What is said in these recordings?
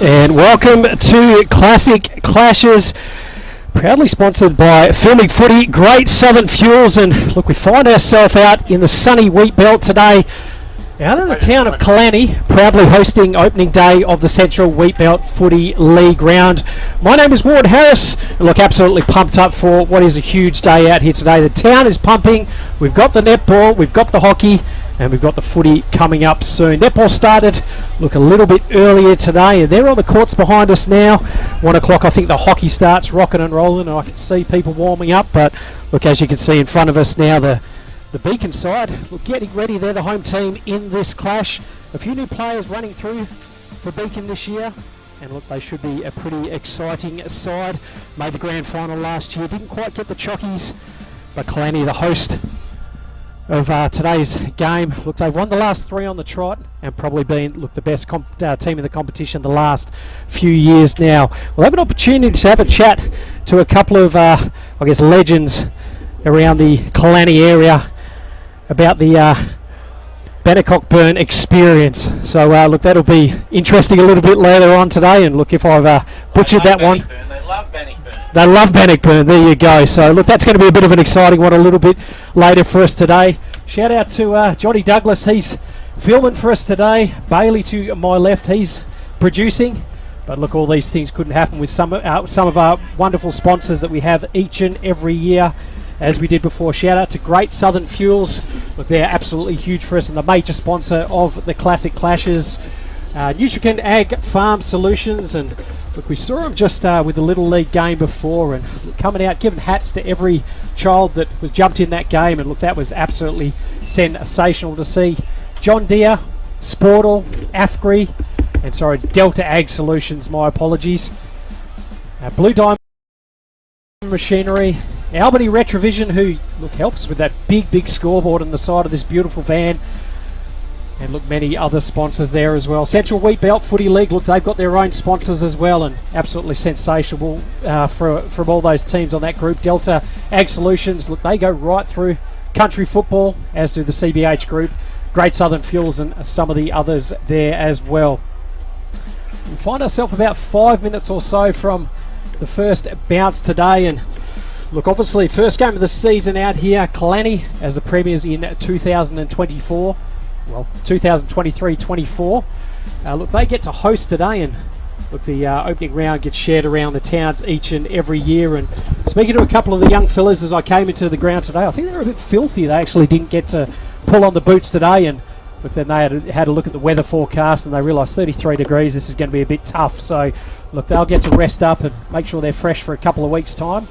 And welcome to Classic Clashes, proudly sponsored by Filming Footy, Great Southern Fuels. And look, we find ourselves out in the sunny Wheatbelt today, out in the town of Killarney, proudly hosting opening day of the Central Wheatbelt Footy League round. My name is Ward Harris, and look, absolutely pumped up for what is a huge day out here today. The town is pumping. We've got the netball, we've got the hockey, and we've got the footy coming up soon. Netball started, look, a little bit earlier today, and they're on the courts behind us now. 1 o'clock, I think the hockey starts rocking and rolling, and I can see people warming up. But look, as you can see in front of us now, the Beacon side, look, getting ready. They're the home team in this clash. A few new players running through for Beacon this year, and look, they should be a pretty exciting side. Made the grand final last year, didn't quite get the chockies, but Killarney, the host of today's game, look, they've won the last 3 on the trot and probably been, look, the best team in the competition the last few years now. We'll have an opportunity to have a chat to a couple of, I guess, legends around the Killarney area about the Bannockburn experience. So look, that'll be interesting a little bit later on today. And look, if I've butchered that one. They love Bannockburn. They love Bannockburn, there you go. So look, that's going to be a bit of an exciting one a little bit later for us today. Shout out to Johnny Douglas, he's filming for us today. Bailey to my left, he's producing. But look, all these things couldn't happen with some of our wonderful sponsors that we have each and every year, as we did before. Shout out to Great Southern Fuels. Look, they're absolutely huge for us and the major sponsor of the Classic Clashes. Nutrican Ag Farm Solutions, and look, we saw them just with the Little League game before, and coming out giving hats to every child that was jumped in that game, and look, that was absolutely sensational to see. John Deere, Sportal, AFGRI, and sorry, it's Delta Ag Solutions, my apologies. Blue Diamond Machinery, Albany Retrovision, who look helps with that big scoreboard on the side of this beautiful van. And look, many other sponsors there as well. Central Wheatbelt Footy League, look, they've got their own sponsors as well, and absolutely sensational from all those teams on that group. Delta Ag Solutions, look, they go right through country football, as do the CBH group. Great Southern Fuels and some of the others there as well. We find ourselves about 5 minutes or so from the first bounce today, and look, obviously first game of the season out here, Killarney as the premiers in 2024. Well, 2023-24. Look, they get to host today, and look, the opening round gets shared around the towns each and every year. And speaking to a couple of the young fellas as I came into the ground today, I think they're a bit filthy. They actually didn't get to pull on the boots today, and but then they had a look at the weather forecast and they realised 33 degrees, this is going to be a bit tough. So look, they'll get to rest up and make sure they're fresh for a couple of weeks' time.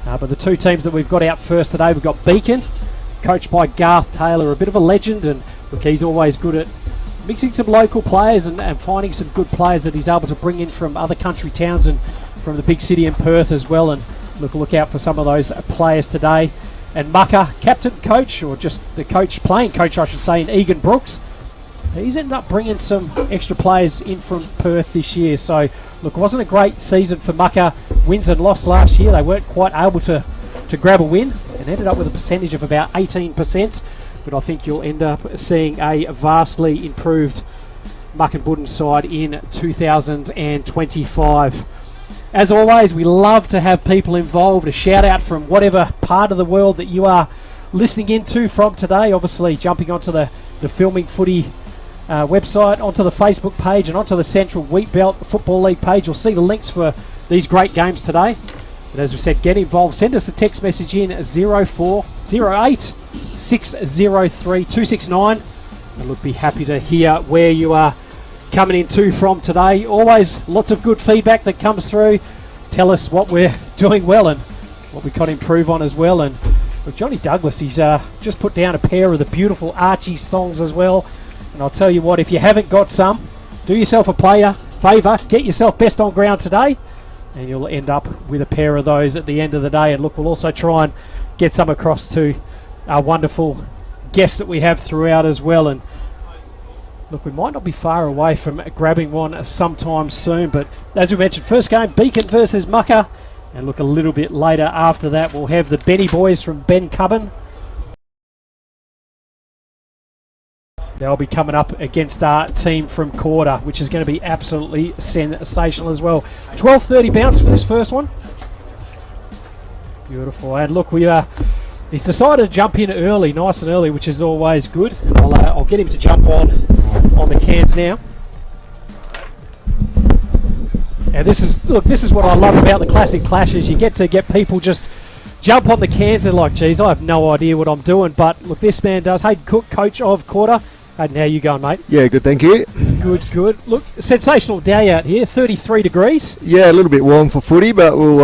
But the two teams that we've got out first today, we've got Beacon, coached by Garth Taylor, a bit of a legend, and look, he's always good at mixing some local players and finding some good players that he's able to bring in from other country towns and from the big city in Perth as well. And look out for some of those players today. And Mucker, captain coach, or just the playing coach I should say, in Egan Brooks, he's ended up bringing some extra players in from Perth this year. So look, it wasn't a great season for Mucker. Wins and loss last year, they weren't quite able to grab a win and ended up with a percentage of about 18%. But I think you'll end up seeing a vastly improved Mukinbudin side in 2025. As always, we love to have people involved. A shout out from whatever part of the world that you are listening into from today. Obviously jumping onto the Filming Footy website, onto the Facebook page, and onto the Central Wheatbelt Football League page. You'll see the links for these great games today. But as we said, get involved. Send us a text message in 0408 603 269, and we'll be happy to hear where you are coming into from today. Always lots of good feedback that comes through. Tell us what we're doing well and what we can improve on as well. And with Johnny Douglas, he's just put down a pair of the beautiful Archie's thongs as well. And I'll tell you what, if you haven't got some, do yourself a favour, get yourself best on ground today, and you'll end up with a pair of those at the end of the day. And look, we'll also try and get some across to our wonderful guests that we have throughout as well. And look, we might not be far away from grabbing one sometime soon, but as we mentioned, first game, Beacon versus Mucker. And look, a little bit later after that, we'll have the Benny boys from Ben Cubban They'll be coming up against our team from Quarter, which is going to be absolutely sensational as well. 12:30 bounce for this first one. Beautiful. And look, he's decided to jump in early, nice and early, which is always good. And I'll get him to jump on the cans now. And this is what I love about the classic clashes. You get people just jump on the cans. They're like, geez, I have no idea what I'm doing. But look, this man does. Hayden Cook, coach of Quarter. Hayden, how you going, mate? Yeah, good, thank you. Good. Look, sensational day out here. 33 degrees. Yeah, a little bit warm for footy, but we'll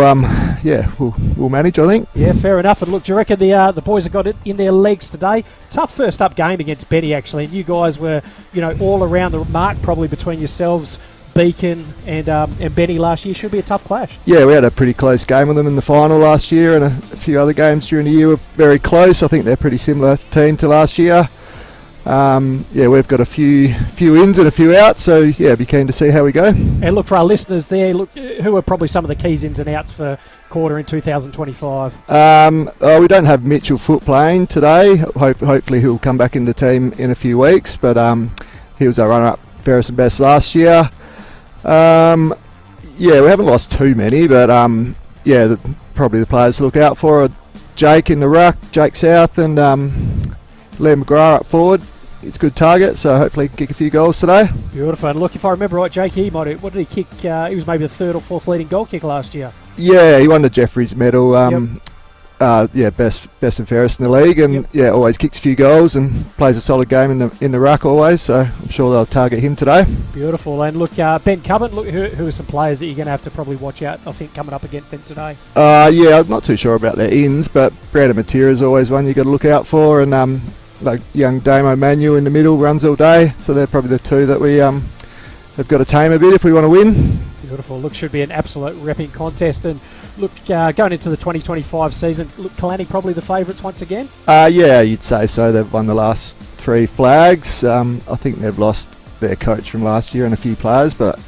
manage, I think. Yeah, fair enough. And look, do you reckon the boys have got it in their legs today? Tough first up game against Benny, actually. And you guys were, all around the mark, probably between yourselves, Beacon and Benny last year. Should be a tough clash. Yeah, we had a pretty close game with them in the final last year, and a few other games during the year were very close. I think they're pretty similar team to last year. We've got a few ins and a few outs, so be keen to see how we go. And look, for our listeners there, who are probably some of the keys ins and outs for Quarter in 2025? We don't have Mitchell Foot playing today. Hopefully he'll come back into the team in a few weeks, but he was our runner-up fairest and best last year. We haven't lost too many, but probably the players to look out for are Jake in the ruck, Jake South, and Liam McGrath up forward. It's a good target, so hopefully he can kick a few goals today. Beautiful. And look, if I remember right, Jake, what did he kick? He was maybe the third or fourth leading goal kick last year. Yeah, he won the Jeffreys medal. Best and fairest in the league, and always kicks a few goals and plays a solid game in the ruck always. So I'm sure they'll target him today. Beautiful. And look, Ben Cubbon, look, who are some players that you're going to have to probably watch out, I think, coming up against them today? I'm not too sure about their ins, but Brandon Matera is always one you got to look out for, and like young Damo Manuel in the middle runs all day. So they're probably the two that we have got to tame a bit if we want to win. Beautiful. Look, should be an absolute repping contest. And look, going into the 2025 season, look, Kalani probably the favourites once again? You'd say so. They've won the last 3 flags. I think they've lost their coach from last year and a few players, but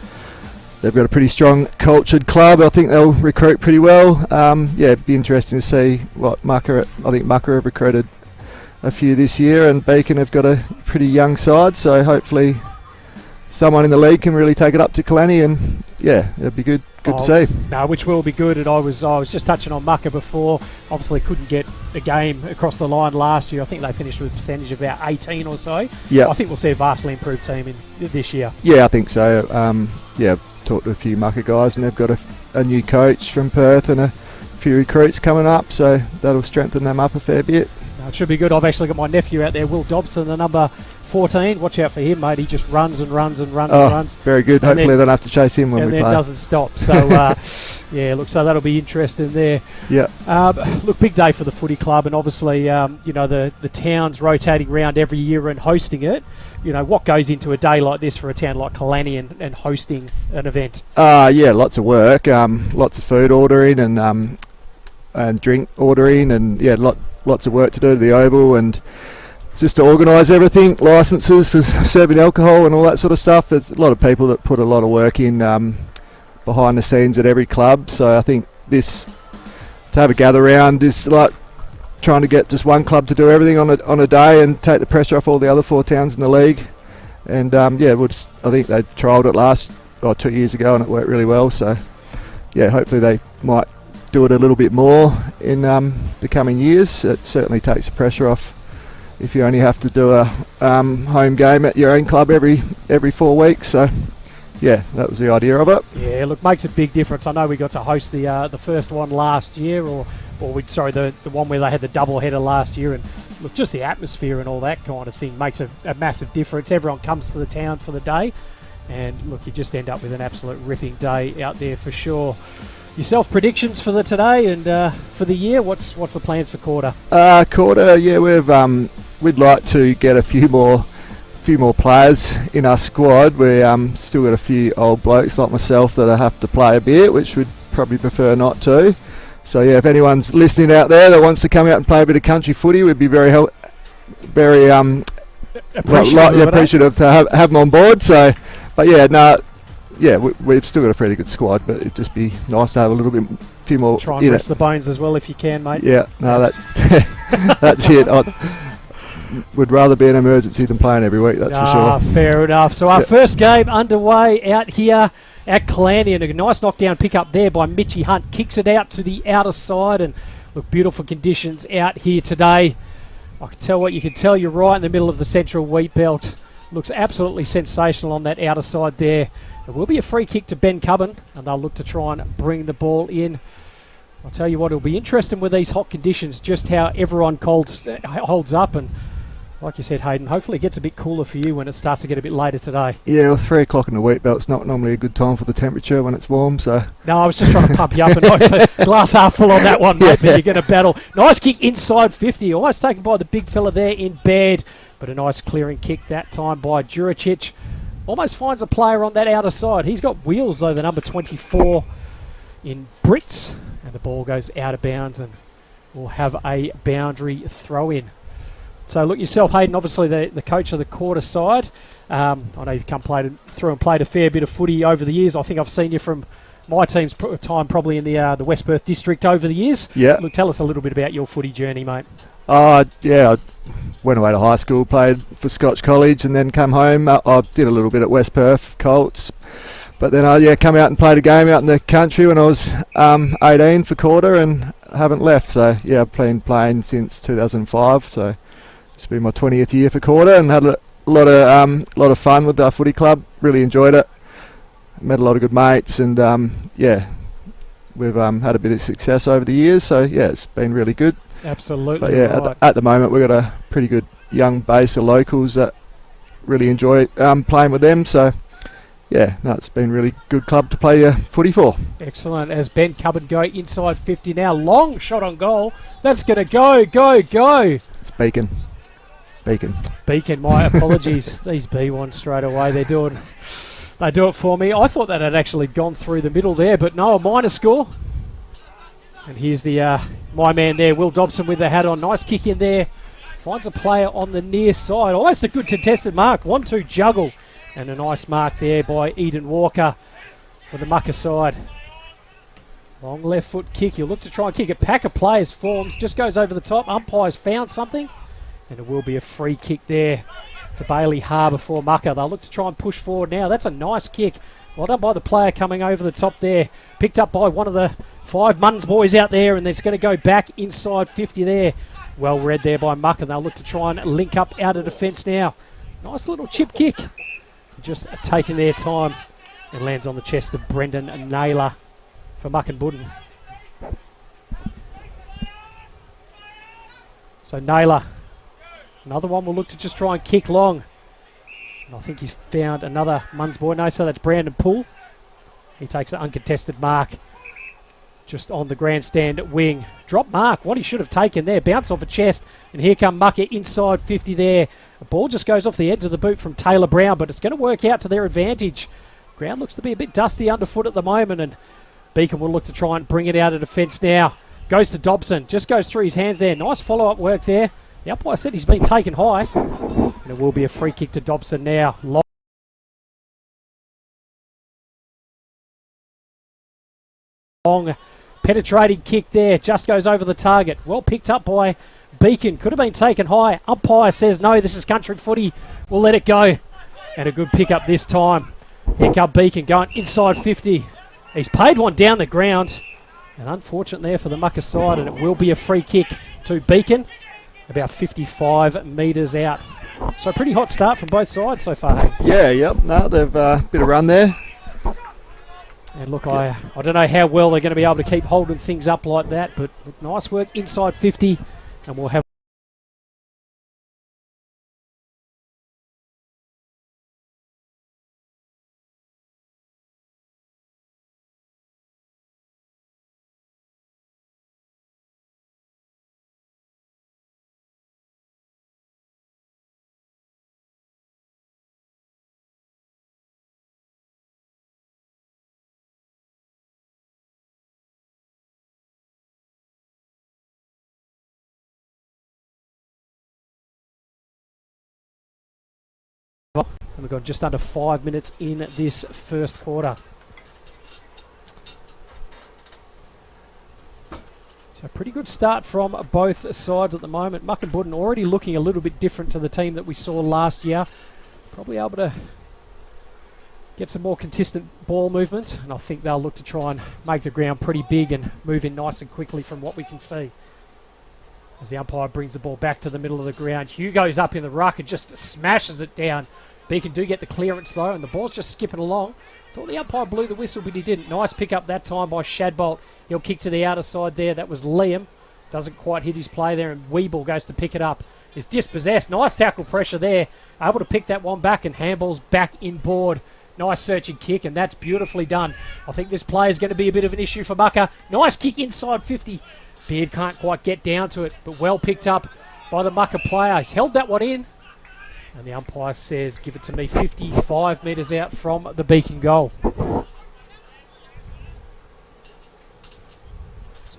they've got a pretty strong cultured club. I think they'll recruit pretty well. It'd be interesting to see what Mucker have recruited a few this year, and Beacon have got a pretty young side, so hopefully someone in the league can really take it up to Kalani, and it'd be good to see. No, which will be good. And I was just touching on Mucker before. Obviously couldn't get a game across the line last year. I think they finished with a percentage of about 18 or so. Yeah, I think we'll see a vastly improved team in this year. Yeah, I think so. I've talked to a few Mucker guys, and they've got a new coach from Perth and a few recruits coming up, so that'll strengthen them up a fair bit. No, it should be good. I've actually got my nephew out there, Will Dobson, the number 14. Watch out for him, mate. He just runs and runs. Very good. Hopefully they don't have to chase him when we play. And then doesn't stop. So, so that'll be interesting there. Yeah. Look, big day for the footy club, and obviously, the town's rotating around every year and hosting it. What goes into a day like this for a town like Kalani and hosting an event? Lots of work, lots of food ordering and drink ordering, and lots of work to do to the Oval, and just to organise everything, licences for serving alcohol and all that sort of stuff. There's a lot of people that put a lot of work in behind the scenes at every club, so I think to have a gather round is like trying to get just one club to do everything on a day and take the pressure off all the other 4 towns in the league. And I think they trialled it 2 years ago, and it worked really well, so hopefully they might do it a little bit more in the coming years. It certainly takes the pressure off if you only have to do a home game at your own club every 4 weeks. So that was the idea of it. Yeah, look, makes a big difference. I know we got to host the first one last year, the one where they had the double header last year, and look, just the atmosphere and all that kind of thing makes a massive difference. Everyone comes to the town for the day, and look, you just end up with an absolute ripping day out there for sure. Yourself, predictions for today and for the year? What's the plans for Quarter? We'd like to get a few more players in our squad. We still got a few old blokes like myself that I have to play a bit, which we'd probably prefer not to. So if anyone's listening out there that wants to come out and play a bit of country footy, we'd be very appreciative to have them on board. So, we've still got a pretty good squad, but it'd just be nice to have a few more. Try and rest the bones as well if you can, mate. Yeah, no, that's that's it. would rather be an emergency than playing every week, that's for sure. Fair enough. So our first game underway out here at Calandian. A nice knockdown pick up there by Mitchy Hunt. Kicks it out to the outer side, and look, beautiful conditions out here today. I can tell what you can tell. You're right in the middle of the central wheat belt. Looks absolutely sensational on that outer side there. It will be a free kick to Ben Cubbin, and they'll look to try and bring the ball in. I'll tell you what, it'll be interesting with these hot conditions, just how everyone holds up. And like you said, Hayden, hopefully it gets a bit cooler for you when it starts to get a bit later today. Yeah, well, 3 o'clock in the wheat belt's not normally a good time for the temperature when it's warm, so... No, I was just trying to pump you up and knock the glass half full on that one, mate, but you're going to battle. Nice kick inside 50, almost taken by the big fella there in bed, but a nice clearing kick that time by Juricic. Almost finds a player on that outer side. He's got wheels, though, the number 24 in Brits, and the ball goes out of bounds, and we'll have a boundary throw-in. So look yourself, Hayden, obviously the coach of the quarter side. I know you've come through and played a fair bit of footy over the years. I think I've seen you from my team's time probably in the West Perth district over the years. Yeah. Look, tell us a little bit about your footy journey, mate. Yeah, I went away to high school, played for Scotch College, and then come home. I did a little bit at West Perth Colts. But then I come out and played a game out in the country when I was 18 for quarter and haven't left. So, yeah, I've been playing since 2005, so... It's been my 20th year for quarter and had a lot of fun with our footy club. Really enjoyed it. Met a lot of good mates, and we've had a bit of success over the years. So yeah, it's been really good. Absolutely. But yeah, right. at the moment we've got a pretty good young base of locals that really enjoy playing with them. So yeah, no, it's been a really good club to play your footy for. Excellent. As Ben Cubbin go inside 50 now, long shot on goal. That's going to go. It's Beacon, my apologies. These B1s straight away, they do it for me. I thought that had actually gone through the middle there, but no, a minor score. And here's the my man there, Will Dobson, with the hat on. Nice kick in there. Finds a player on the near side. Almost a good contested mark. 1-2 juggle. And a nice mark there by Eden Walker for the Mucker side. Long left foot kick. He'll look to try and kick it. Pack of players forms. Just goes over the top. Umpire's found something. And it will be a free kick there to Bailey Harbour for Mucker. They'll look to try and push forward now. That's a nice kick. Well done by the player coming over the top there. Picked up by one of the 5 Muns boys out there, and it's going to go back inside 50 there. Well read there by Mucker. They'll look to try and link up out of defence now. Nice little chip kick. Just taking their time. And lands on the chest of Brendan Naylor for Mukinbudin. So Naylor. Another one will look to just try and kick long. And I think he's found another Muns boy. No, so that's Brandon Poole. He takes an uncontested mark just on the grandstand wing. Drop mark, what he should have taken there. Bounce off a chest, and here come Mucker inside 50 there. The ball just goes off the edge of the boot from Taylor Brown, but it's going to work out to their advantage. Ground looks to be a bit dusty underfoot at the moment, and Beacon will look to try and bring it out of defence now. Goes to Dobson, just goes through his hands there. Nice follow-up work there. The umpire said he's been taken high. And it will be a free kick to Dobson now. Long penetrating kick there. Just goes over the target. Well picked up by Beacon. Could have been taken high. Umpire says no, this is country footy. We'll let it go. And a good pick up this time. Here come Beacon going inside 50. He's paid one down the ground. And unfortunate there for the Mucker side. And it will be a free kick to Beacon. About 55 metres out. So a pretty hot start from both sides so far. Hey? Yeah, yep. No, they've a bit of run there. And look, I don't know how well they're going to be able to keep holding things up like that, but nice work inside 50, and we'll have and we've got just under 5 minutes in this first quarter. So pretty good start from both sides at the moment. Mukinbudin already looking a little bit different to the team that we saw last year. Probably able to get some more consistent ball movement, and I think they'll look to try and make the ground pretty big and move in nice and quickly from what we can see. As the umpire brings the ball back to the middle of the ground, Hugo's up in the ruck and just smashes it down. Beacon do get the clearance though, and the ball's just skipping along. Thought the umpire blew the whistle, but he didn't. Nice pick up that time by Shadbolt. He'll kick to the outer side there. That was Liam. Doesn't quite hit his play there, and Wheatbelt goes to pick it up. Is dispossessed. Nice tackle pressure there. Able to pick that one back, and handball's back inboard. Nice searching kick, and that's beautifully done. I think this play is going to be a bit of an issue for Mucka. Nice kick inside 50. Beard can't quite get down to it, but well picked up by the Mucka player. He's held that one in, and the umpire says, give it to me, 55 metres out from the Beacon goal. So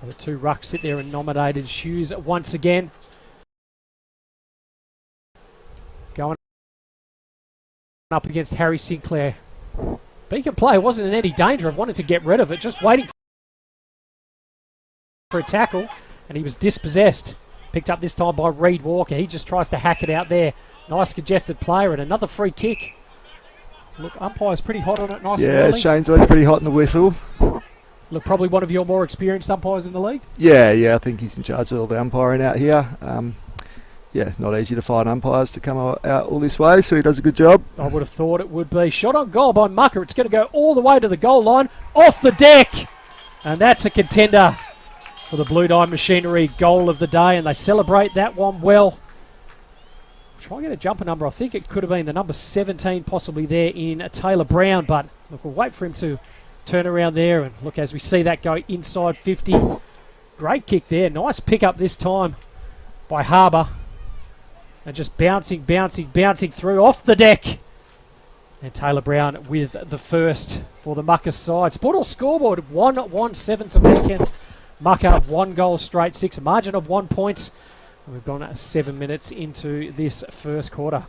the two rucks sit there in nominated shoes once again. Going up against Harry Sinclair. Beacon player wasn't in any danger of wanting to get rid of it, just waiting for a tackle, and he was dispossessed. Picked up this time by Reed Walker. He just tries to hack it out there. Nice congested player, and another free kick. Look, umpire's pretty hot on it, nice and early. Yeah, Shane's always pretty hot in the whistle. Look, probably one of your more experienced umpires in the league. Yeah, I think he's in charge of all the umpiring out here. Yeah, not easy to find umpires to come out all this way, so he does a good job. I would have thought it would be. Shot on goal by Mucker. It's going to go all the way to the goal line, off the deck. And that's a contender for the Blue Dye Machinery goal of the day, and they celebrate that one well. Try and get a jumper number. I think it could have been the number 17 possibly there in Taylor Brown, but look, we'll wait for him to turn around there, and look as we see that go inside 50. Great kick there. Nice pick up this time by Harbour. And just bouncing through off the deck. And Taylor Brown with the first for the Mucka side. Sportal scoreboard 1-1-7 to Beacon. Mucka 1 goal straight 6, a margin of 1 point. And we've gone 7 minutes into this first quarter.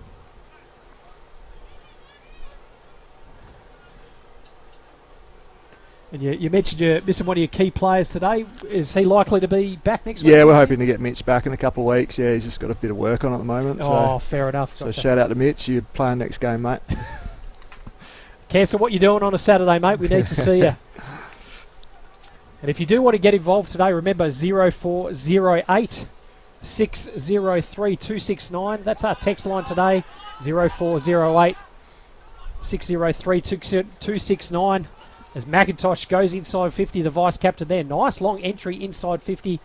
And you mentioned you're missing one of your key players today. Is he likely to be back next week? Yeah, we're hoping to get Mitch back in a couple of weeks. Yeah, he's just got a bit of work on at the moment. Oh, fair enough. So shout out to Mitch. You're playing next game, mate. Cancel what you're doing on a Saturday, mate. We need to see you. And if you do want to get involved today, remember 0408 603 269. That's our text line today. 0408 603 269. As McIntosh goes inside 50, the vice captain there. Nice long entry inside 50.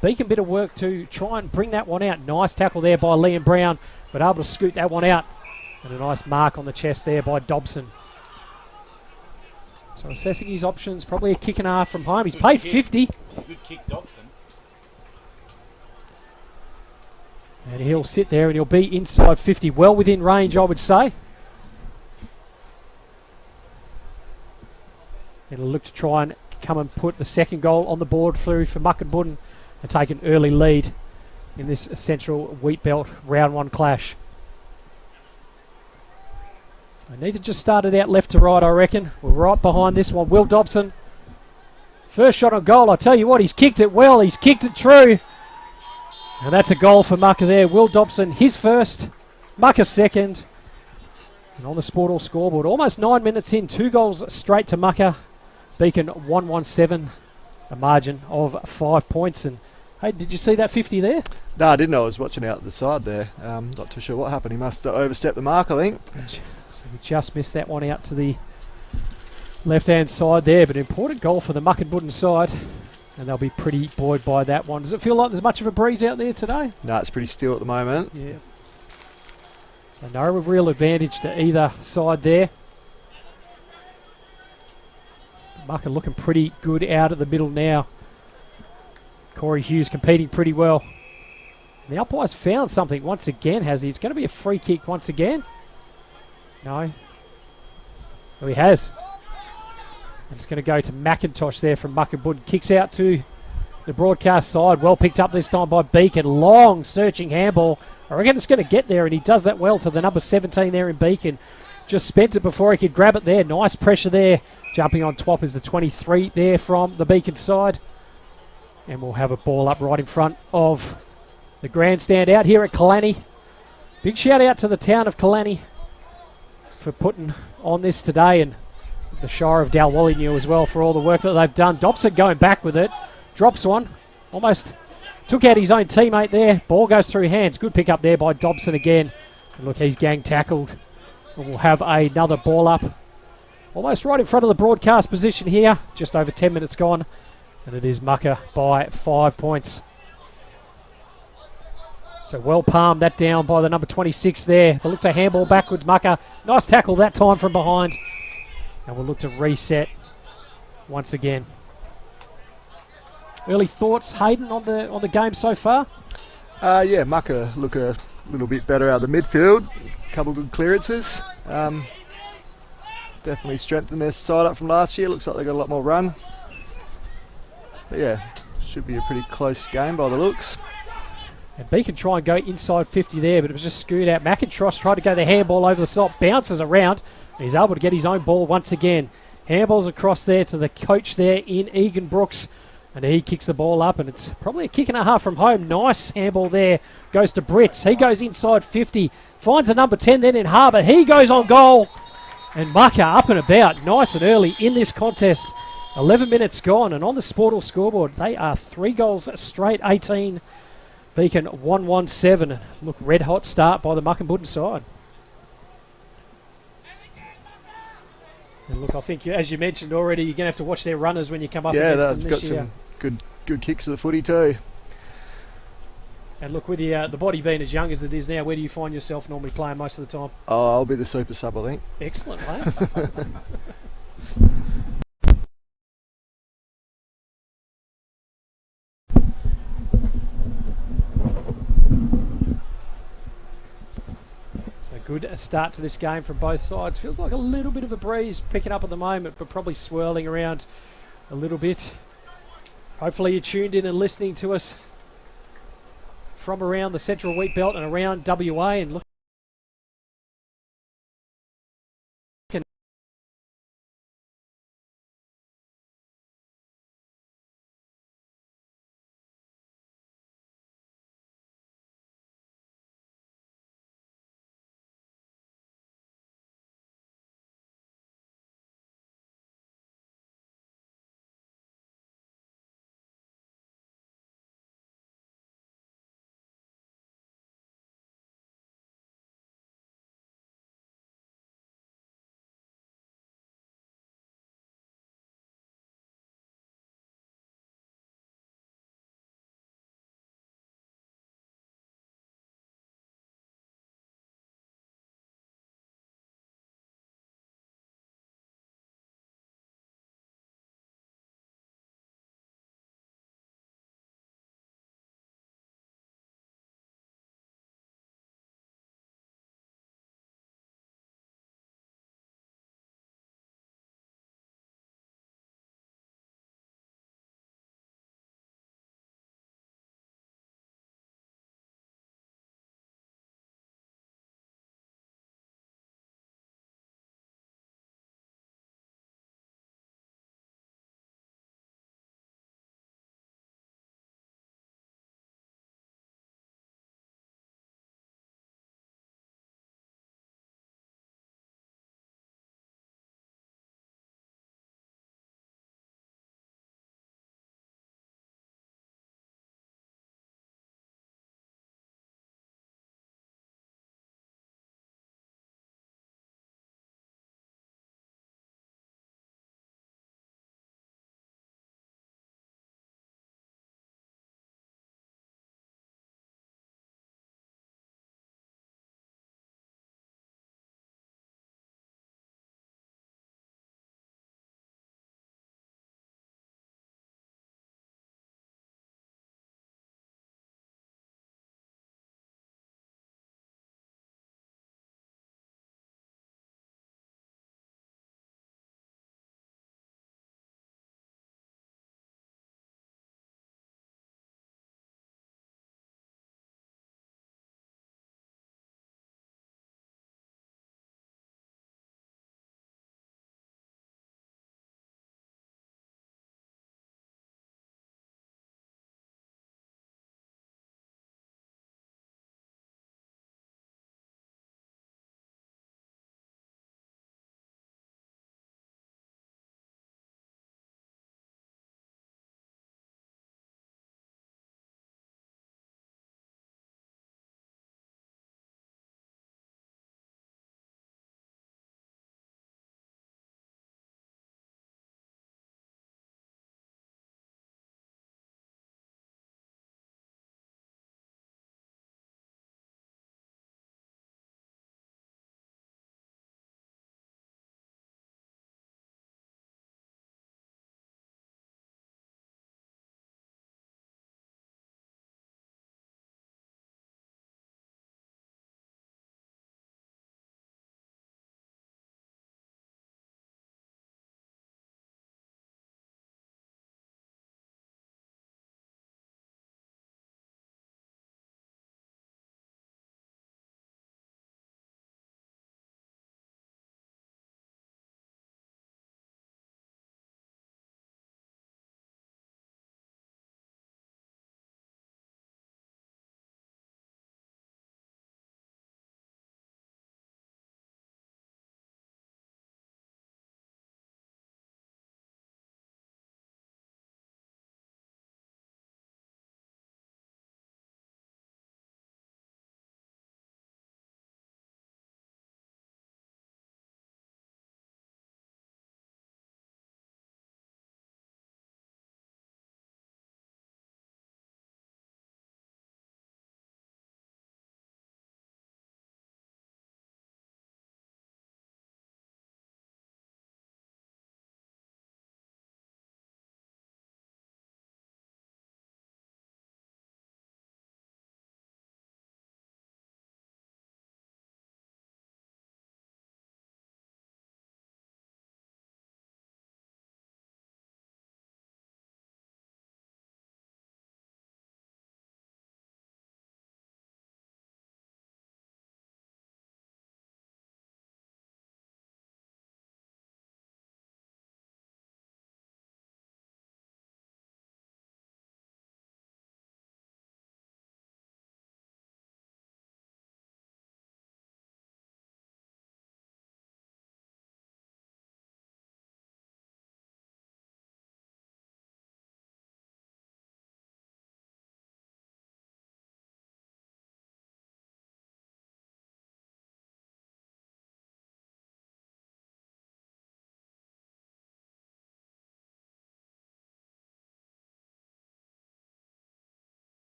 Beacon bit of work to try and bring that one out. Nice tackle there by Liam Brown, but able to scoot that one out. And a nice mark on the chest there by Dobson. So assessing his options, probably a kick and a half from home. He's paid 50. Good kick, Dobson. And he'll sit there and he'll be inside 50. Well within range, I would say. It'll look to try and come and put the second goal on the board through for Mukinbudin and take an early lead in this Central Wheatbelt round 1 clash. So I need to just start it out left to right, I reckon. We're right behind this one. Will Dobson. First shot on goal. I tell you what, he's kicked it well. He's kicked it true. And that's a goal for Mucka there. Will Dobson, his first. Mucka second. And on the Sportal scoreboard, almost 9 minutes in, 2 goals straight to Mucka. Beacon 1-1-7, a margin of 5 points. And hey, did you see that 50 there? No, I didn't know. I was watching out the side there. Not too sure what happened. He must have overstepped the mark, I think. So we just missed that one out to the left-hand side there. But an important goal for the Mukinbudin side. And they'll be pretty buoyed by that one. Does it feel like there's much of a breeze out there today? No, it's pretty still at the moment. Yeah. So no real advantage to either side there. Mucka looking pretty good out of the middle now. Corey Hughes competing pretty well. And the umpire's found something once again, has he? It's going to be a free kick once again. No. Oh, he has. And it's going to go to McIntosh there from Mukinbudin. Kicks out to the broadcast side. Well picked up this time by Beacon. Long searching handball. I reckon it's going to get there, and he does that well to the number 17 there in Beacon. Just spent it before he could grab it there. Nice pressure there. Jumping on top is the 23 there from the Beacon side. And we'll have a ball up right in front of the grandstand out here at Killarney. Big shout out to the town of Killarney for putting on this today, and the Shire of Dalwallinu as well for all the work that they've done. Dobson going back with it. Drops one. Almost took out his own teammate there. Ball goes through hands. Good pick up there by Dobson again. And look, he's gang tackled. And we'll have another ball up. Almost right in front of the broadcast position here. Just over 10 minutes gone. And it is Mucka by 5 points. So well palmed that down by the number 26 there. They look to handball backwards, Mucka. Nice tackle that time from behind. And we'll look to reset once again. Early thoughts, Hayden, on the game so far? Yeah, Mucka look a little bit better out of the midfield. Couple good clearances. Definitely strengthened their side up from last year. Looks like they got a lot more run. But yeah, should be a pretty close game by the looks. And Beacon try and go inside 50 there, but it was just screwed out. McIntosh tried to go the handball over the side, bounces around. He's able to get his own ball once again. Handballs across there to the coach there in Egan Brooks. And he kicks the ball up, and it's probably a kick and a half from home. Nice handball there. Goes to Brits. He goes inside 50. Finds the number 10 then in Harbour. He goes on goal. And Mucka up and about nice and early in this contest. 11 minutes gone, and on the Sportal scoreboard, they are 3 goals straight, 18. Beacon 1-1-7. Look, red hot start by the Mukinbudin side. And look, I think, as you mentioned already, you're going to have to watch their runners when you come up against them this year. Yeah, that's got some good kicks of the footy too. And look, with the body being as young as it is now, where do you find yourself normally playing most of the time? Oh, I'll be the super sub, I think. Excellent, mate. So good a start to this game from both sides. Feels like a little bit of a breeze picking up at the moment, but probably swirling around a little bit. Hopefully you're tuned in and listening to us from around the central Wheatbelt and around WA, and look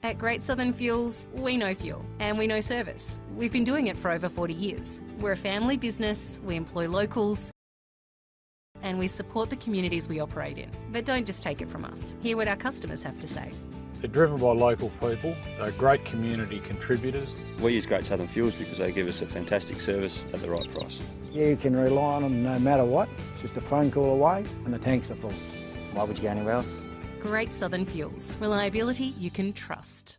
At Great Southern Fuels, we know fuel and we know service. We've been doing it for over 40 years. We're a family business, we employ locals, and we support the communities we operate in. But don't just take it from us. Hear what our customers have to say. They're driven by local people, they're great community contributors. We use Great Southern Fuels because they give us a fantastic service at the right price. You can rely on them no matter what. It's just a phone call away and the tanks are full. Why would you go anywhere else? Great Southern Fuels. Reliability you can trust.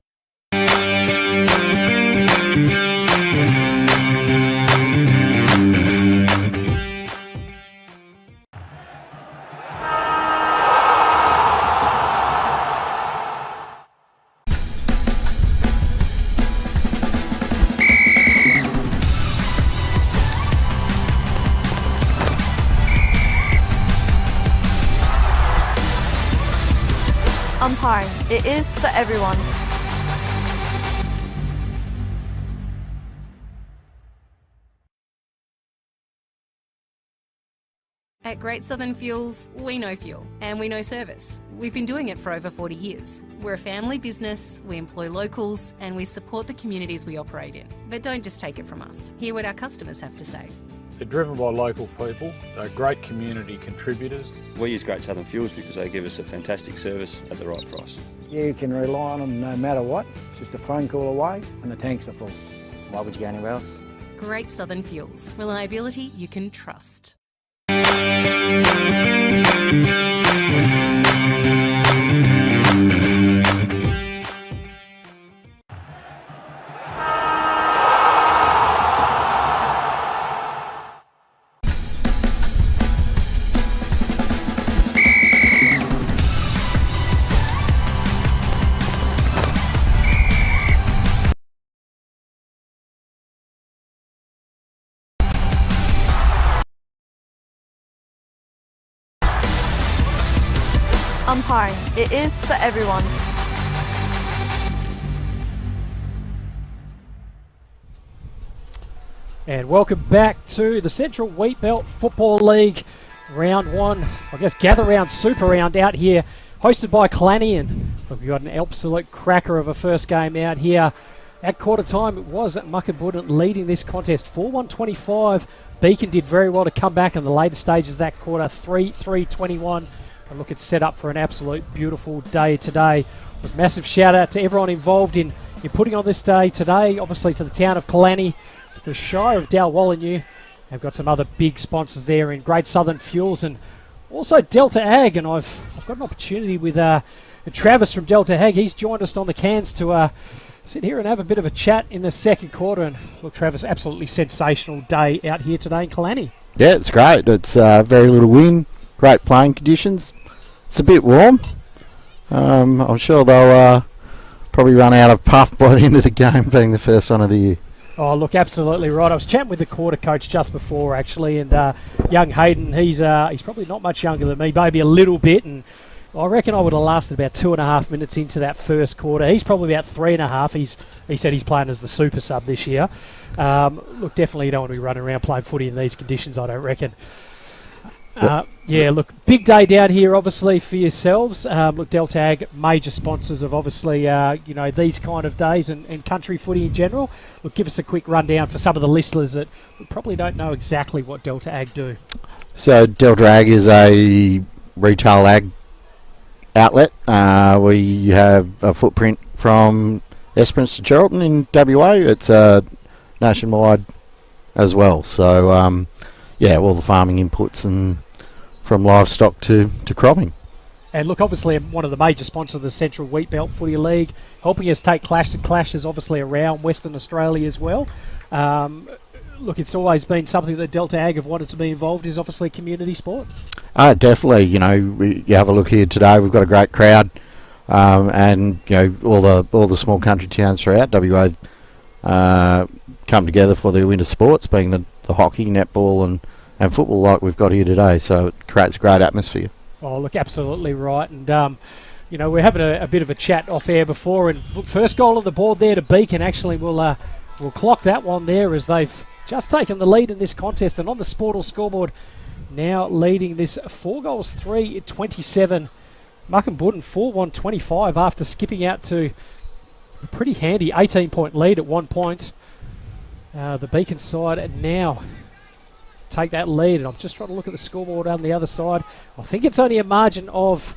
Umpiring. It is for everyone. At Great Southern Fuels, we know fuel and we know service. We've been doing it for over 40 years. We're a family business, we employ locals, and we support the communities we operate in. But don't just take it from us. Hear what our customers have to say. They're driven by local people, they're great community contributors. We use Great Southern Fuels because they give us a fantastic service at the right price. You can rely on them no matter what. It's just a phone call away and the tanks are full. Why would you go anywhere else? Great Southern Fuels. Reliability you can trust. Umpiring. It is for everyone. And welcome back to the Central Wheatbelt Football League Round 1, I guess Gather Round Super Round out here, hosted by Clanny. And we've got an absolute cracker of a first game out here. At quarter time, it was Mukinbudin leading this contest 4-1-25. Beacon did very well to come back in the later stages of that quarter, 3-3-21. And look, it's set up for an absolute beautiful day today. With massive shout out to everyone involved in putting on this day today, obviously to the town of Killarney, the Shire of Dalwallinu. They've got some other big sponsors there in Great Southern Fuels and also Delta Ag. And I've got an opportunity with Travis from Delta Ag. He's joined us on the cans to sit here and have a bit of a chat in the second quarter. And look, Travis, absolutely sensational day out here today in Killarney. Yeah, it's great. It's very little wind, great playing conditions. It's a bit warm. I'm sure they'll probably run out of puff by the end of the game, being the first one of the year. Oh, look, absolutely right. I was chatting with the quarter coach just before, actually, and young Hayden, he's probably not much younger than me, maybe a little bit, and I reckon I would have lasted about 2.5 minutes into that first quarter. He's probably about 3.5. He said he's playing as the super sub this year. Look, definitely you don't want to be running around playing footy in these conditions, I don't reckon. Yeah, look, big day down here, obviously, for yourselves. Look, Delta Ag, major sponsors of, obviously, these kind of days and country footy in general. Look, give us a quick rundown for some of the listeners that probably don't know exactly what Delta Ag do. So Delta Ag is a retail ag outlet. We have a footprint from Esperance to Geraldton in WA. It's nationwide as well. So, all the farming inputs and from livestock to cropping. And look, obviously one of the major sponsors of the Central Wheatbelt Footy League, helping us take clashes obviously around Western Australia as well. Look, it's always been something that Delta Ag have wanted to be involved in, is obviously community sport. Definitely. You have a look here today. We've got a great crowd, and all the small country towns throughout WA come together for their winter sports, being the hockey, netball, and football like we've got here today. So it creates a great atmosphere. Oh, look, absolutely right. And we're having a bit of a chat off air before, and look, first goal on the board there to Beacon. Actually, we'll clock that one there as they've just taken the lead in this contest, and on the Sportal scoreboard now leading this 4-3-27. Mukinbudin 4-1-25 after skipping out to a pretty handy 18-point lead at one point. The Beacon side now take that lead, and I'm just trying to look at the scoreboard on the other side. I think it's only a margin of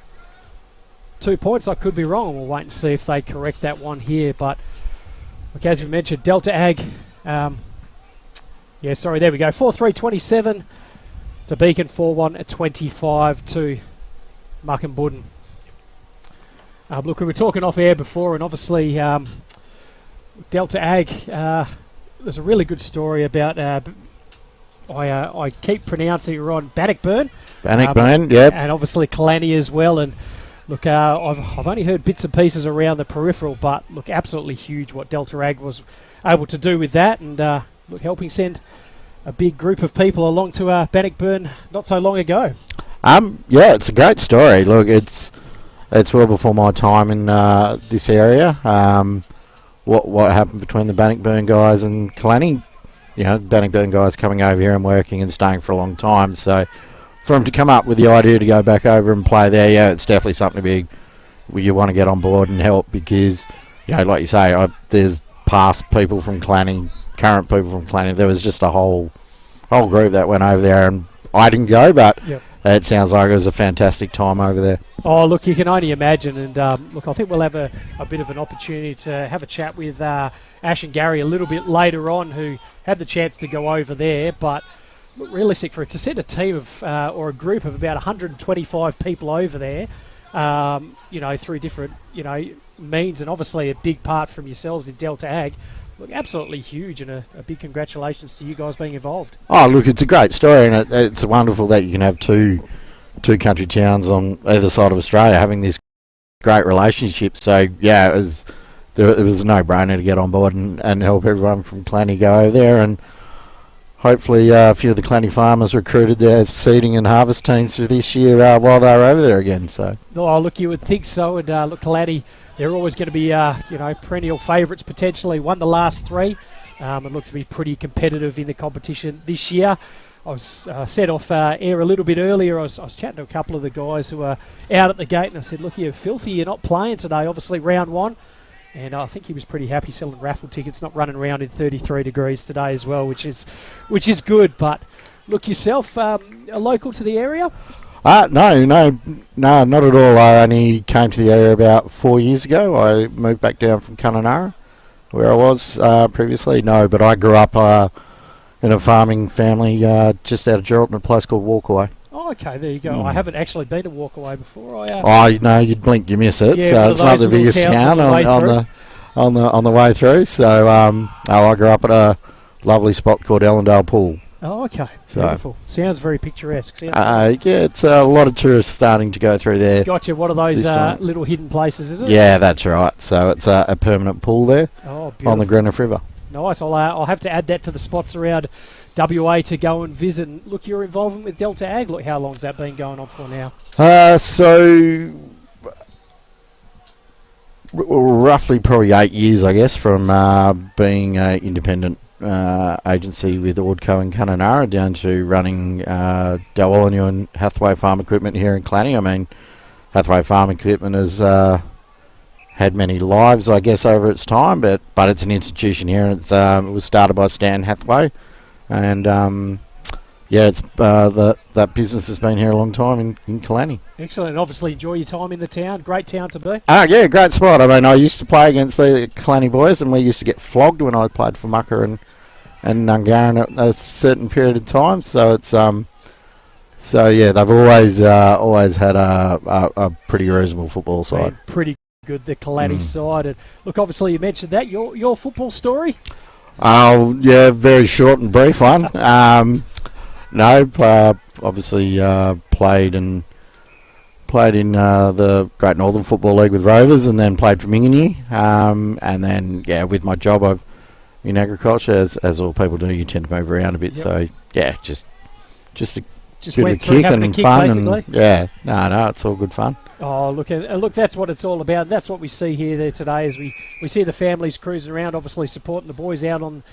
2 points. I could be wrong. We'll wait and see if they correct that one here. But look, as we mentioned, Delta Ag. There we go. 4-3-27 to Beacon, 4-1-25 to Mukinbudin. Look, we were talking off air before, and obviously Delta Ag. There's a really good story about. I keep pronouncing it wrong. Bannockburn. Bannockburn, yep. And obviously Kalani as well. And look, I've only heard bits and pieces around the peripheral, but look, absolutely huge what Delta Ag was able to do with that, and look, helping send a big group of people along to Bannockburn not so long ago. Yeah, it's a great story. Look, it's well before my time in this area. What happened between the Bannockburn guys and Kalani? You know, Bannockburn guys coming over here and working and staying for a long time. So for them to come up with the idea to go back over and play there, yeah, it's definitely something big you want to get on board and help, because, you know, like you say, there's past people from Kalani, current people from Kalani. There was just a whole group that went over there, and I didn't go, but it sounds like it was a fantastic time over there. Oh, look, you can only imagine. And look, I think we'll have a bit of an opportunity to have a chat with Ash and Gary a little bit later on, who had the chance to go over there. But look, realistic for it to send a team of or a group of about 125 people over there, you know, through different, you know, means, and obviously a big part from yourselves in Delta Ag. Look, absolutely huge, and a big congratulations to you guys being involved. Oh, look, it's a great story, and it's wonderful that you can have two country towns on either side of Australia having this great relationship. So, yeah, it was a no-brainer to get on board and help everyone from Kalani go over there, and hopefully a few of the Kalani farmers recruited their seeding and harvest teams for this year while they were over there again. So, oh, look, you would think so, and look, Kalani, they're always going to be, you know, perennial favourites potentially. Won the last three, and look to be pretty competitive in the competition this year. I was set off air a little bit earlier. I was chatting to a couple of the guys who are out at the gate, and I said, look, you're filthy, you're not playing today, obviously round one. And I think he was pretty happy selling raffle tickets, not running around in 33 degrees today as well, which is good. But look, yourself, a local to the area? No, not at all. I only came to the area about 4 years ago. I moved back down from Kununurra, where I was previously. No, but I grew up in a farming family just out of Geraldton, a place called Walkaway. Oh, okay, there you go. I haven't actually been to Walkaway before. No, you'd blink, you miss it. Yeah, so it's not the biggest town on the way through. So I grew up at a lovely spot called Ellendale Pool. Oh, okay. So, beautiful. Sounds very picturesque. Yeah, it's a lot of tourists starting to go through there. Gotcha. What are those little hidden places, is it? Yeah, that's right. So it's a permanent pool there on the Greenock River. Nice. I'll have to add that to the spots around WA to go and visit. And look, your involvement with Delta Ag, look, how long's that been going on for now? So roughly probably 8 years, I guess, from being an independent agency with Ordco and Kununurra down to running Dalwallinu and Hathaway Farm Equipment here in Kalani. I mean, Hathaway Farm Equipment has had many lives, I guess, over its time, but it's an institution here, and it was started by Stan Hathaway, and it's that business has been here a long time in Kalani. Excellent. And obviously enjoy your time in the town. Great town to be. Yeah, great spot. I mean, I used to play against the Kalani boys, and we used to get flogged when I played for Mucka and Nungaran at a certain period of time. So it's they've always had a pretty reasonable football side. Pretty good, the Kalani side. And look, obviously you mentioned that your football story. Oh yeah, very short and brief one. Obviously played in the Great Northern Football League with Rovers, and then played for Mingini. And then with my job in agriculture, as all people do, you tend to move around a bit. Yep. So yeah, just a bit of a kick and fun, basically. And no, it's all good fun. Oh, look, that's what it's all about. That's what we see here there today, as we see the families cruising around, obviously supporting the boys out on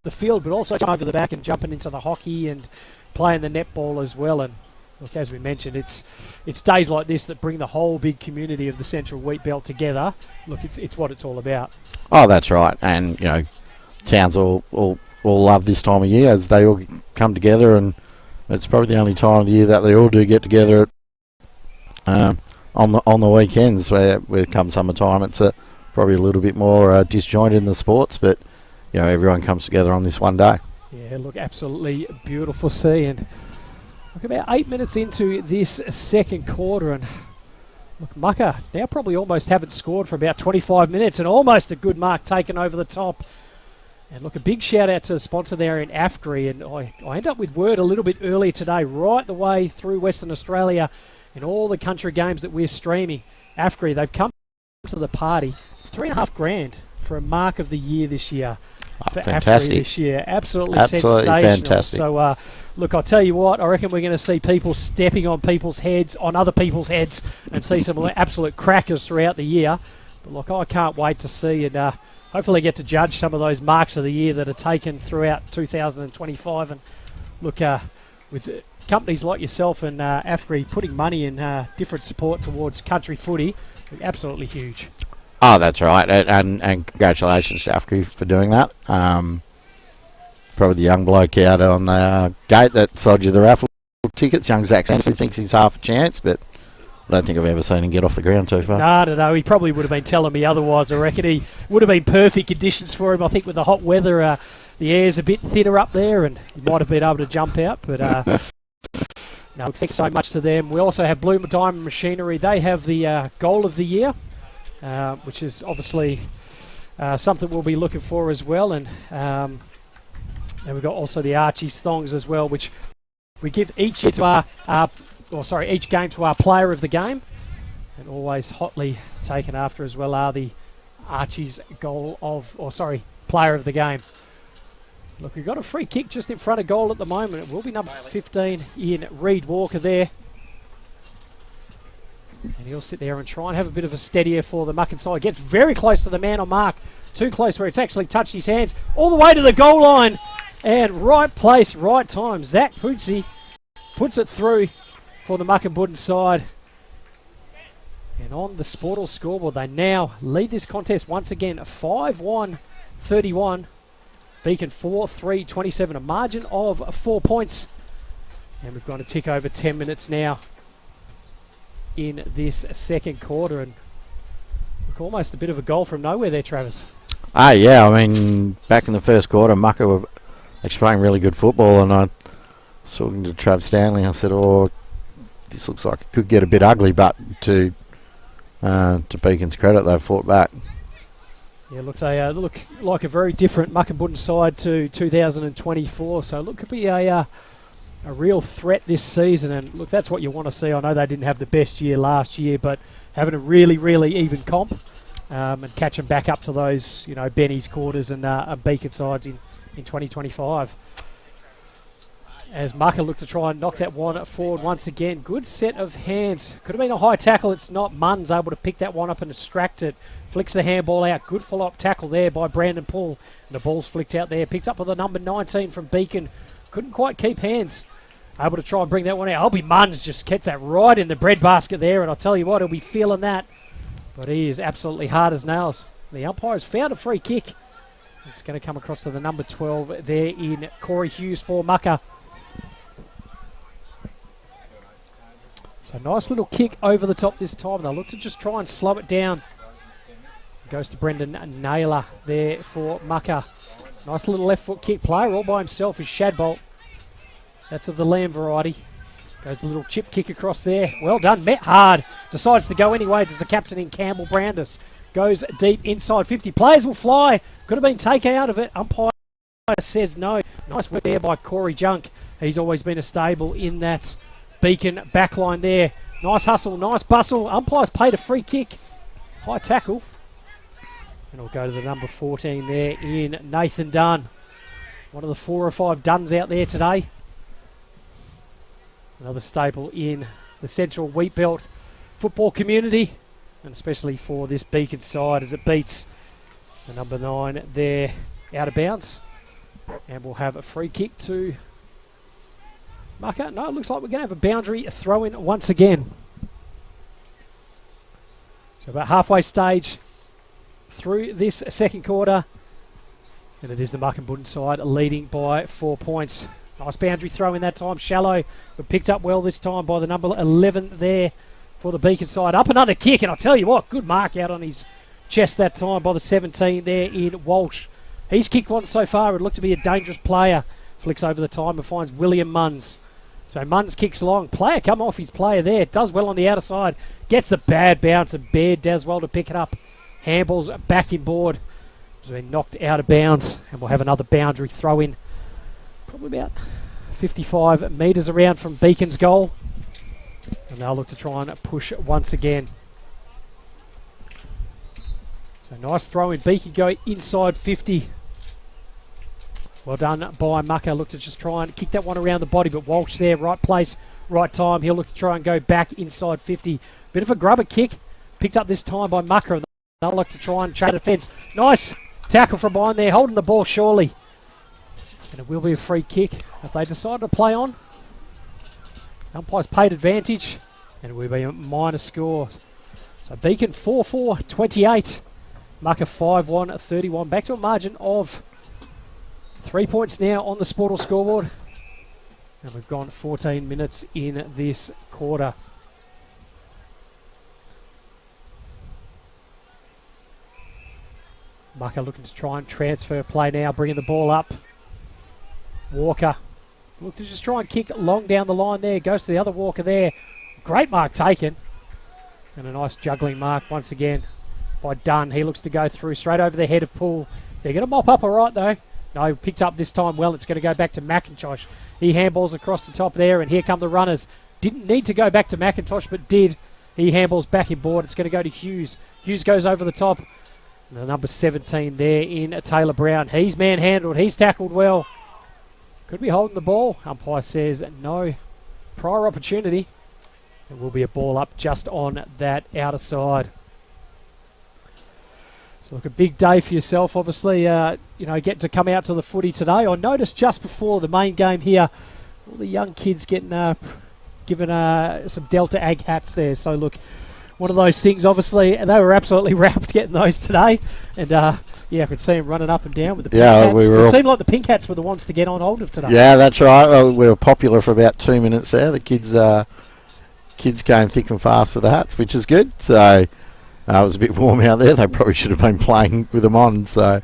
the field, but also over the back and jumping into the hockey and playing the netball as well. And look, as we mentioned, it's days like this that bring the whole big community of the Central Wheatbelt together. Look, it's what it's all about. Oh, that's right. And, you know, towns all love this time of year as they all come together, and it's probably the only time of the year that they all do get together on the weekends where come summertime. It's probably a little bit more disjointed in the sports, but, you know, everyone comes together on this one day. Yeah, look, absolutely beautiful to see. And look, about 8 minutes into this second quarter, and look, Mucka now probably almost haven't scored for about 25 minutes, and almost a good mark taken over the top. And look, a big shout out to the sponsor there in AFGRI, and I end up with word a little bit earlier today, right the way through Western Australia in all the country games that we're streaming. AFGRI, they've come to the party, $3,500 for a mark of the year this year. For fantastic. AFGRI this year. Absolutely Absolutely sensational. fantastic. So, look, I'll tell you what, I reckon we're going to see people stepping on people's heads, on other people's heads, and see some absolute crackers throughout the year. But look, I can't wait to see and hopefully get to judge some of those marks of the year that are taken throughout 2025. And look, with companies like yourself and AFGRI putting money in different support towards country footy, absolutely huge. Oh, that's right, and congratulations to AFGRI for doing that. Probably the young bloke out on the gate that sold you the raffle tickets, young Zach Sands, who thinks he's half a chance, but I don't think I've ever seen him get off the ground too far. No, he probably would have been telling me otherwise. I reckon he would have been perfect conditions for him. I think with the hot weather, the air's a bit thinner up there, and he might have been able to jump out, but no, thanks so much to them. We also have Blue Diamond Machinery. They have the goal of the year, which is obviously something we'll be looking for as well. And we've got also the Archie's thongs as well, which we give each year to each game to our player of the game, and always hotly taken after as well are the Archie's player of the game. Look, we've got a free kick just in front of goal at the moment. It will be number 15 in Reed Walker there. And he'll sit there and try and have a bit of a steadier for the muck inside. Gets very close to the man on mark. Too close where it's actually touched his hands. All the way to the goal line. And right place, right time. Zach Pootsy puts it through for the Mukinbudin side. And on the Sportal scoreboard, they now lead this contest once again. 5-1-31. Beacon 4-3-27. A margin of 4 points. And we've gone to tick over 10 minutes now in this second quarter, and look, almost a bit of a goal from nowhere there, Travis. Yeah, I mean, back in the first quarter, Mucka were playing really good football, and I was talking to Trav Stanley. I said, this looks like it could get a bit ugly, but to Beacon's credit, they've fought back. Yeah, look, they look like a very different Mukinbudin side to 2024, so look, could be a real threat this season, and look, that's what you want to see. I know they didn't have the best year last year, but having a really, really even comp and catching back up to those, you know, Benny's quarters and Beacon sides in 2025. As Mucka look to try and knock that one forward once again. Good set of hands. Could have been a high tackle. It's not. Munn's able to pick that one up and extract it. Flicks the handball out. Good follow-up tackle there by Brandon Poole. And the ball's flicked out there. Picked up with the number 19 from Beacon. Couldn't quite keep hands. Able to try and bring that one out. Albie Munns just gets that right in the breadbasket there, and I'll tell you what, he'll be feeling that. But he is absolutely hard as nails. The umpire's found a free kick. It's going to come across to the number 12 there in Corey Hughes for Mucka. So nice little kick over the top this time. They'll look to just try and slow it down. Goes to Brendan Naylor there for Mucka. Nice little left foot kick. Player all by himself is Shadbolt. That's of the Lamb variety. Goes the little chip kick across there. Well done. Met hard. Decides to go anyway. Does the captain in Campbell Brandis. Goes deep inside 50. Players will fly. Could have been taken out of it. Umpire says no. Nice work there by Corey Junk. He's always been a stable in that Beacon backline there. Nice hustle. Nice bustle. Umpire's paid a free kick. High tackle. And we'll go to the number 14 there in Nathan Dunn. One of the 4 or 5 Dunns out there today. Another staple in the Central Wheatbelt football community, and especially for this Beacon side as it beats the number 9 there out of bounds. And we'll have a free kick to Mucker, no, it looks like we're going to have a boundary throw in once again. So about halfway stage through this second quarter. And it is the Mukinbudin side leading by 4 points. Nice boundary throw in that time. Shallow, but picked up well this time by the number 11 there for the Beacon side. Up and under kick, and I'll tell you what, good mark out on his chest that time by the 17 there in Walsh. He's kicked one so far. It looked to be a dangerous player. Flicks over the time and finds William Munns. So Munns kicks long. Player come off his player there. Does well on the outer side. Gets the bad bounce and Baird does well to pick it up. Handball's back in board. Has been knocked out of bounds, and we'll have another boundary throw in. Probably about 55 metres around from Beacon's goal. And they'll look to try and push once again. So nice throw in. Beacon go inside 50. Well done by Mucker. Look to just try and kick that one around the body, but Walsh there, right place, right time. He'll look to try and go back inside 50. Bit of a grubber kick. Picked up this time by Mucker. And they'll look to try and trade a fence. Nice tackle from behind there, holding the ball surely. And it will be a free kick if they decide to play on. Umpire's paid advantage, and it will be a minor score. So Beacon 4-4, 28. Mucker 5-1, 31. Back to a margin of 3 points now on the Sportal scoreboard. And we've gone 14 minutes in this quarter. Mucker looking to try and transfer play now, bringing the ball up. Walker look to just try and kick long down the line there. Goes to the other Walker there. Great mark taken. And a nice juggling mark once again by Dunn. He looks to go through straight over the head of Poole. They're going to mop up all right though. No, picked up this time well. It's going to go back to McIntosh. He handballs across the top there, and here come the runners. Didn't need to go back to McIntosh, but did. He handballs back in board. It's going to go to Hughes. Hughes goes over the top. And the number 17 there in Taylor Brown. He's manhandled. He's tackled well. Could be holding the ball. Umpire says no. Prior opportunity. It will be a ball up just on that outer side. So look, a big day for yourself, obviously. Getting to come out to the footy today. I noticed just before the main game here, all the young kids getting given some Delta Ag hats there. So look, one of those things, obviously, and they were absolutely wrapped getting those today. And I could see them running up and down with the pink hats. It seemed like the pink hats were the ones to get on hold of today. Yeah, that's right. Well, we were popular for about 2 minutes there. The kids came thick and fast for the hats, which is good. So it was a bit warm out there. They probably should have been playing with them on. So.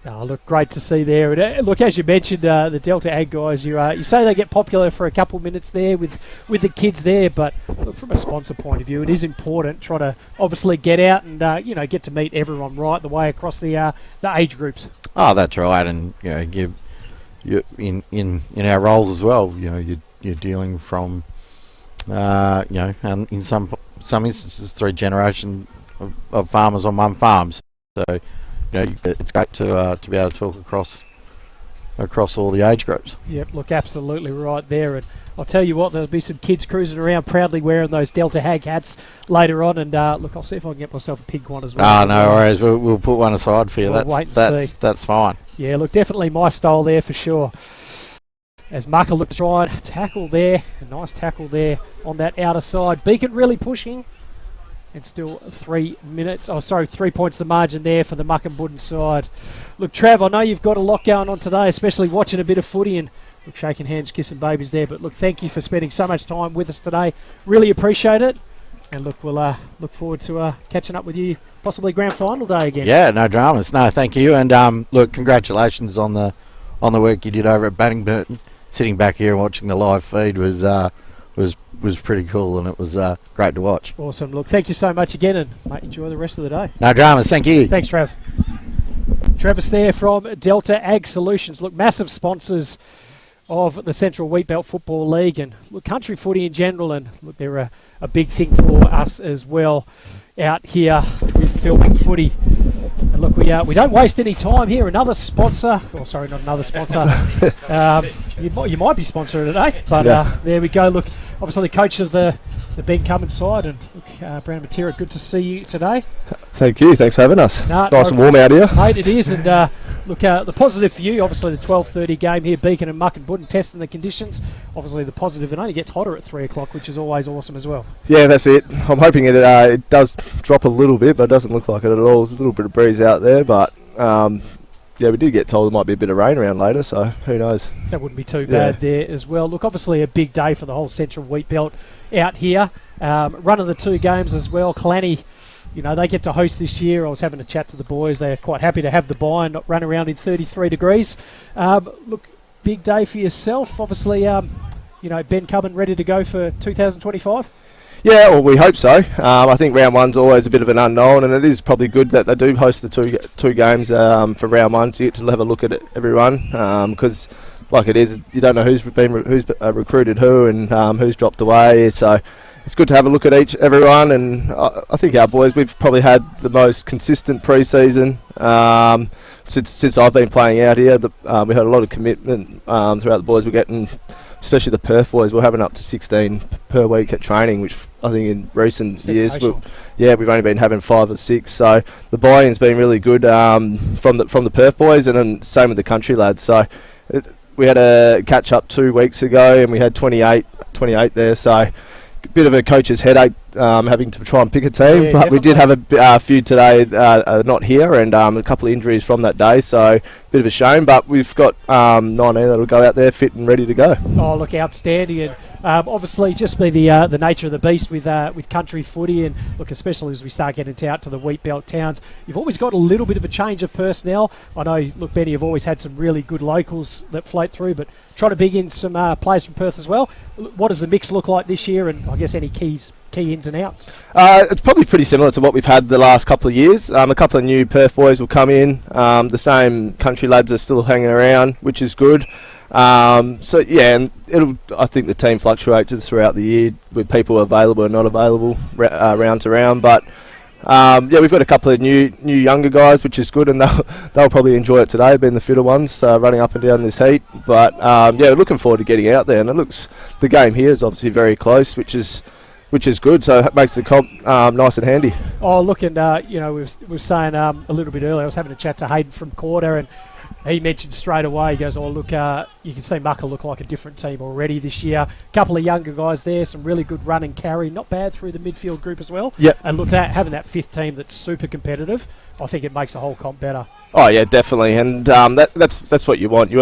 Look, great to see there. And, look, as you mentioned, the Delta Ag guys, you say they get popular for a couple of minutes there with the kids there, but look, from a sponsor point of view, it is important try to obviously get out and get to meet everyone right the way across the age groups. Oh, that's right, and you in our roles as well. You're dealing from and in some instances 3 generations of farmers on one farm. So. It's great to be able to talk across all the age groups. Yep, look, absolutely right there. And I'll tell you what, there'll be some kids cruising around proudly wearing those Delta Hag hats later on. And look, I'll see if I can get myself a pink one as well. No worries. We'll put one aside for you. We'll wait and see. That's fine. Yeah, look, definitely my style there for sure. As Mucker looked to try and tackle there, a nice tackle there on that outer side. Beacon really pushing. And still 3 points the margin there for the Mukinbudin side. Look, Trav, I know you've got a lot going on today, especially watching a bit of footy and look, shaking hands, kissing babies there. But look, thank you for spending so much time with us today. Really appreciate it. And look, we'll look forward to catching up with you, possibly grand final day again. Yeah, no dramas. No, thank you. And look, congratulations on the work you did over at Baddington. Sitting back here and watching the live feed was pretty cool, and it was great to watch. Awesome. Look, thank you so much again, and mate, enjoy the rest of the day. No dramas. Thank you. Thanks, Trav. Travis there from Delta Ag Solutions. Look, massive sponsors of the Central Wheatbelt Football League, and look, country footy in general, and look, they're a big thing for us as well out here with filming footy. And look, we don't waste any time here. Another sponsor, not another sponsor. You might be sponsoring today, but there we go. Look, obviously the coach of the Ben Cummins side, and look, Brandon Matera, good to see you today. Thank you. Thanks for having us. Nice and warm out here, mate. It is, and Look, the positive for you, obviously the 12:30 game here, Beacon and Mukinbudin testing the conditions. Obviously the positive, it only gets hotter at 3 o'clock, which is always awesome as well. Yeah, that's it. I'm hoping it does drop a little bit, but it doesn't look like it at all. There's a little bit of breeze out there, but yeah, we did get told there might be a bit of rain around later, so who knows. That wouldn't be too bad there as well. Look, obviously a big day for the whole Central Wheatbelt out here. Running the 2 games as well. Kalani, you know, they get to host this year. I was having a chat to the boys. They're quite happy to have the bye and not run around in 33 degrees. Look, big day for yourself. Obviously, you know, Ben Cubbin ready to go for 2025? Yeah, well, we hope so. I think round one's always a bit of an unknown, and it is probably good that they do host the two games for round one, so you get to have a look at everyone, because like it is, you don't know who's recruited who and who's dropped away. So it's good to have a look at everyone, and I think our boys, we've probably had the most consistent pre-season since I've been playing out here. We had a lot of commitment throughout the boys. We're getting, especially the Perth boys, we're having up to 16 per week at training, which I think in recent years, we've only been having 5 or 6. So the buy-in's been really good from the Perth boys, and then same with the country lads. So we had a catch up 2 weeks ago, and we had 28 there. So a bit of a coach's headache having to try and pick a team, but we did have a few today not here, and a couple of injuries from that day, so bit of a shame, but we've got 19 that'll go out there fit and ready to go. Oh, look, outstanding. And obviously just be the nature of the beast with country footy, and look, especially as we start getting out to the Wheatbelt towns, you've always got a little bit of a change of personnel. I know, look, Benny, you've always had some really good locals that float through, but try to big in some players from Perth as well. What does the mix look like this year, and I guess any key ins and outs? It's probably pretty similar to what we've had the last couple of years. A couple of new Perth boys will come in. The same country lads are still hanging around, which is good. So yeah, and I think the team fluctuates throughout the year with people available and not available round to round. But yeah, we've got a couple of new younger guys, which is good, and they'll probably enjoy it today, being the fitter ones running up and down this heat. But yeah, looking forward to getting out there. And the game here is obviously very close, which is good, so it makes the comp nice and handy. Oh, look, and you know, we were saying a little bit earlier, I was having a chat to Hayden from Quarter, and he mentioned straight away, he goes, oh, look, you can see Mucka look like a different team already this year. A couple of younger guys there, some really good run and carry, not bad through the midfield group as well. Yep. And look, having that 5th team that's super competitive, I think it makes the whole comp better. Oh yeah, definitely, and that's what you want. You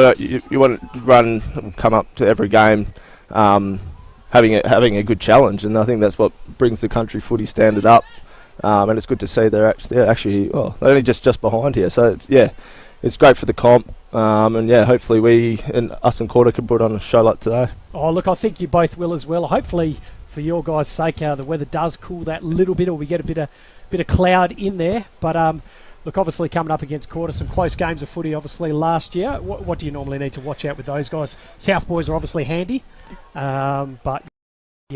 want to run, come up to every game, having a good challenge, and I think that's what brings the country footy standard up. And it's good to see they're actually they're only just behind here. So it's great for the comp, and yeah, hopefully we and us and Quarter can put on a show like today. Oh, look, I think you both will as well. Hopefully, for your guys' sake, the weather does cool that little bit, or we get a bit of cloud in there. But look, obviously coming up against Quarter, some close games of footy obviously last year. What do you normally need to watch out with those guys? South boys are obviously handy, but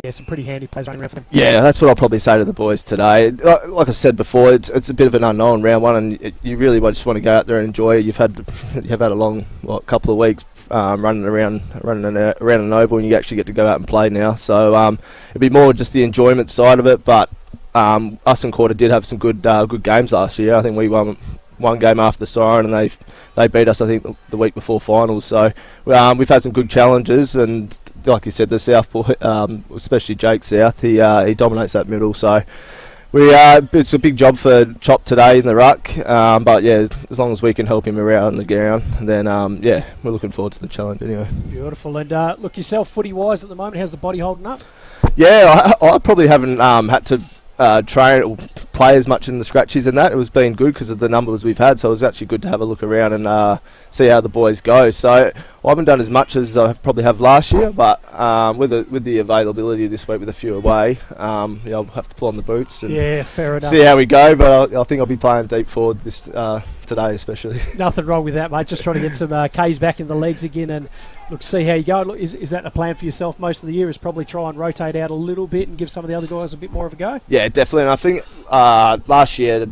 yeah, some pretty handy players running around for them. Yeah, that's what I'll probably say to the boys today. Like I said before, it's a bit of an unknown round one, and you really just want to go out there and enjoy it. You've had a long couple of weeks running around an oval, and you actually get to go out and play now. So it'd be more just the enjoyment side of it. But us and Quarter did have some good games last year. I think we won one game after the siren, and they beat us, I think, the week before finals. So we've had some good challenges, and like you said, the South boy, especially Jake South, he dominates that middle. So it's a big job for Chop today in the ruck. But yeah, as long as we can help him around the ground, then yeah, we're looking forward to the challenge anyway. Beautiful. And look, yourself, footy-wise at the moment, how's the body holding up? Yeah, I probably haven't had to train or play as much in the scratchies and that. It was been good because of the numbers we've had, so it was actually good to have a look around and see how the boys go. So I haven't done as much as I probably have last year, but with the availability this week with a few away, I'll have to pull on the boots and fair enough. See how we go. But I think I'll be playing deep forward this today especially. Nothing wrong with that, mate. Just trying to get some K's back in the legs again and look, see how you go. Look, is that a plan for yourself most of the year? Is probably try and rotate out a little bit and give some of the other guys a bit more of a go? Yeah, definitely. And I think last year,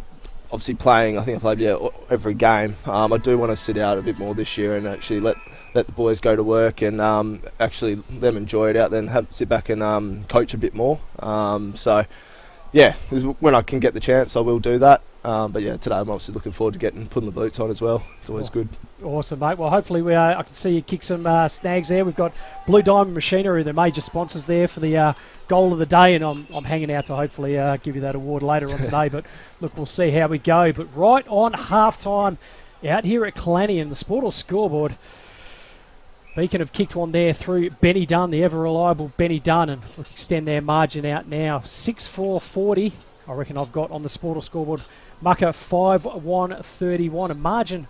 obviously playing, I think I played every game. I do want to sit out a bit more this year and actually let the boys go to work and actually let them enjoy it out there and sit back and coach a bit more. So yeah, when I can get the chance, I will do that. But yeah, today I'm obviously looking forward to putting the boots on as well. It's always good. Awesome, mate. Well, hopefully I can see you kick some snags there. We've got Blue Diamond Machinery, the major sponsors there for the goal of the day, and I'm hanging out to hopefully give you that award later on today. But look, we'll see how we go. But right on half-time out here at Clanion, the Sportal scoreboard, Beacon have kicked one there through Benny Dunn, the ever-reliable Benny Dunn, and look, extend their margin out now. 6-4-40, I reckon I've got on the Sportal scoreboard. Mucka 5-1-31, a margin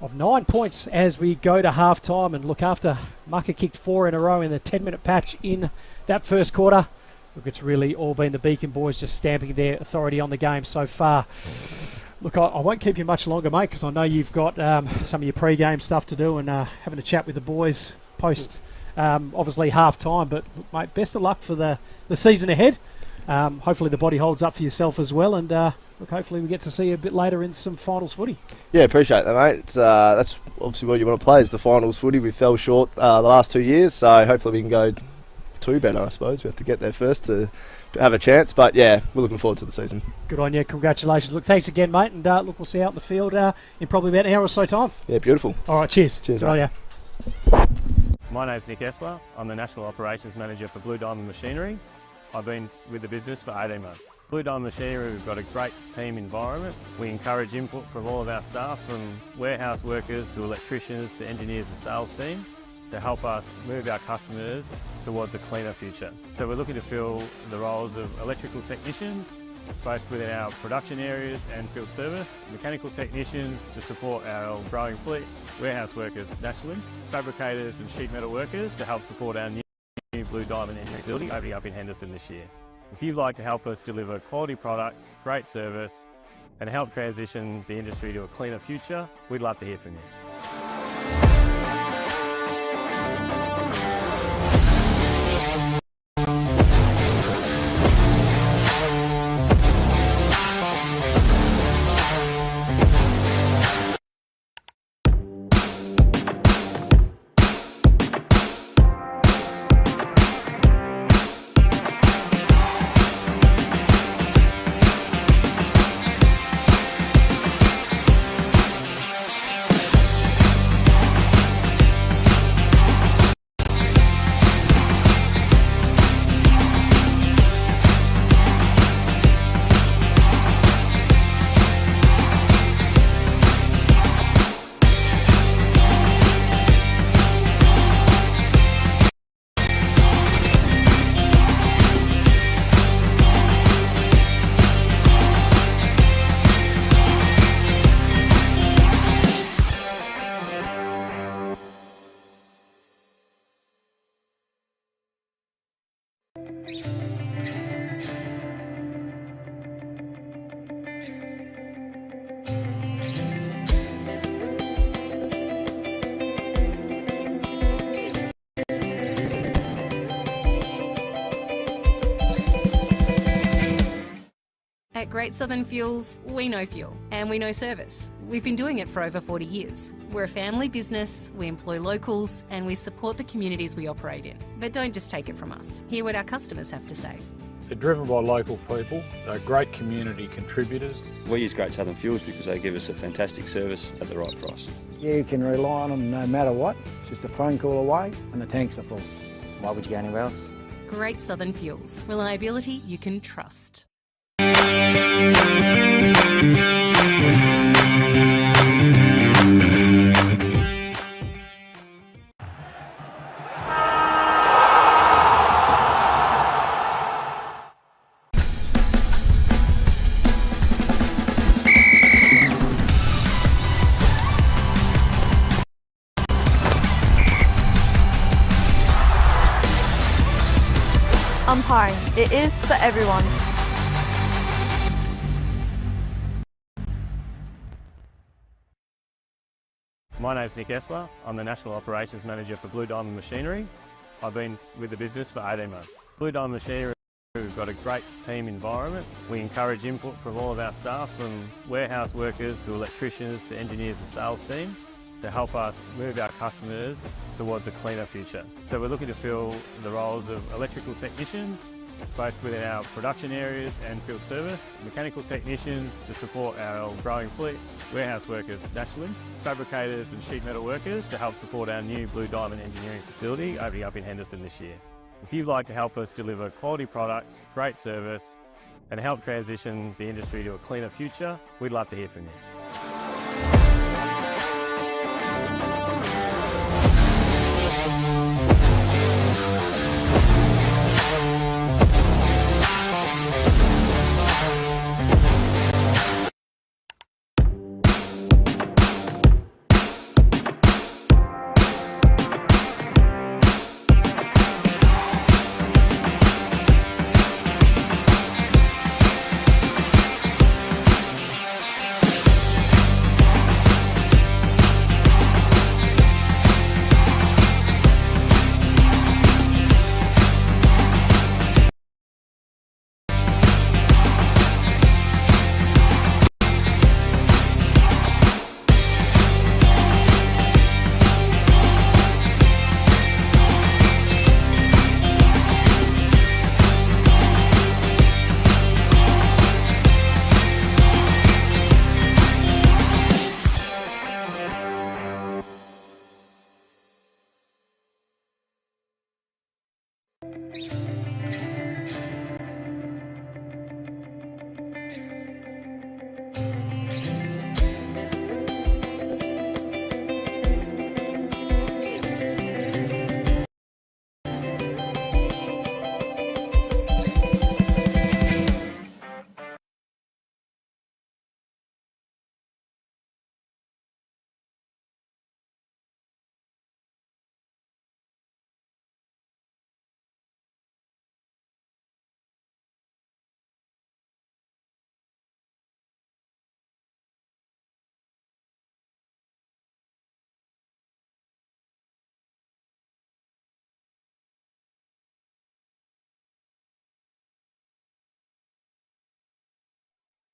of 9 points as we go to half-time. And look, after Mucka kicked 4 in a row in the 10-minute patch in that first quarter, look, it's really all been the Beacon boys just stamping their authority on the game so far. Look, I won't keep you much longer, mate, because I know you've got some of your pre-game stuff to do and having a chat with the boys post, obviously, half-time. But, look, mate, best of luck for the season ahead. Hopefully the body holds up for yourself as well. And, look, hopefully we get to see you a bit later in some finals footy. Yeah, appreciate that, mate. It's, that's obviously what you want to play is the finals footy. We fell short the last 2 years, so hopefully we can go 2 better, I suppose. We have to get there first to have a chance. But, yeah, we're looking forward to the season. Good on you. Congratulations. Look, thanks again, mate. And, look, we'll see you out in the field in probably about an hour or so time. Yeah, beautiful. All right, cheers. Cheers, Good on mate. you. My name's Nick Essler. I'm the National Operations Manager for Blue Diamond Machinery. I've been with the business for 18 months. Blue Diamond Machinery, we've got a great team environment. We encourage input from all of our staff, from warehouse workers to electricians to engineers and sales team, to help us move our customers towards a cleaner future. So we're looking to fill the roles of electrical technicians, both within our production areas and field service, mechanical technicians to support our growing fleet, warehouse workers nationally, fabricators and sheet metal workers to help support our new Blue Diamond engineering facility opening up in Henderson this year. If you'd like to help us deliver quality products, great service, and help transition the industry to a cleaner future, we'd love to hear from you. At Great Southern Fuels, we know fuel and we know service. We've been doing it for over 40 years. We're a family business, we employ locals, and we support the communities we operate in. But don't just take it from us. Hear what our customers have to say. They're driven by local people. They're great community contributors. We use Great Southern Fuels because they give us a fantastic service at the right price. You can rely on them no matter what. It's just a phone call away and the tanks are full. Why would you go anywhere else? Great Southern Fuels. Reliability you can trust. Umpiring. It is for everyone. My name's Nick Essler. I'm the National Operations Manager for Blue Diamond Machinery. I've been with the business for 18 months. Blue Diamond Machinery, we've got a great team environment. We encourage input from all of our staff, from warehouse workers to electricians to engineers and sales team, to help us move our customers towards a cleaner future. So we're looking to fill the roles of electrical technicians, both within our production areas and field service, mechanical technicians to support our growing fleet, warehouse workers nationally, fabricators and sheet metal workers to help support our new Blue Diamond engineering facility opening up in Henderson this year. If you'd like to help us deliver quality products, great service, and help transition the industry to a cleaner future, we'd love to hear from you.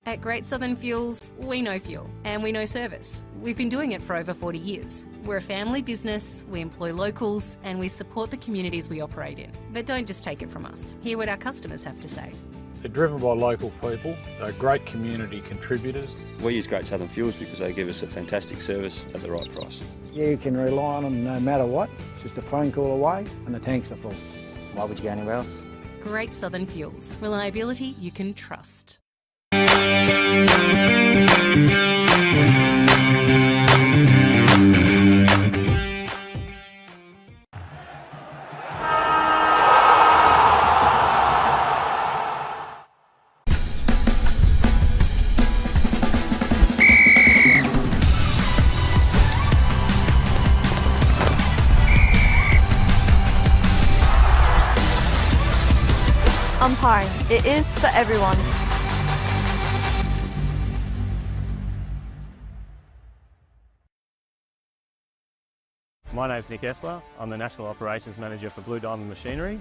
At Great Southern Fuels, we know fuel and we know service. We've been doing it for over 40 years. We're a family business, we employ locals, and we support the communities we operate in. But don't just take it from us. Hear what our customers have to say. They're driven by local people, they're great community contributors. We use Great Southern Fuels because they give us a fantastic service at the right price. You can rely on them no matter what. It's just a phone call away and the tanks are full. Why would you go anywhere else? Great Southern Fuels. Reliability you can trust. Umpiring. It is for everyone. My name's Nick Essler. I'm the National Operations Manager for Blue Diamond Machinery.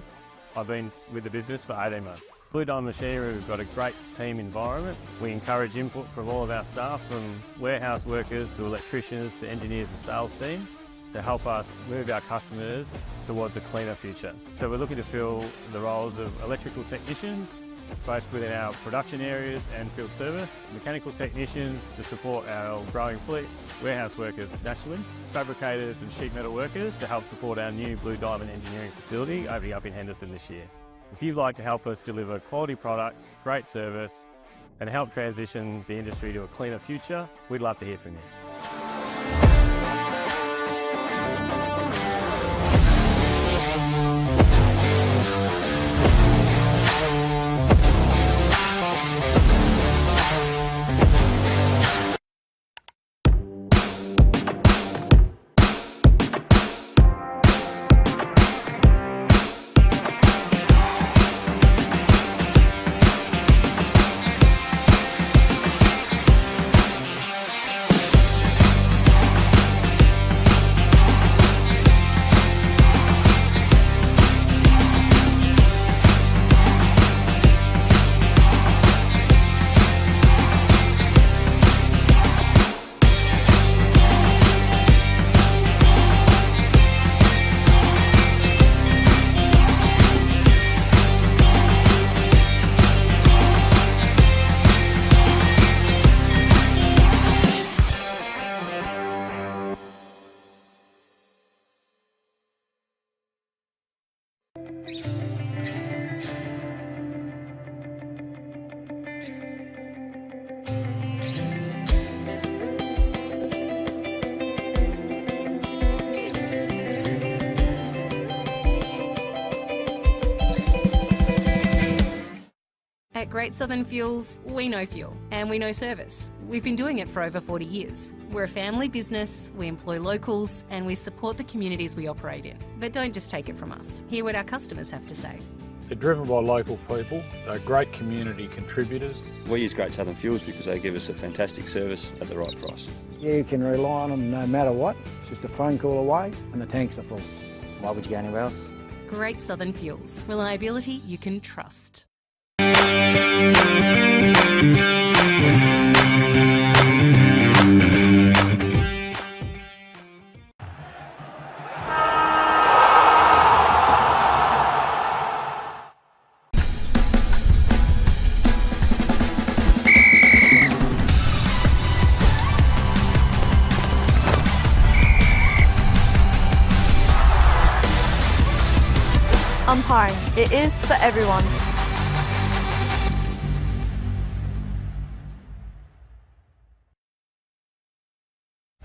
I've been with the business for 18 months. Blue Diamond Machinery, we've got a great team environment. We encourage input from all of our staff, from warehouse workers to electricians to engineers and sales team, to help us move our customers towards a cleaner future. So we're looking to fill the roles of electrical technicians, both within our production areas and field service, mechanical technicians to support our growing fleet, warehouse workers nationally, fabricators and sheet metal workers to help support our new Blue Diamond engineering facility opening up in Henderson this year. If you'd like to help us deliver quality products, great service, and help transition the industry to a cleaner future, we'd love to hear from you. At Great Southern Fuels, we know fuel and we know service. We've been doing it for over 40 years. We're a family business, we employ locals, and we support the communities we operate in. But don't just take it from us. Hear what our customers have to say. They're driven by local people, they're great community contributors. We use Great Southern Fuels because they give us a fantastic service at the right price. You can rely on them no matter what. It's just a phone call away and the tanks are full. Why would you go anywhere else? Great Southern Fuels. Reliability you can trust. Umpiring. It is for everyone.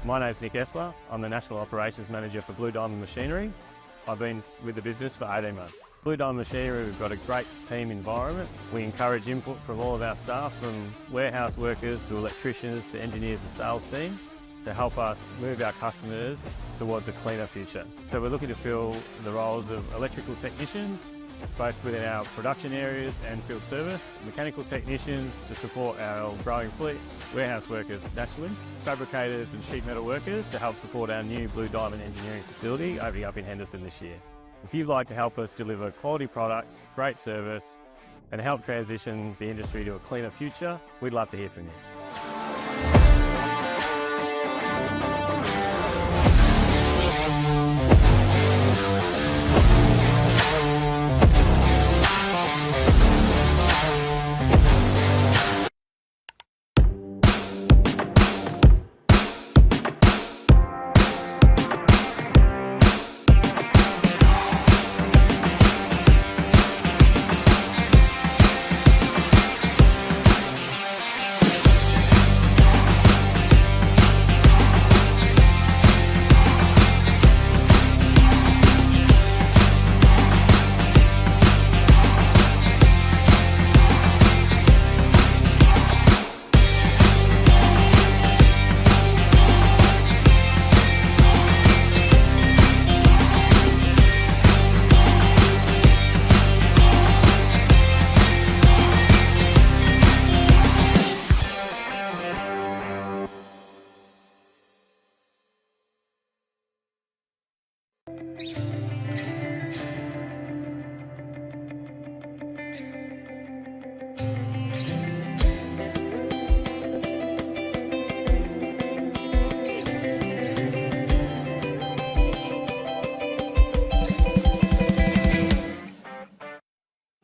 My name's Nick Essler. I'm the National Operations Manager for Blue Diamond Machinery. I've been with the business for 18 months. Blue Diamond Machinery, we've got a great team environment. We encourage input from all of our staff, from warehouse workers to electricians to engineers and sales team, to help us move our customers towards a cleaner future. So we're looking to fill the roles of electrical technicians, both within our production areas and field service, mechanical technicians to support our growing fleet, warehouse workers nationally, fabricators and sheet metal workers to help support our new Blue Diamond engineering facility opening up in Henderson this year. If you'd like to help us deliver quality products, great service and help transition the industry to a cleaner future, we'd love to hear from you.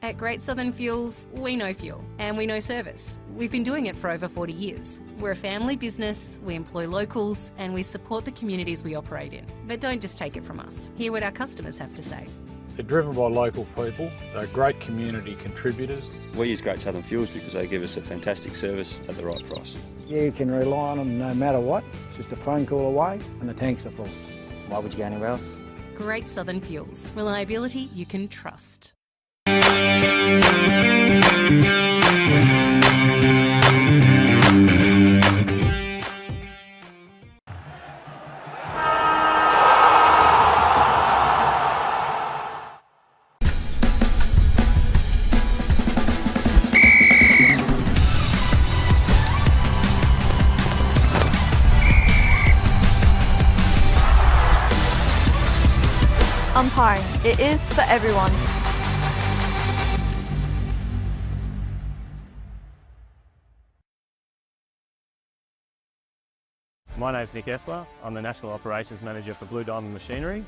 At Great Southern Fuels, we know fuel and we know service. We've been doing it for over 40 years. We're a family business, we employ locals, and we support the communities we operate in. But don't just take it from us. Hear what our customers have to say. They're driven by local people, they're great community contributors. We use Great Southern Fuels because they give us a fantastic service at the right price. You can rely on them no matter what. It's just a phone call away and the tanks are full. Why would you go anywhere else? Great Southern Fuels. Reliability you can trust. Umpiring. It is for everyone. My name's Nick Essler. I'm the National Operations Manager for Blue Diamond Machinery.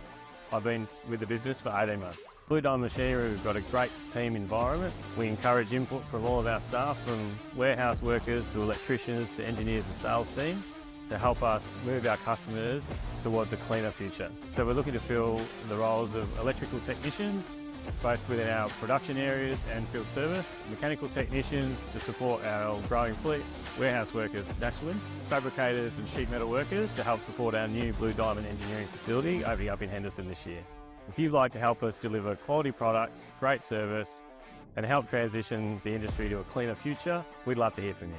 I've been with the business for 18 months. Blue Diamond Machinery, we've got a great team environment. We encourage input from all of our staff, from warehouse workers to electricians to engineers and sales team, to help us move our customers towards a cleaner future. So we're looking to fill the roles of electrical technicians, both within our production areas and field service, mechanical technicians to support our growing fleet, warehouse workers nationally, fabricators and sheet metal workers to help support our new Blue Diamond engineering facility opening up in Henderson this year. If you'd like to help us deliver quality products, great service and help transition the industry to a cleaner future, we'd love to hear from you.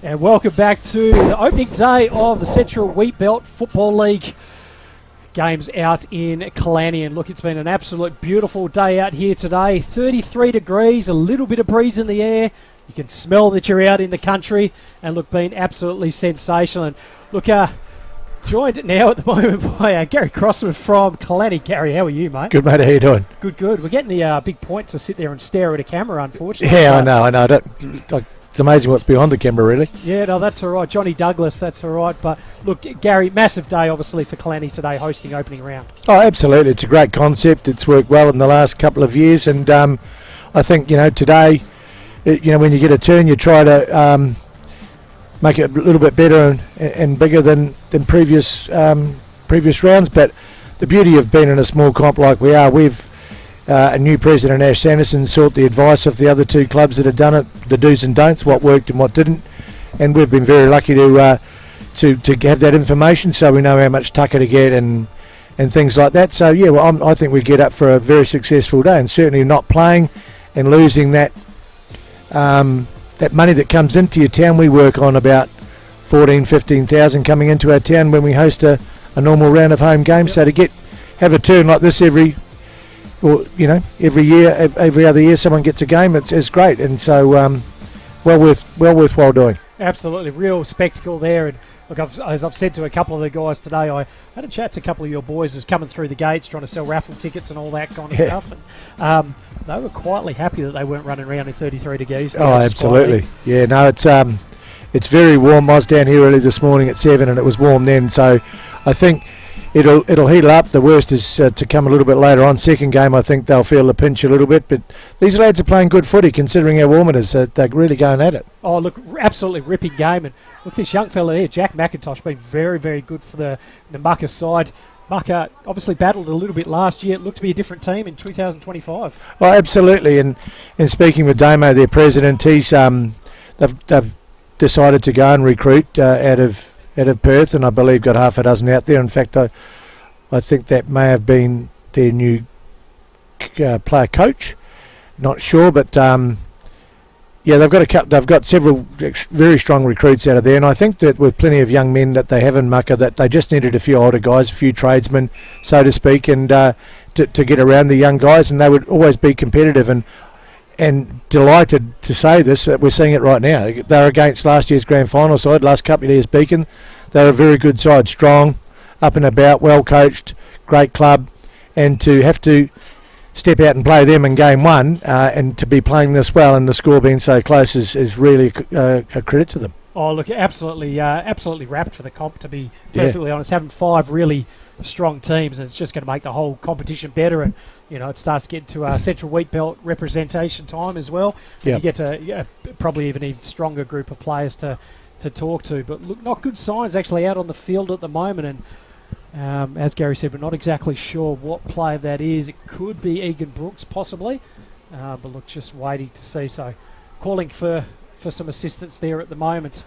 And welcome back to the opening day of the Central Wheatbelt Football League games out in Killarney. And look, it's been an absolute beautiful day out here today. 33 degrees, a little bit of breeze in the air. You can smell that you're out in the country. And look, been absolutely sensational. And look, joined now at the moment by Gary Crossman from Killarney. Gary, how are you, mate? Good, mate. How you doing? Good, good. We're getting the big point to sit there and stare at a camera, unfortunately. Yeah, I know. It's amazing what's behind the camera, really. Yeah, no, that's all right. Johnny Douglas, that's all right. But look, Gary, massive day, obviously, for Killarney today, hosting opening round. Oh, absolutely. It's a great concept. It's worked well in the last couple of years. And I think, today, when you get a turn, you try to make it a little bit better and bigger than previous rounds. But the beauty of being in a small comp like we are, we've a new president, Ash Sanderson, sought the advice of the other two clubs that had done it, the do's and don'ts, what worked and what didn't, and we've been very lucky to have that information, so we know how much tucker to get and things like that. So yeah, well, I think we get up for a very successful day, and certainly not playing and losing that money that comes into your town. We work on about 15,000 coming into our town when we host a normal round of home games. Yep. So to have a turn like this every year, every other year, someone gets a game. It's great, and so well worthwhile doing. Absolutely, real spectacle there. And look, as I've said to a couple of the guys today, I had a chat to a couple of your boys who's coming through the gates trying to sell raffle tickets and all that kind of stuff. And they were quietly happy that they weren't running around in 33 degrees. Oh, absolutely. Yeah, no, it's very warm. I was down here early this morning at 7 and it was warm then, so I think it'll heat up. The worst is to come a little bit later on. Second game, I think they'll feel the pinch a little bit, but these lads are playing good footy considering how warm it is. They're really going at it. Oh, look, absolutely ripping game. And look, this young fella there, Jack McIntosh, been very, very good for the Mucka side. Mucka obviously battled a little bit last year. It looked to be a different team in 2025. Oh, absolutely. And speaking with Damo, their president, he's they've decided to go and recruit out of Perth, and I believe got half a dozen out there. In fact, I think that may have been their new player coach. Not sure, but yeah, they've got several very strong recruits out of there, and I think that with plenty of young men that they have in Mucka, that they just needed a few older guys, a few tradesmen, so to speak, and to get around the young guys, and they would always be competitive. And delighted to say this, that we're seeing it right now. They're against last year's grand final side, last couple of years Beacon. They're a very good side, strong, up and about, well coached, great club, and to have to step out and play them in game one and to be playing this well and the score being so close is really a credit to them. Oh, look, absolutely wrapped for the comp, to be perfectly honest. Having 5 really strong teams, and it's just going to make the whole competition better. And it starts to get to Central Wheatbelt representation time as well. Yep. You get to probably even stronger group of players to talk to. But look, not good signs actually out on the field at the moment. And as Gary said, we're not exactly sure what player that is. It could be Egan Brooks possibly. But look, just waiting to see. So calling for some assistance there at the moment.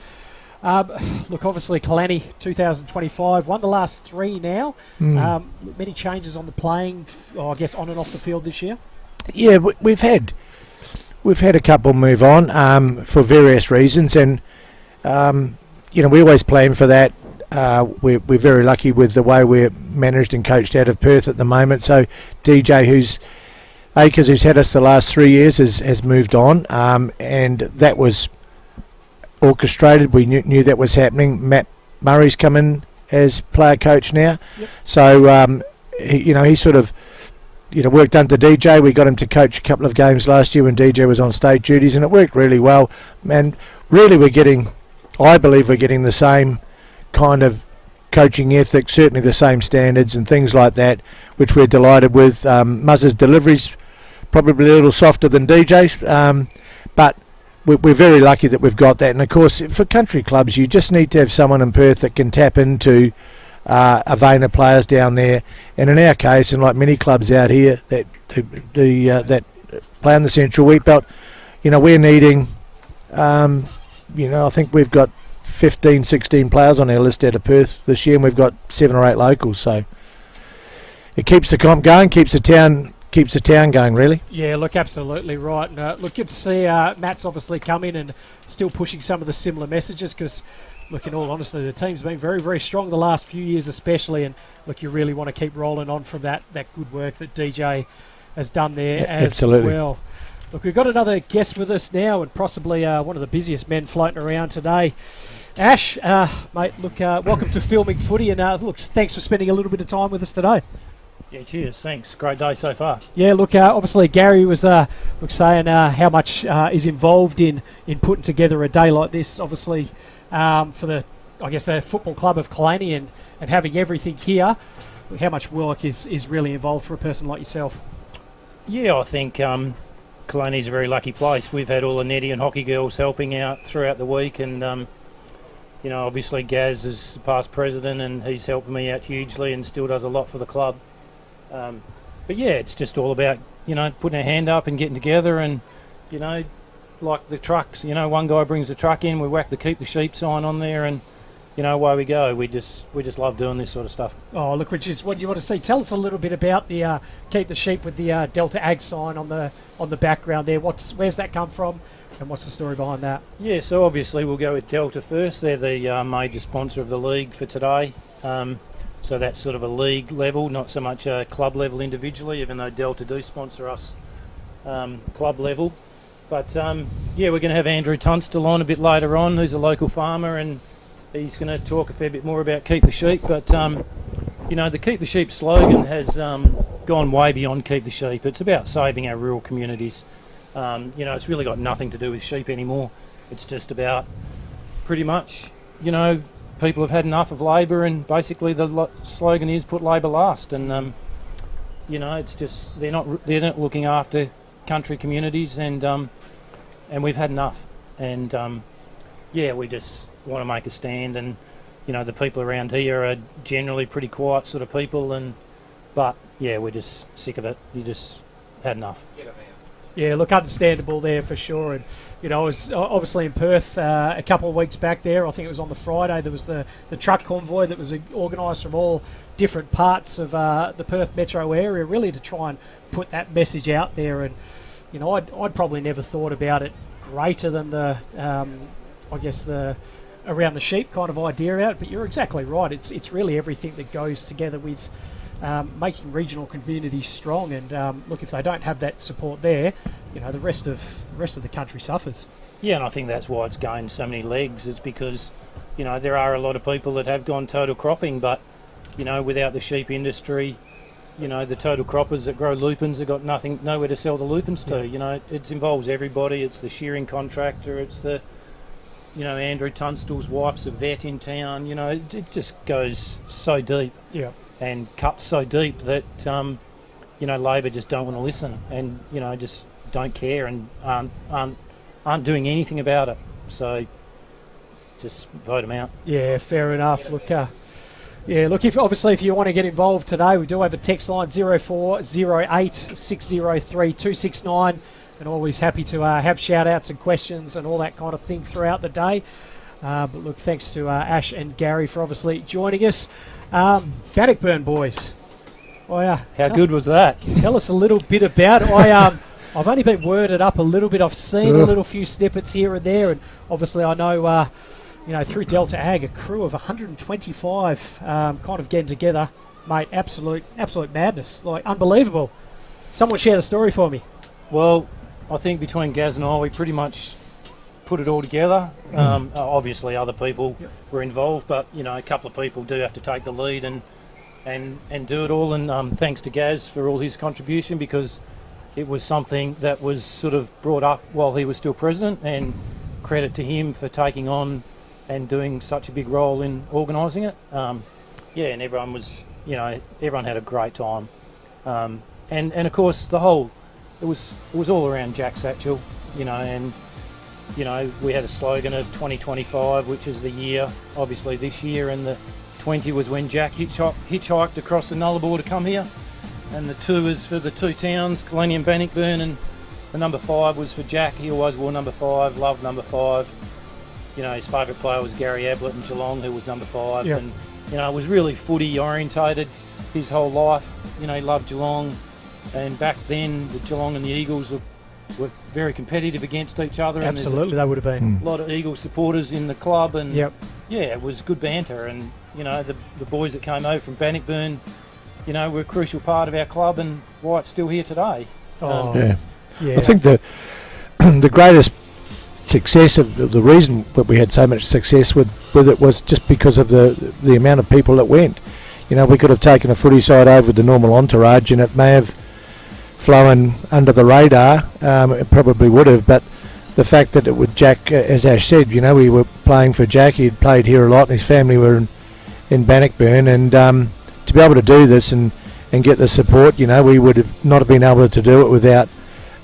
Look, obviously, Kalani 2025 won the last 3 now. Many changes on the playing, I guess, on and off the field this year. Yeah, we've had a couple move on for various reasons, and we always plan for that. We're very lucky with the way we're managed and coached out of Perth at the moment. So DJ, Akers, who's had us the last 3 years, has moved on, and that was orchestrated. We knew that was happening. Matt Murray's come in as player coach now. Yep. So he sort of worked under DJ. We got him to coach a couple of games last year when DJ was on state duties, and it worked really well. And really, I believe we're getting the same kind of coaching ethic, certainly the same standards and things like that, which we're delighted with. Muzz's delivery's probably a little softer than DJ's, but we're very lucky that we've got that. And of course, for country clubs, you just need to have someone in Perth that can tap into a vein of players down there. And in our case, and like many clubs out here that that play in the Central Wheatbelt, we're needing, I think we've got 15, 16 players on our list out of Perth this year, and we've got 7 or 8 locals. So it keeps the comp going, keeps the town going, really. Yeah, look, absolutely right. And look, good to see Matt's obviously come in and still pushing some of the similar messages, because, look, in all honesty, the team's been very, very strong the last few years especially, and, look, you really want to keep rolling on from that good work that DJ has done there as well. Look, we've got another guest with us now, and possibly one of the busiest men floating around today. Ash, mate, look, welcome to Filming Footy, and look, thanks for spending a little bit of time with us today. Yeah, cheers. Thanks. Great day so far. Yeah, look, obviously Gary was saying how much is involved in putting together a day like this, obviously, for the football club of Kalani and having everything here. How much work is really involved for a person like yourself? Yeah, I think Kalani's a very lucky place. We've had all the netty and hockey girls helping out throughout the week, and obviously Gaz is the past president, and he's helped me out hugely and still does a lot for the club. But yeah, it's just all about, putting our hand up and getting together, and, like the trucks, one guy brings the truck in, we whack the Keep the Sheep sign on there, and, away we go. We just love doing this sort of stuff. Oh, look, which is what you want to see. Tell us a little bit about the Keep the Sheep with the Delta Ag sign on the background there. Where's that come from, and what's the story behind that? Yeah, so obviously we'll go with Delta first. They're the major sponsor of the league for today. So that's sort of a league level, not so much a club level individually, even though Delta do sponsor us club level. But we're going to have Andrew Tunstall on a bit later on, who's a local farmer, and he's going to talk a fair bit more about Keep the Sheep. But, the Keep the Sheep slogan has gone way beyond Keep the Sheep. It's about saving our rural communities. It's really got nothing to do with sheep anymore. It's just about pretty much, people have had enough of Labor, and basically the slogan is put Labor last. And it's just they're not looking after country communities, and we've had enough. And we just want to make a stand. And the people around here are generally pretty quiet sort of people, but we're just sick of it. You just had enough. Yeah, look, understandable there for sure. And, I was obviously in Perth a couple of weeks back there. I think it was on the Friday. There was the truck convoy that was organised from all different parts of the Perth metro area, really to try and put that message out there. And, I'd probably never thought about it greater than the around the sheep kind of idea out. But you're exactly right. It's really everything that goes together with making regional communities strong, and look, if they don't have that support there, the rest of the country suffers. Yeah, and I think that's why it's gained so many legs. It's because there are a lot of people that have gone total cropping, but without the sheep industry, the total croppers that grow lupins have got nowhere to sell the lupins to. It involves everybody. It's the shearing contractor. It's the Andrew Tunstall's wife's a vet in town. It just goes so deep. Yeah. And cuts so deep that Labor just don't want to listen, and just don't care, and aren't doing anything about it. So just vote them out. Yeah, fair enough. Look, if you want to get involved today, we do have a text line 0408 603 269, and always happy to have shout outs and questions and all that kind of thing throughout the day. But look, thanks to Ash and Gary for obviously joining us. Bannockburn boys. Oh, yeah. How good was that? Tell us a little bit about it. I've only been worded up a little bit. I've seen a little few snippets here and there, and obviously I know, through Delta Ag, a crew of 125 kind of getting together, mate. Absolute madness, like unbelievable. Someone share the story for me. Well, I think between Gaz and I, we pretty much put it all together. Obviously, other people were involved, but a couple of people do have to take the lead and do it all. And thanks to Gaz for all his contribution, because it was something that was sort of brought up while he was still president, and credit to him for taking on and doing such a big role in organising it. And everyone was, everyone had a great time. And of course it was all around Jack Satchell, and we had a slogan of 2025, which is the year, obviously this year, and the 20 was when Jack hitchhiked across the Nullarbor to come here, and the 2 is for the 2 towns, Glennie and Bannockburn, and the number 5 was for Jack. He always wore number 5, loved number 5. His favourite player was Gary Ablett in Geelong, who was number 5, and it was really footy orientated his whole life. He loved Geelong, and back then the Geelong and the Eagles were very competitive against each other. Absolutely, they would have been. A lot of Eagles supporters in the club, and it was good banter. And the boys that came over from Bannockburn, were a crucial part of our club, and why it's still here today. I think the greatest success of the reason that we had so much success with it was just because of the amount of people that went. We could have taken a footy side over with the normal entourage, and it may have flown under the radar. It probably would have, but the fact that it was Jack, as Ash said, we were playing for Jack. He had played here a lot, and his family were in Bannockburn, and to be able to do this and get the support, we would have not have been able to do it without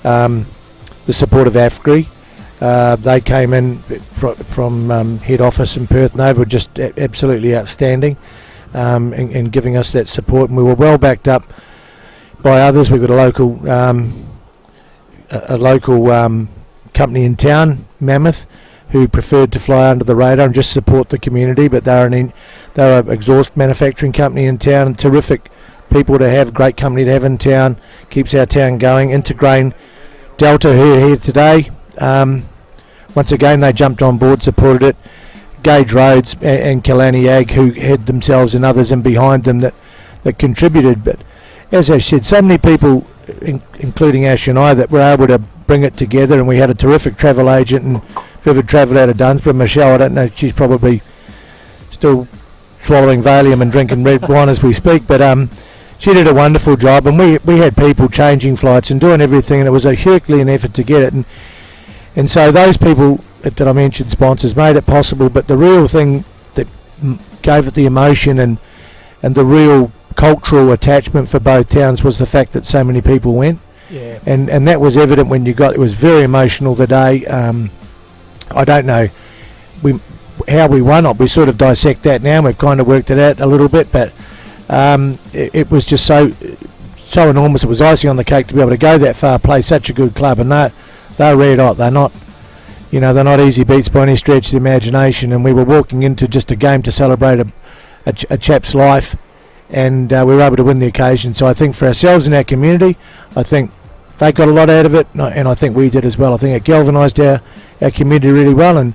the support of AFGRI. They came in from head office in Perth, and they were just absolutely outstanding in giving us that support, and we were well backed up by others. We've got a local company in town, Mammoth, who preferred to fly under the radar and just support the community, but they're an exhaust manufacturing company in town, and terrific people to have, great company to have in town, keeps our town going. Intergrain Delta, who are here today, once again they jumped on board, supported it. Gage Roads and Killarney Ag, who had themselves and others in behind them that contributed. But as I said, so many people, including Ash and I, that were able to bring it together, and we had a terrific travel agent, and if ever travelled out of Dunsborough, Michelle, I don't know, she's probably still swallowing Valium and drinking red wine as we speak, but she did a wonderful job, and we had people changing flights and doing everything, and it was a Herculean effort to get it, and so those people that I mentioned, sponsors, made it possible, but the real thing that gave it the emotion and the real cultural attachment for both towns was the fact that so many people went. Yeah. And that was evident when it was very emotional the day. I don't know how we won. We sort of dissect that now, and we've kind of worked it out a little bit, but it was just so enormous. It was icing on the cake to be able to go that far, play such a good club, and they're red hot. They're not, they're not easy beats by any stretch of the imagination, and we were walking into just a game to celebrate a chap's life, and we were able to win the occasion. So I think for ourselves and our community, I think they got a lot out of it, and I think we did as well. I think it galvanised our community really well, and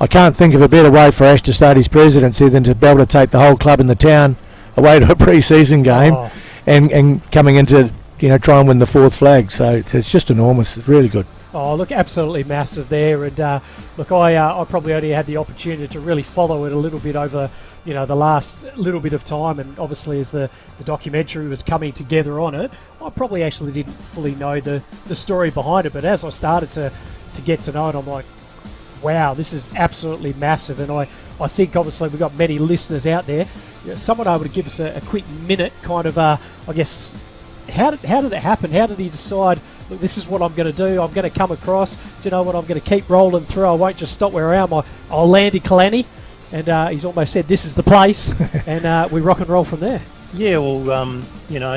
I can't think of a better way for Ash to start his presidency than to be able to take the whole club in the town away to a pre-season game and coming into, try and win the 4th flag. So it's just enormous. It's really good. Oh, look, absolutely massive there. And look, I probably only had the opportunity to really follow it a little bit over, the last little bit of time. And obviously, as the documentary was coming together on it, I probably actually didn't fully know the story behind it. But as I started to get to know it, I'm like, wow, this is absolutely massive. And I think obviously we've got many listeners out there. Someone able to give us a quick minute, kind of, I guess, how did it happen? How did he decide, look, this is what I'm going to do. I'm going to come across. Do you know what? I'm going to keep rolling through. I won't just stop where I am. I'll land in Killarney. And he's almost said, this is the place. And we rock and roll from there. Yeah, well,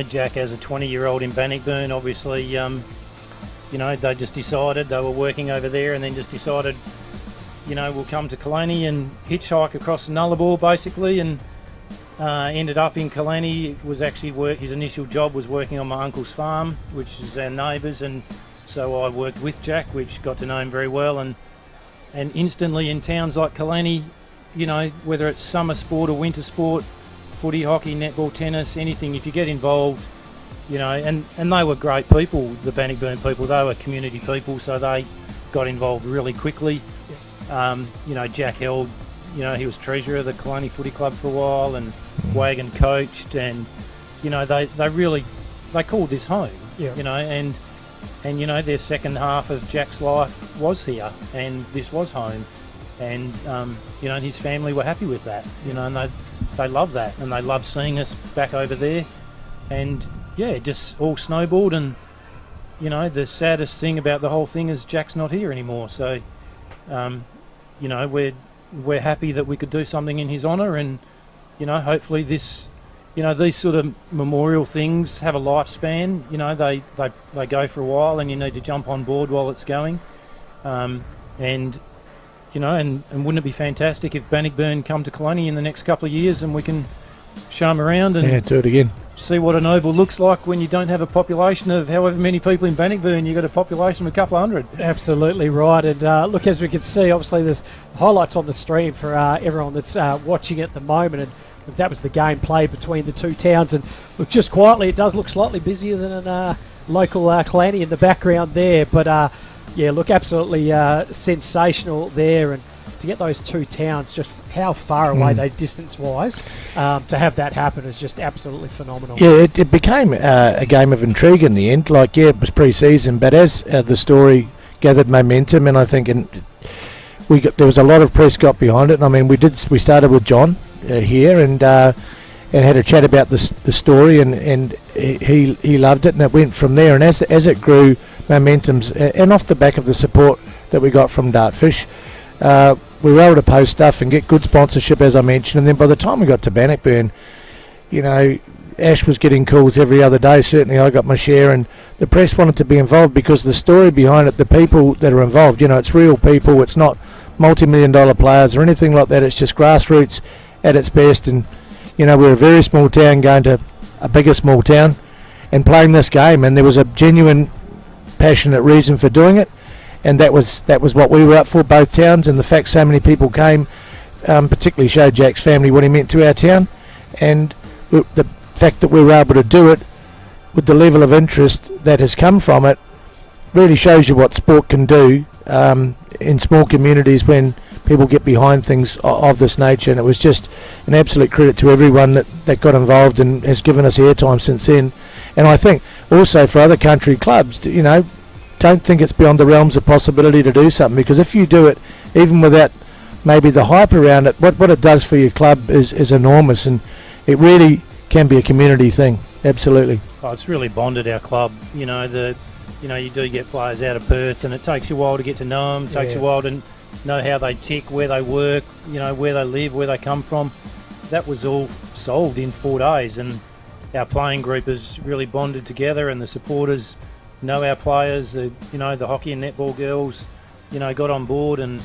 Jack, as a 20-year-old in Bannockburn, obviously, they just decided they were working over there, and then just decided, will come to Killarney and hitchhike across the Nullarbor basically, and ended up in Killarney. It was actually his initial job was working on my uncle's farm, which is our neighbours, and so I worked with Jack, which got to know him very well, and instantly in towns like Killarney, whether it's summer sport or winter sport, footy, hockey, netball, tennis, anything, if you get involved, and they were great people, the Bannockburn people, they were community people, so they got involved really quickly. Jack held, he was treasurer of the Killarney Footy Club for a while, and Wagon coached, and they called this home, and their second half of Jack's life was here, and this was home, and his family were happy with that, and they loved that, and they loved seeing us back over there, and it just all snowballed, and the saddest thing about the whole thing is Jack's not here anymore, so we're happy that we could do something in his honour, and hopefully this, these sort of memorial things have a lifespan. They go for a while, and you need to jump on board while it's going, and wouldn't it be fantastic if Bannockburn come to Killarney in the next couple of years and we can show them around and do it again. See what an oval looks like when you don't have a population of however many people in Bannockburn. You've got a population of a couple of hundred. Absolutely right. And look, as we can see, obviously there's highlights on the stream for everyone that's watching at the moment. And that was the game played between the two towns. And look, just quietly, it does look slightly busier than a local Killarney in the background there. But look, absolutely sensational there. And to get those two towns, just how far away they distance-wise, to have that happen is just absolutely phenomenal. Yeah, it became a game of intrigue in the end. It was pre-season, but as the story gathered momentum, and I think there was a lot of press got behind it. And I mean, we started with John here and had a chat about the story, and he loved it, and it went from there. And as it grew, momentums, and off the back of the support that we got from Dartfish, we were able to post stuff and get good sponsorship, as I mentioned. And then by the time we got to Bannockburn, Ash was getting calls every other day. Certainly I got my share, and the press wanted to be involved because the story behind it, the people that are involved, it's real people. It's not multi-million-dollar players or anything like that. It's just grassroots at its best. And we're a very small town going to a bigger small town and playing this game, and there was a genuine, passionate reason for doing it. And that was what we were up for, both towns, and the fact so many people came particularly showed Jack's family what he meant to our town, and the fact that we were able to do it with the level of interest that has come from it really shows you what sport can do in small communities when people get behind things of this nature. And it was just an absolute credit to everyone that got involved and has given us airtime since then. And I think also for other country clubs, don't think it's beyond the realms of possibility to do something, because if you do it, even without maybe the hype around it, what it does for your club is enormous, and it really can be a community thing. Absolutely. Oh, it's really bonded our club. You do get players out of Perth, and it takes you a while to get to know them. It takes you a while to know how they tick, where they work, where they live, where they come from. That was all solved in 4 days, and our playing group is really bonded together, and the supporters know our players. The hockey and netball girls, got on board, and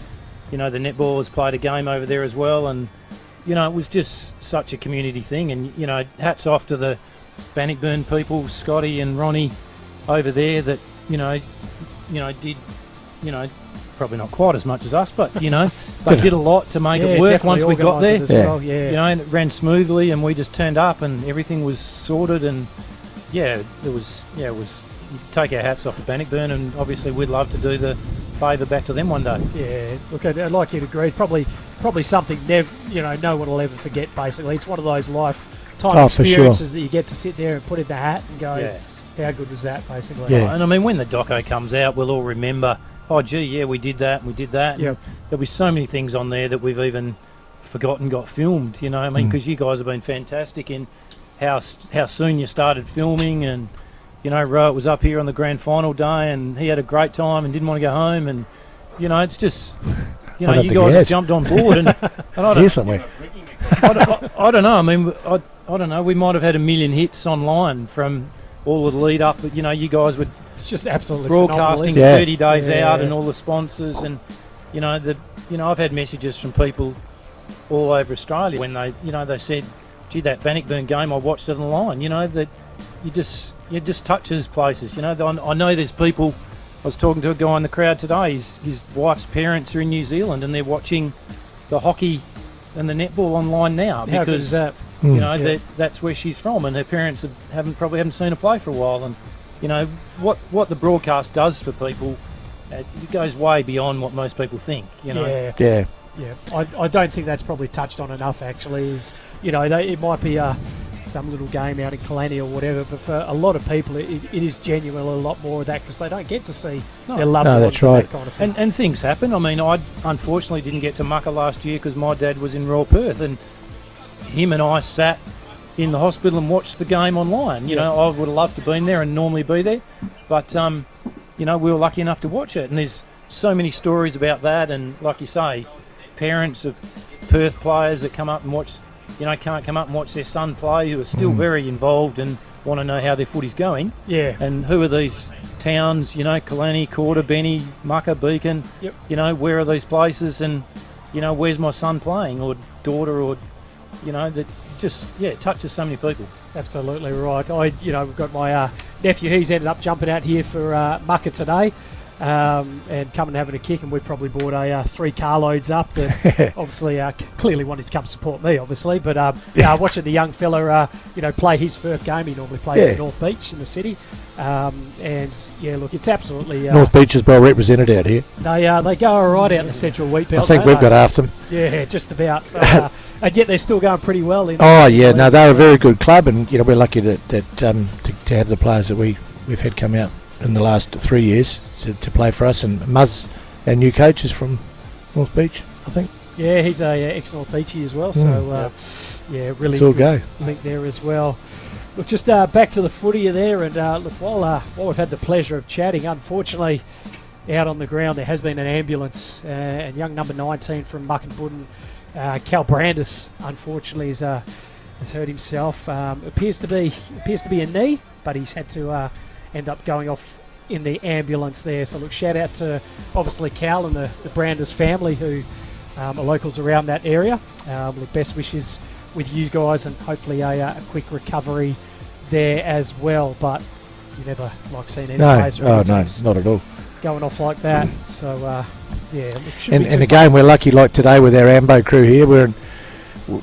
the netballers played a game over there as well, and it was just such a community thing. And hats off to the Bannockburn people, Scotty and Ronnie over there, that did probably not quite as much as us, but they did a lot to make it work once we got there. And it ran smoothly, and we just turned up, and everything was sorted, and it was. Take our hats off to Bannockburn, and obviously we'd love to do the favour back to them one day. Yeah, look, I'd like you to agree. Probably something no one will ever forget. Basically, it's one of those lifetime experiences that you get to sit there and put in the hat and go, how good was that? Basically, and I mean, when the doco comes out, we'll all remember. Oh, gee, we did that, and we did that. Yeah, there'll be so many things on there that we've even forgotten got filmed. I mean, because you guys have been fantastic in how soon you started filming, and Rowett was up here on the grand final day, and he had a great time and didn't want to go home, and it's just you guys have jumped on board, and I don't know. I mean, I don't know. We might have had 1 million hits online from all of the lead up, but you guys would just absolutely broadcasting 30 days out, and all the sponsors, and I've had messages from people all over Australia when they said, gee, that Bannockburn game, I watched it online, that it just touches places. I know there's people, I was talking to a guy in the crowd today, his wife's parents are in New Zealand and they're watching the hockey and the netball online now How good because is that? that's where she's from, and her parents probably haven't seen her play for a while. And what the broadcast does for people, it goes way beyond what most people think. Yeah. I don't think that's probably touched on enough. Actually, it might be some little game out in Killarney or whatever, but for a lot of people, it is genuinely a lot more of that because they don't get to see their loved ones. That's right. That kind of thing. And things happen. I mean, I unfortunately didn't get to Mucka last year because my dad was in Royal Perth, and him and I sat in the hospital and watched the game online. I would have loved to have been there and normally be there, but we were lucky enough to watch it. And there's so many stories about that, and like you say, parents of Perth players that come up and watch, can't come up and watch their son play, who are still very involved and want to know how their footy's going. Yeah. And who are these towns, Killarney, Corder, Benny, Mucka, Beacon, where are these places, and, where's my son playing, or daughter, or, that just, it touches so many people. Absolutely right. We've got my nephew. He's ended up jumping out here for Mucka today, and coming and having a kick. And we've probably bought 3 carloads up. That obviously clearly wanted to come support me, obviously. But watching the young fella, play his first game. He normally plays at North Beach in the city. It's absolutely North Beach is well represented out here. They go all right out in the central Wheatbelt. I think we've got half them. Yeah, just about. So, and yet they're still going pretty well. They're a very good club, and we're lucky to have the players that we've had come out in the last 3 years to play for us. And Muzz, our new coach, is from North Beach, I think. Yeah, he's a ex-North Beachy as well. So really good go. Link there as well. Look, just back to the footy there, and look, while we've had the pleasure of chatting, unfortunately, out on the ground there has been an ambulance, and young number 19 from Mukinbudin, Cal Brandis, unfortunately has hurt himself. Appears to be a knee, but he's had to end up going off in the ambulance there. So look, shout out to obviously Cal and the Brandis family who are locals around that area. Look, best wishes with you guys, and hopefully a quick recovery there as well. But you never like seeing any players or any teams not at all going off like that. So and again, we're lucky like today with our Ambo crew here.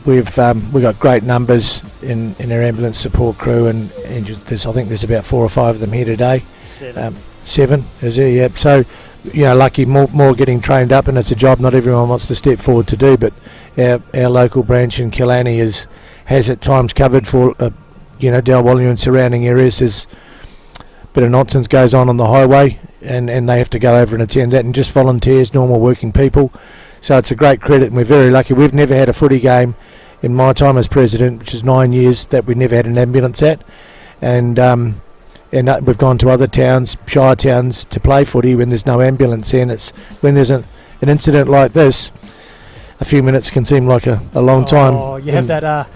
We've got great numbers in our ambulance support crew, and I think there's about 4 or 5 of them here today. 7 is there? Yeah. So lucky more getting trained up, and it's a job not everyone wants to step forward to do, but our local branch in Killarney has at times covered for Dalwallinu and surrounding areas. There's a bit of nonsense goes on the highway, and they have to go over and attend that, and just volunteers, normal working people. So it's a great credit, and we're very lucky. We've never had a footy game in my time as president, which is 9 years, that we never had an ambulance at, and we've gone to other towns, shire towns, to play footy when there's no ambulance in. It's when there's an incident like this, a few minutes can seem like a long time. Oh, you have that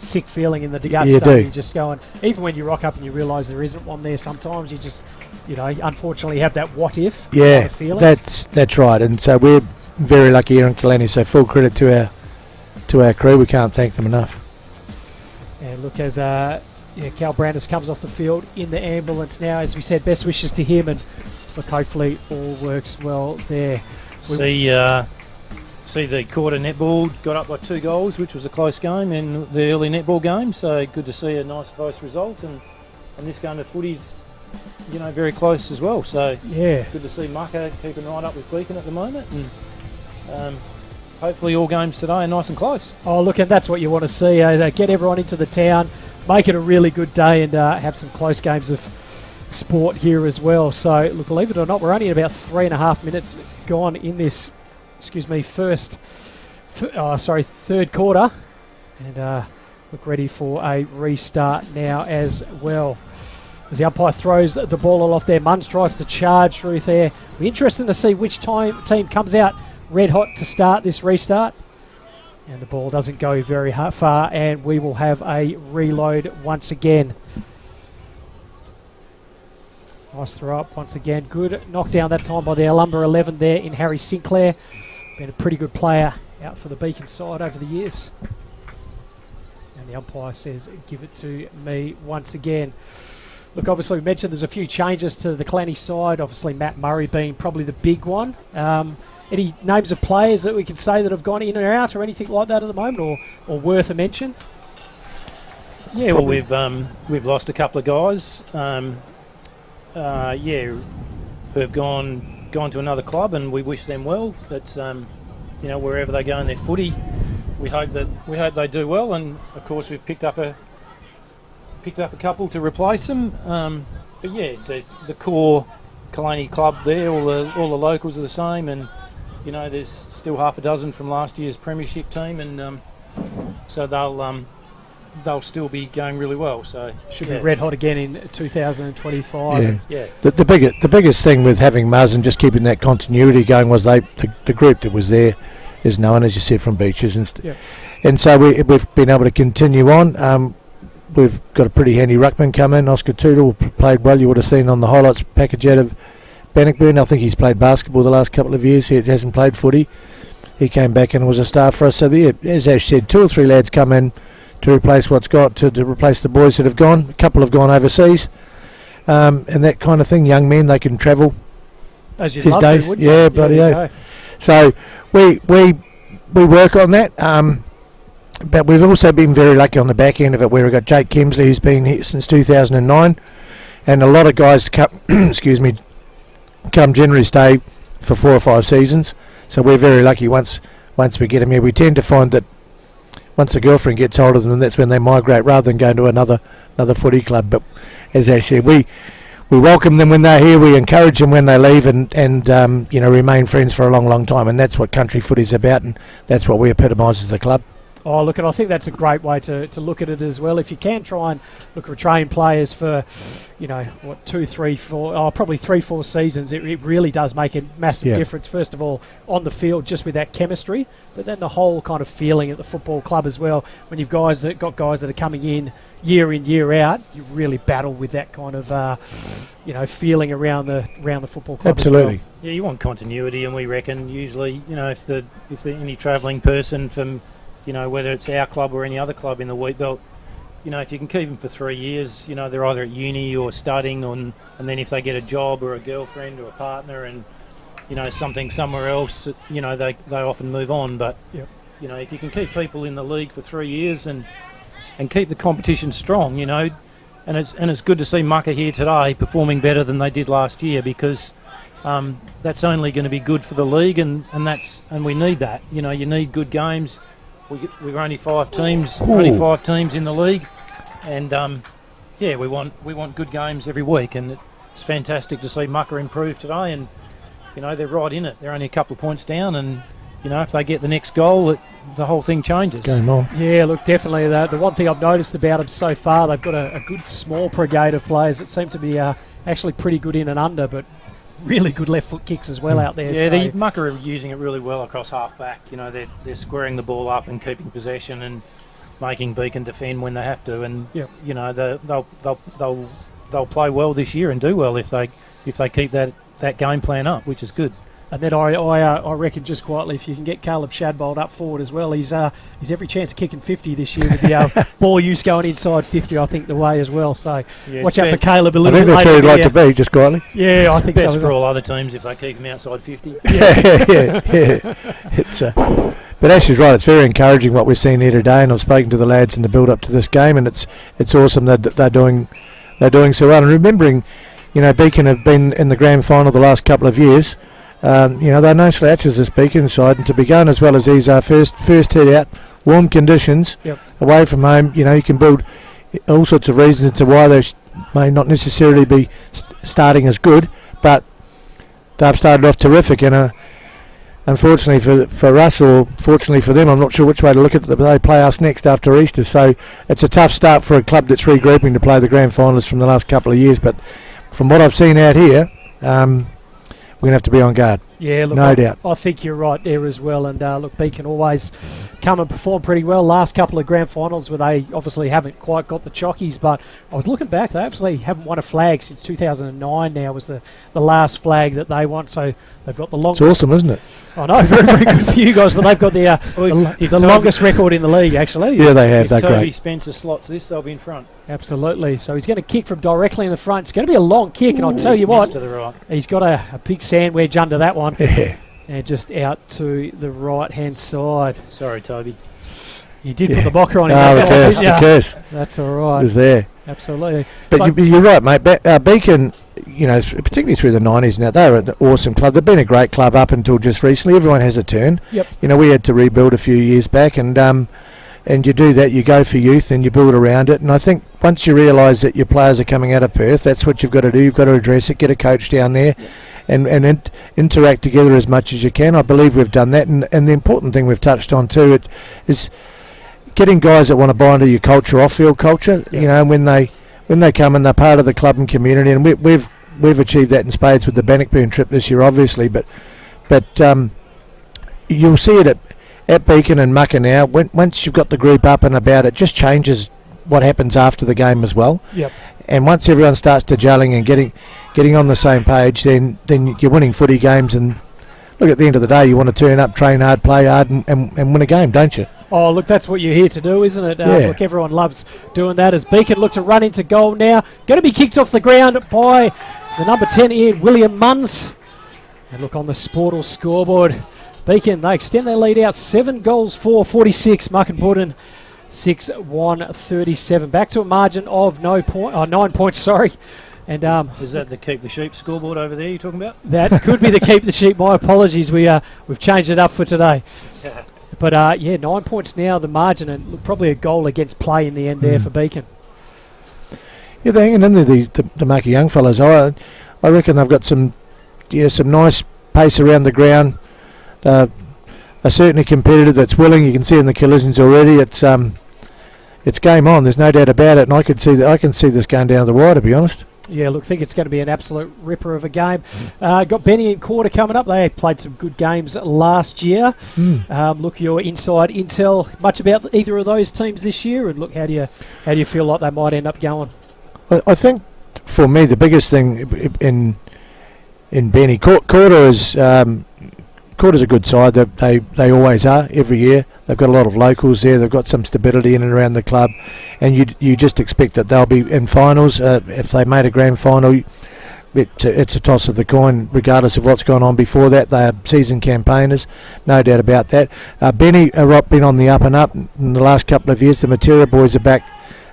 sick feeling in the guts. You do. You're just going, even when you rock up and you realise there isn't one there, sometimes you just, unfortunately have that what if kind of feeling. That's right. And so we're very lucky here in Killarney, so full credit to our crew. We can't thank them enough. And look, as Cal Brandis comes off the field in the ambulance now, as we said, best wishes to him, and look, hopefully all works well there. See the quarter netball got up by 2 goals, which was a close game in the early netball game, so good to see a nice close result, and this game of footy's very close as well, so good to see Mucka keeping right up with Beacon at the moment, and hopefully all games today are nice and close. Oh look, and that's what you want to see, get everyone into the town, make it a really good day, and have some close games of sport here as well. So look, believe it or not, we're only at about 3.5 minutes gone in this third quarter, and look ready for a restart now as well. As the umpire throws the ball all off there, Munns tries to charge through there. It'll be interesting to see which team comes out red hot to start this restart. And the ball doesn't go very far, and we will have a reload once again. Nice throw up once again. Good knockdown that time by the Alumba 11 there in Harry Sinclair. Been a pretty good player out for the Beacon side over the years. And the umpire says, give it to me once again. Look, obviously we mentioned there's a few changes to the Clanny side. Obviously Matt Murray being probably the big one. Any names of players that we can say that have gone in or out or anything like that at the moment, or worth a mention? Yeah, well, we've lost a couple of guys. Who have gone to another club, and we wish them well. That's wherever they go in their footy, we hope they do well. And of course, we've picked up a couple to replace them. But yeah, the core Kalani club there, all the locals are the same, and there's still half a dozen from last year's premiership team, and so they'll still be going really well. So should be red hot again in 2025. Yeah. The biggest thing with having Muzz and just keeping that continuity going was the group that was there is known, as you said, from Beaches, and so we've been able to continue on. We've got a pretty handy ruckman come in. Oscar Tootle played well. You would have seen on the highlights package out of Bannockburn. I think he's played basketball the last couple of years. He hasn't played footy. He came back and was a star for us. So as Ash said, 2 or 3 lads come in to replace to replace the boys that have gone. A couple have gone overseas, and that kind of thing. Young men, they can travel as you'd these love days. to, wouldn't Yeah, you? bloody oath. So we work on that. But we've also been very lucky on the back end of it, where we've got Jake Kemsley, who's been here since 2009, and a lot of guys come generally stay for 4 or 5 seasons. So we're very lucky once we get them here. We tend to find that once the girlfriend gets hold of them, that's when they migrate rather than going to another footy club. But as I said, we welcome them when they're here, we encourage them when they leave, and remain friends for a long, long time. And that's what country footy's about, and that's what we epitomise as a club. Oh, look, and I think that's a great way to look at it as well. If you can try and look at train players for, 2, 3, 4, probably 3, 4 seasons, it really does make a massive difference. First of all, on the field, just with that chemistry, but then the whole kind of feeling at the football club as well. When you've got guys that are coming in, year out, you really battle with that kind of, feeling around the football club. Absolutely. As well. Yeah, you want continuity, and we reckon usually, if any travelling person from, whether it's our club or any other club in the Wheatbelt, if you can keep them for 3 years, they're either at uni or studying, and then if they get a job or a girlfriend or a partner and, something somewhere else, they often move on. But, if you can keep people in the league for 3 years and keep the competition strong, and it's good to see Mucka here today performing better than they did last year, because that's only going to be good for the league, and we need that. You need good games. We're only 5 teams. Only 5 teams in the league, and we want good games every week. And it's fantastic to see Mucka improve today. And they're right in it. They're only a couple of points down, and if they get the next goal, the whole thing changes. Game on. Yeah, look, definitely. The one thing I've noticed about them so far, they've got a good small brigade of players that seem to be actually pretty good in and under, but really good left foot kicks as well out there. Yeah, so the Mucka are using it really well across half back. They're squaring the ball up and keeping possession and making Beacon defend when they have to. And they'll play well this year and do well if they keep that game plan up, which is good. And then I reckon just quietly, if you can get Caleb Shadbolt up forward as well, he's every chance of kicking 50 this year with the ball use going inside 50, I think, the way as well. So watch out for Caleb a little bit later. I think that's where he'd like to be, just quietly. Yeah, I think best so. for all other teams if they keep him outside 50. Yeah. It's but Ash is right. It's very encouraging what we're seeing here today, and I've spoken to the lads in the build-up to this game, and it's awesome that they're doing so well. And remembering, Beacon have been in the grand final the last couple of years. They're no slouches, this Beacon side, and to be going as well as these are first head out, warm conditions, away from home, you can build all sorts of reasons as to why they may not necessarily be starting as good, but they've started off terrific, and unfortunately for us, or fortunately for them, I'm not sure which way to look at it, but they play us next after Easter, so it's a tough start for a club that's regrouping to play the grand finalists from the last couple of years. But from what I've seen out here, going to have to be on guard. Yeah, look, No doubt. I think you're right there as well. And look, Beacon always come and perform pretty well. Last couple of grand finals where they obviously haven't quite got the chockies, but I was looking back, they absolutely haven't won a flag since 2009 now was the last flag that they won. So they've got the longest. It's awesome, isn't it? I know, very, very good for you guys, but they've got the longest record in the league, actually. Yeah, they have. If They're Toby great. Spencer slots this, they'll be in front. Absolutely. So he's going to kick from directly in the front. It's going to be a long kick, and I'll tell you Missed what, to the right. he's got a big sand wedge under that one. Yeah. And just out to the right-hand side. Sorry, Toby. You did put the blocker on him. Oh, That's the all, curse. didn't you? That's all right. It was there. Absolutely. But So- you're right, mate. Beacon, you know, particularly through the 90s now, they're an awesome club. They've been a great club up until just recently. Everyone has a turn. Yep. You know, we had to rebuild a few years back, and you do that, you go for youth and you build around it. And I think once you realise that your players are coming out of Perth, that's what you've got to do. You've got to address it, get a coach down there, and interact together as much as you can. I believe we've done that. And the important thing we've touched on too is getting guys that want to buy into your culture, off-field culture. Yep. You know, when they come and they're part of the club and community, and we've achieved that in spades with the Bannockburn trip this year, obviously. But you'll see it at Beacon and Mucka now. Once you've got the group up and about, it just changes what happens after the game as well. Yep. And once everyone starts to gelling and getting on the same page, then you're winning footy games. And look, at the end of the day, you want to turn up, train hard, play hard, and win a game, don't you? Oh, look, that's what you're here to do, isn't it? Yeah. Look, everyone loves doing that as Beacon look to run into goal now. Going to be kicked off the ground by the number 10 Ian William Munns. And look on the Sportal scoreboard. Beacon, they extend their lead out 7 goals for 46. Mukinbudin 6-1-37. Back to a margin of 9 points, sorry. And Is that the keep the sheep scoreboard over there you're talking about? that could be the keep the sheep. My apologies. We've changed it up for today. But 9 points now, the margin, and look, probably a goal against play in the end there for Beacon. Yeah, they're hanging in there, the Marky young fellas. I reckon they've got some nice pace around the ground. Are certainly competitive. That's willing. You can see in the collisions already. It's game on. There's no doubt about it. And I can see this going down to the wire, to be honest. Yeah, look, think it's going to be an absolute ripper of a game. Got Benny and Quarter coming up. They played some good games last year. Look, your inside intel much about either of those teams this year, and look, how do you feel like they might end up going? I think for me the biggest thing in Benny Quarter is. Quarter's a good side. They always are every year. They've got a lot of locals there. They've got some stability in and around the club, and you just expect that they'll be in finals. If they made a grand final, it's a toss of the coin, regardless of what's gone on before that. They are seasoned campaigners, no doubt about that. Benny have been on the up and up in the last couple of years. The Matera boys are back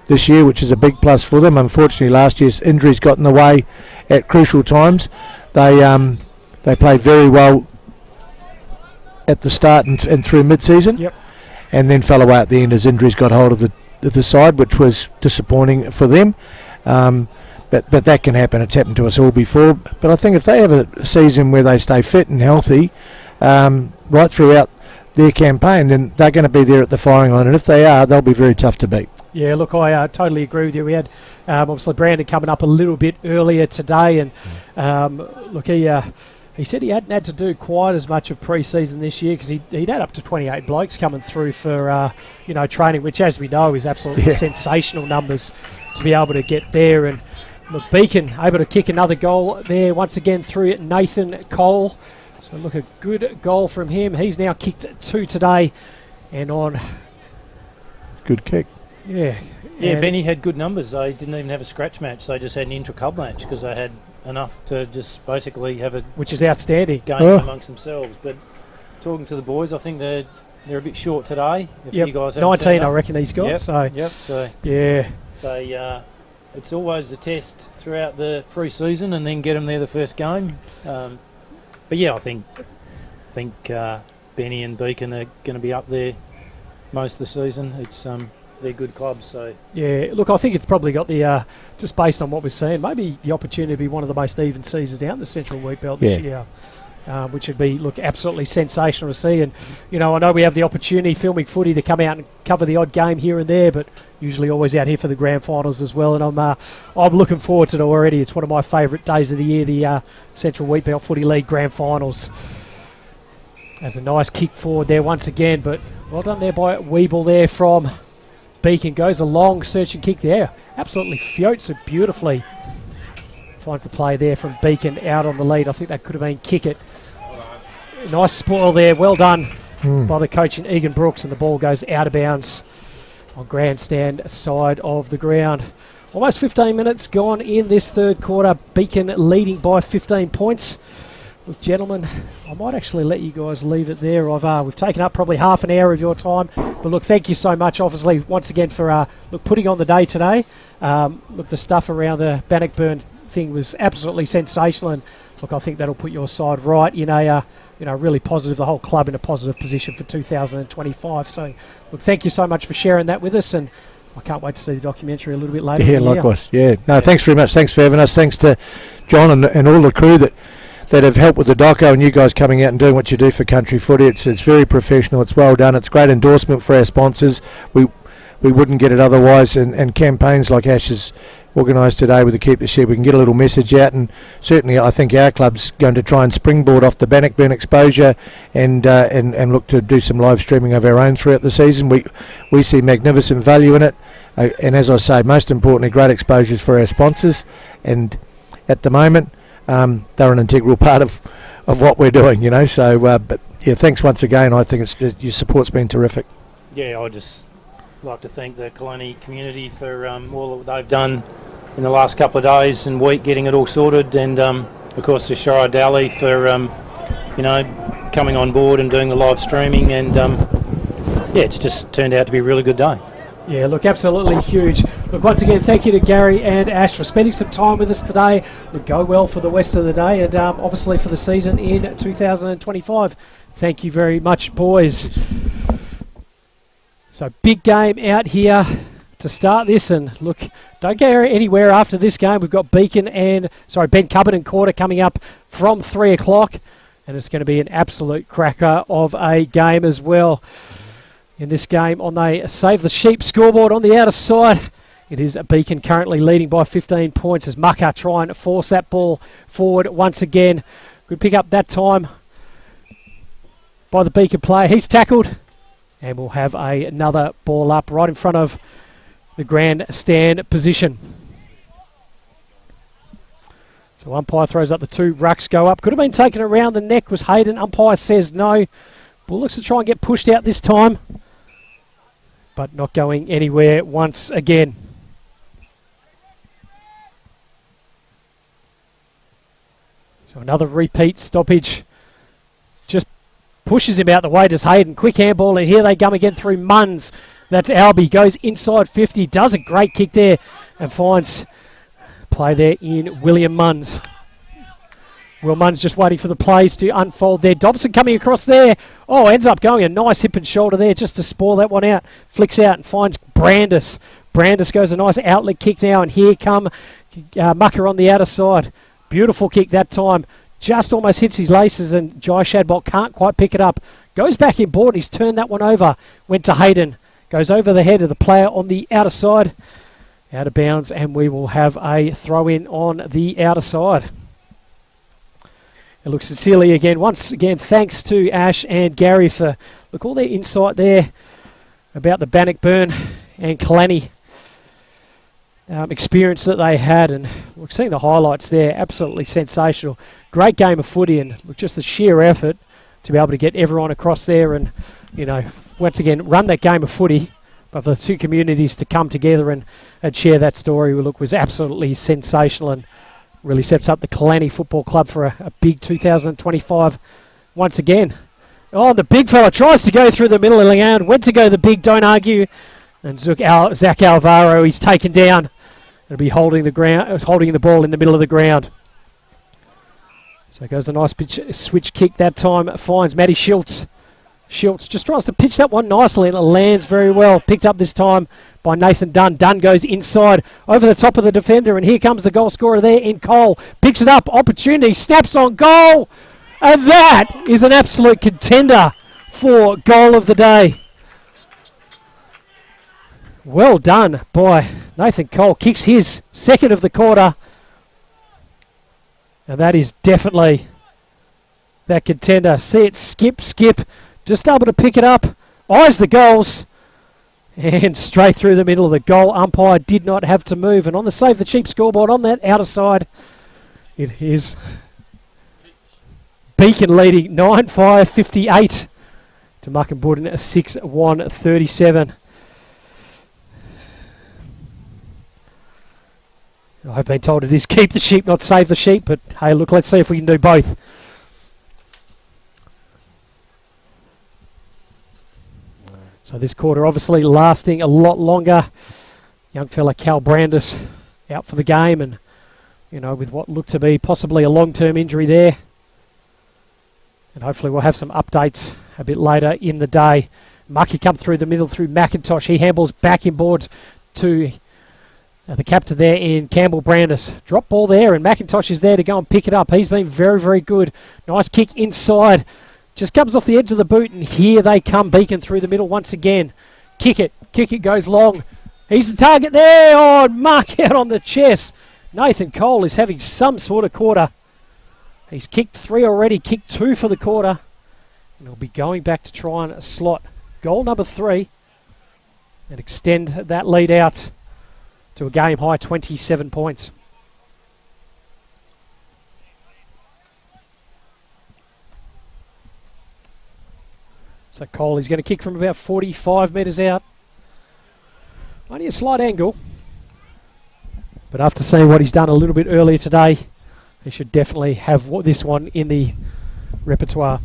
this year, which is a big plus for them. Unfortunately, last year's injuries got in the way at crucial times. They played very well at the start and through mid-season, and then fell away at the end as injuries got hold of the side, which was disappointing for them. But that can happen. It's happened to us all before. But I think if they have a season where they stay fit and healthy right throughout their campaign, then they're going to be there at the firing line. And if they are, they'll be very tough to beat. Yeah, look, I totally agree with you. We had obviously Brandon coming up a little bit earlier today, and look, he said he hadn't had to do quite as much of pre-season this year because he'd had up to 28 blokes coming through for training, which, as we know, is absolutely sensational numbers to be able to get there. And look, Beacon able to kick another goal there once again through Nathan Cole. So look, a good goal from him. He's now kicked 2 today, and on. Good kick. Yeah. Yeah, Benny had good numbers. They didn't even have a scratch match. They just had an intra-club match because they had enough to just basically have a which is outstanding game amongst themselves. But talking to the boys, I think they're a bit short today. If you guys 19, I reckon he's got. So yeah, they it's always a test throughout the pre-season and then get them there the first game. But yeah, I think Benny and Beacon are going to be up there most of the season. It's they're good clubs, so yeah. Look, I think it's probably got the just based on what we're seeing, maybe the opportunity to be one of the most even seasons down the Central Wheatbelt this year. which would be, look, absolutely sensational to see. And, you know, I know we have the opportunity, filming footy, to come out and cover the odd game here and there, but usually always out here for the grand finals as well. And I'm looking forward to it already. It's one of my favourite days of the year, the Central Wheatbelt Footy League grand finals. There's a nice kick forward there once again, but well done there by Weeble there from Beacon. Goes a long searching kick there. Absolutely floats it beautifully. Finds the play there from Beacon out on the lead. I think that could have been kick it. Nice spoil there. Well done by the coach in Egan Brooks, and the ball goes out of bounds on grandstand side of the ground. Almost 15 minutes gone in this third quarter. Beacon leading by 15 points. Look, gentlemen, I might actually let you guys leave it there. We've taken up probably half an hour of your time. But look, thank you so much, obviously, once again for putting on the day today. Look, the stuff around the Bannockburn thing was absolutely sensational. And look, I think that'll put your side right in a really positive, the whole club in a positive position for 2025. So, look, thank you so much for sharing that with us. And I can't wait to see the documentary a little bit later. Yeah, likewise. Yeah. No, thanks very much. Thanks for having us. Thanks to John and all the crew that have helped with the doco, and you guys coming out and doing what you do for country footy. It's very professional. It's well done. It's great endorsement for our sponsors. We wouldn't get it otherwise. And campaigns like Ash has organised today with the Keep the Sheep, we can get a little message out. And certainly, I think our club's going to try and springboard off the Bannockburn exposure and look to do some live streaming of our own throughout the season. We see magnificent value in it. And as I say, most importantly, great exposures for our sponsors. And at the moment, they're an integral part of what we're doing, you know. So, but yeah, thanks once again. I think your support's been terrific. Yeah, I'd just like to thank the Kalani community for all that they've done in the last couple of days and week, getting it all sorted, and of course to Shara Dowley for coming on board and doing the live streaming, and it's just turned out to be a really good day. Yeah, look, absolutely huge. Look, once again, thank you to Gary and Ash for spending some time with us today. Look, go well for the rest of the day and obviously for the season in 2025. Thank you very much, boys. So, big game out here to start this, and look, don't go anywhere after this game. We've got Ben Cubbin and Quarter coming up from 3 o'clock, and it's going to be an absolute cracker of a game as well. In this game on the Save the Sheep scoreboard on the outer side, it is Beacon currently leading by 15 points as Mucker trying to force that ball forward once again. Good pick up that time by the Beacon player. He's tackled, and we'll have another ball up right in front of the grandstand position. So umpire throws up the 2 rucks go up. Could have been taken around the neck, was Hayden. Umpire says no. Ball looks to try and get pushed out this time, but not going anywhere once again. So another repeat stoppage. Just pushes him out the way, does Hayden. Quick handball, and here they come again through Munns. That's Albie, goes inside 50, does a great kick there, and finds play there in William Munns. Will Munns just waiting for the plays to unfold there. Dobson coming across there. Oh, ends up going a nice hip and shoulder there just to spoil that one out. Flicks out and finds Brandis. Brandis goes a nice outlet kick now, and here come Mucker on the outer side. Beautiful kick that time. Just almost hits his laces, and Jai Shadbolt can't quite pick it up. Goes back in board, he's turned that one over. Went to Hayden. Goes over the head of the player on the outer side. Out of bounds, and we will have a throw-in on the outer side. It looks sincerely again. Once again, thanks to Ash and Gary for all their insight there about the Bannockburn and Kalani experience that they had. And we're seeing the highlights there. Absolutely sensational. Great game of footy, and just the sheer effort to be able to get everyone across there and, once again, run that game of footy. But for the two communities to come together and share that story, was absolutely sensational, and really sets up the Kalani Football Club for a big 2025 once again. Oh, the big fella tries to go through the middle of the ground. Went to go the big, don't argue. And Zach Alvaro, he's taken down. It'll be holding the ball in the middle of the ground. So goes a nice switch kick that time. Finds Matty Schultz. Schultz just tries to pitch that one nicely, and it lands very well. Picked up this time by Nathan Dunn. Dunn goes inside over the top of the defender, and here comes the goal scorer there in Cole. Picks it up, opportunity, snaps on goal, And that is an absolute contender for goal of the day. Well done by Nathan Cole. Kicks his second of the quarter. And that is definitely that contender. See it skip. Just able to pick it up. Eyes the goals. And straight through the middle of the goal. Umpire did not have to move. And on the Save the Cheap scoreboard on that outer side, it is Beacon leading 9-5-58 to Mukinbudin 6-1-37. I've been told it is keep the sheep, not save the sheep, but hey, look, let's see if we can do both. So this quarter obviously lasting a lot longer. Young fella Cal Brandis out for the game, and you know, with what looked to be possibly a long-term injury there. And hopefully we'll have some updates a bit later in the day. Mucky come through the middle through McIntosh. He handballs back inboard to the captain there in Campbell Brandis. Drop ball there, and McIntosh is there to go and pick it up. He's been very, very good. Nice kick inside. Just comes off the edge of the boot, and here they come. Beacon through the middle once again. Kick it goes long. He's the target there. Oh, mark out on the chest. Nathan Cole is having some sort of quarter. He's kicked 3 already, kicked 2 for the quarter. And he'll be going back to try and slot goal number 3 and extend that lead out to a game high 27 points. So Cole is going to kick from about 45 metres out. Only a slight angle. But after seeing what he's done a little bit earlier today, he should definitely have this one in the repertoire.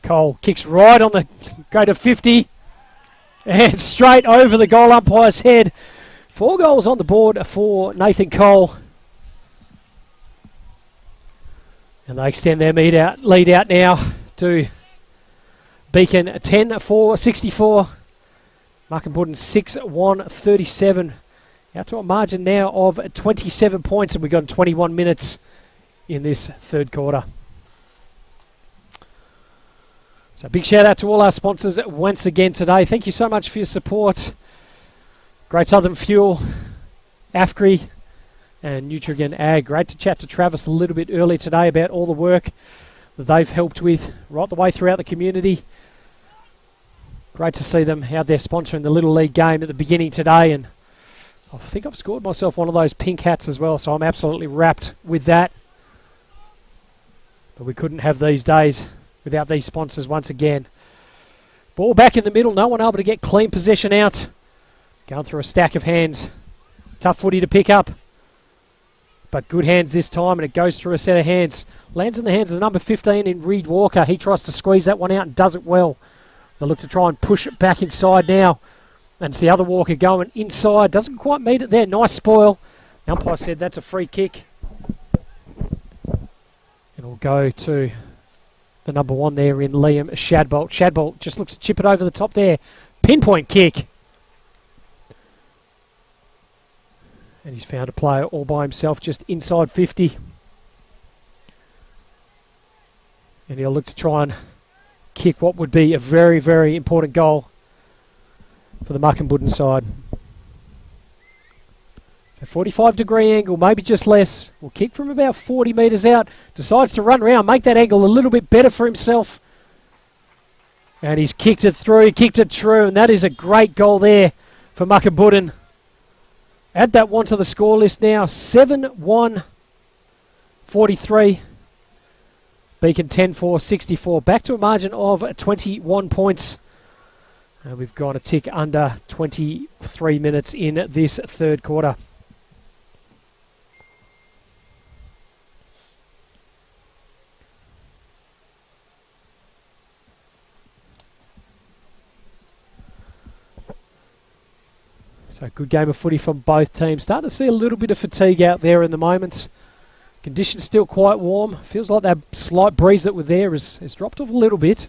Cole kicks right on the go to 50. And straight over the goal umpire's head. 4 goals on the board for Nathan Cole. And they extend their lead out now to Beacon 10-4-64. Mukinbudin 6-1-37. Out to a margin now of 27 points, and we've got 21 minutes in this third quarter. So big shout out to all our sponsors once again today. Thank you so much for your support. Great Southern Fuel, AFCRI, and Nutrigen Ag. Great to chat to Travis a little bit earlier today about all the work that they've helped with right the way throughout the community. Great to see them out there sponsoring the Little League game at the beginning today, and I think I've scored myself one of those pink hats as well, so I'm absolutely wrapped with that. But we couldn't have these days without these sponsors once again. Ball back in the middle, no one able to get clean possession out. Going through a stack of hands. Tough footy to pick up. But good hands this time, and it goes through a set of hands. Lands in the hands of the number 15 in Reed Walker. He tries to squeeze that one out and does it well. They look to try and push it back inside now. And it's the other Walker going inside. Doesn't quite meet it there. Nice spoil. The umpire said that's a free kick. It'll go to the number 1 there in Liam Shadbolt. Shadbolt just looks to chip it over the top there. Pinpoint kick. And he's found a player all by himself just inside 50. And he'll look to try and kick what would be a very, very important goal for the Mukinbudin side. So 45-degree angle, maybe just less. Will kick from about 40 metres out. Decides to run around, make that angle a little bit better for himself. And he's kicked it through, kicked it true, and that is a great goal there for Mukinbudin. Add that one to the score list now. 7-1-43. Beacon 10-4-64. Back to a margin of 21 points. And we've gone a tick under 23 minutes in this third quarter. So good game of footy from both teams. Starting to see a little bit of fatigue out there in the moment. Conditions still quite warm. Feels like that slight breeze that was there has dropped off a little bit.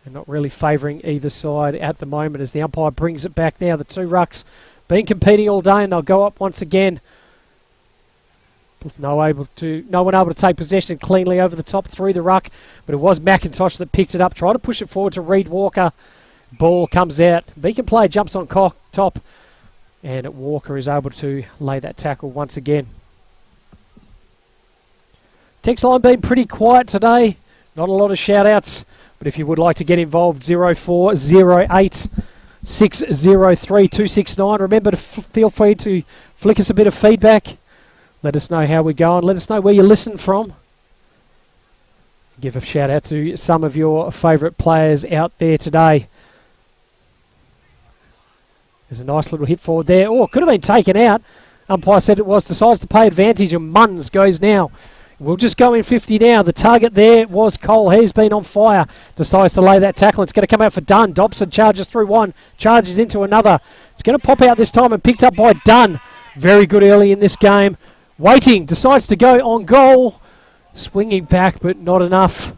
And not really favouring either side at the moment as the umpire brings it back now. The two rucks been competing all day, and they'll go up once again. No one able to take possession cleanly over the top through the ruck, but it was McIntosh that picked it up, tried to push it forward to Reed Walker. Ball comes out. Beacon player jumps on top, and Walker is able to lay that tackle once again. Text line been pretty quiet today. Not a lot of shout-outs, but if you would like to get involved, 0408 603 269. Remember to feel free to flick us a bit of feedback. Let us know how we're going. Let us know where you listen from. Give a shout out to some of your favourite players out there today. There's a nice little hit forward there. Oh, could have been taken out. Umpire said it was. Decides to pay advantage, and Munns goes now. We'll just go in 50 now. The target there was Cole. He's been on fire. Decides to lay that tackle. It's going to come out for Dunn. Dobson charges through one. Charges into another. It's going to pop out this time and picked up by Dunn. Very good early in this game. Waiting, decides to go on goal. Swinging back, but not enough.